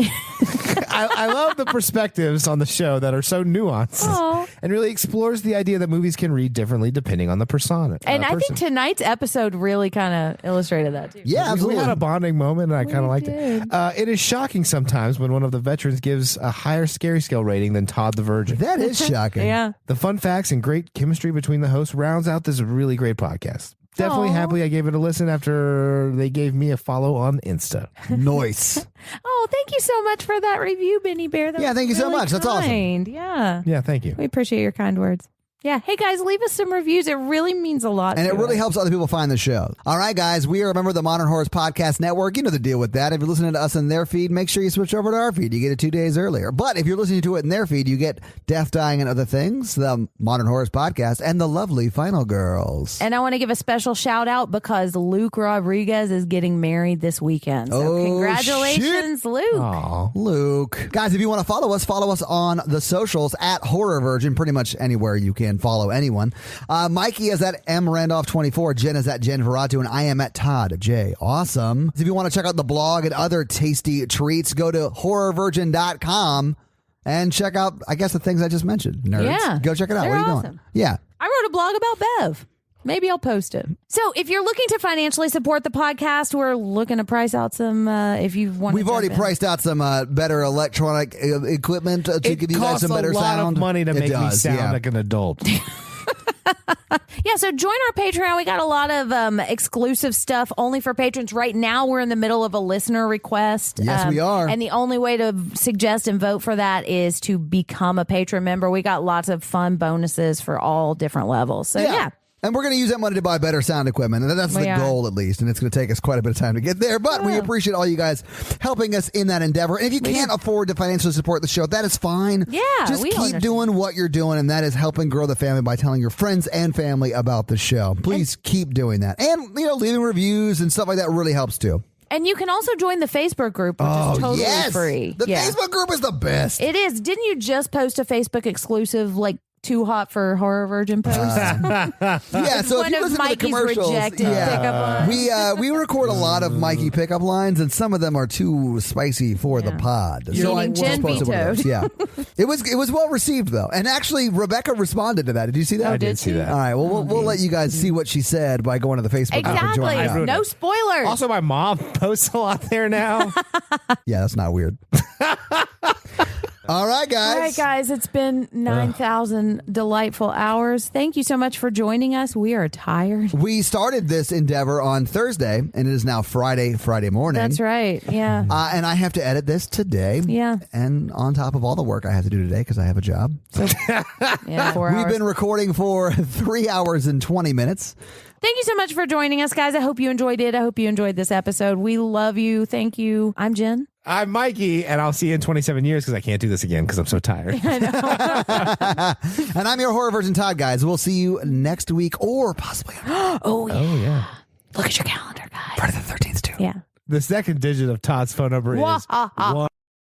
I love the perspectives on the show that are so nuanced Aw. and really explores the idea that movies can read differently depending on the persona. And I think person. tonight's episode really kind of illustrated that too. Yeah, We absolutely. had a bonding moment, and I kind of liked did. it. It is shocking sometimes when one of the veterans gives a higher scary scale rating than Todd the Virgin. That is shocking. Yeah. The fun facts and great chemistry between the hosts rounds out this really great podcast. definitely Aw. happy I gave it a listen after they gave me a follow on Insta. Nice. Oh, thank you so much for that review, Benny Bear. That Yeah, was thank you so really much. That's awesome. kind. Yeah. Yeah, thank you. We appreciate your kind words. Yeah. Hey, guys, leave us some reviews. It really means a lot. And it to really us. helps other people find the show. All right, guys, we are a member of the Modern Horrors Podcast Network. You know the deal with that. If you're listening to us in their feed, make sure you switch over to our feed. You get it 2 days earlier. But if you're listening to it in their feed, you get Death, Dying, and Other Things, the Modern Horrors Podcast, and the lovely Final Girls. And I want to give a special shout out because Luke Rodriguez is getting married this weekend. So Oh, congratulations, Luke. Aw. Luke. Guys, if you want to follow us on the socials at Horror Virgin, pretty much anywhere you can follow anyone. Mikey is at mrandolph24, Jen is at Jen Veratu, and I am at Todd J. Awesome. If you want to check out the blog and other tasty treats, go to horrorvirgin.com and check out, I guess, the things I just mentioned. Nerds. Yeah. Go check it out. They're What are you awesome. doing? Yeah. I wrote a blog about Bev. Maybe I'll post it. So if you're looking to financially support the podcast, we're looking to price out some, if you want We've already priced out some better electronic equipment to It give you guys costs some better a lot sound. of money to It make me does, sound yeah. like an adult. Yeah, so join our Patreon. We got a lot of exclusive stuff only for patrons. Right now, we're in the middle of a listener request. Yes, we are. And the only way to suggest and vote for that is to become a patron member. We got lots of fun bonuses for all different levels. So, yeah. And we're going to use that money to buy better sound equipment. And that's We the are. goal, at least. And it's going to take us quite a bit of time to get there. But we appreciate all you guys helping us in that endeavor. And if you can't afford to financially support the show, that is fine. Yeah, Just we keep understand. doing what you're doing. And that is helping grow the family by telling your friends and family about the show. Please keep doing that. And, leaving reviews and stuff like that really helps too. And you can also join the Facebook group, which is totally yes. free. The Facebook group is the best. It is. Didn't you just post a Facebook exclusive, Too Hot for Horror Virgin post? Yeah, so if one you of listen to the Mikey's commercials, rejected pickup lines. we record a lot of Mikey pickup lines, and some of them are too spicy for the pod. Meaning Jen posted one of those. vetoed. Yeah, it was well received though, and actually Rebecca responded to that. Did you see that? I did see that. All right, well we'll let you guys see what she said by going to the Facebook group and joining Exactly. up. No spoilers. Also, my mom posts a lot there now. Yeah, that's not weird. All right, guys. All right, guys, it's been 9,000 delightful hours. Thank you so much for joining us. We are tired. We started this endeavor on Thursday, and it is now Friday morning. That's right. Yeah. And I have to edit this today. Yeah. And on top of all the work I have to do today because I have a job. So, yeah, 4 We've hours. been recording for 3 hours and 20 minutes. Thank you so much for joining us, guys. I hope you enjoyed it. I hope you enjoyed this episode. We love you. Thank you. I'm Jen. I'm Mikey, and I'll see you in 27 years because I can't do this again because I'm so tired. And I'm your Horror Virgin Todd, guys. We'll see you next week or possibly on Oh, yeah. Oh, yeah. Look at your calendar, guys. Friday the 13th, too. Yeah. The second digit of Todd's phone number is Wah-ha-ha. 1.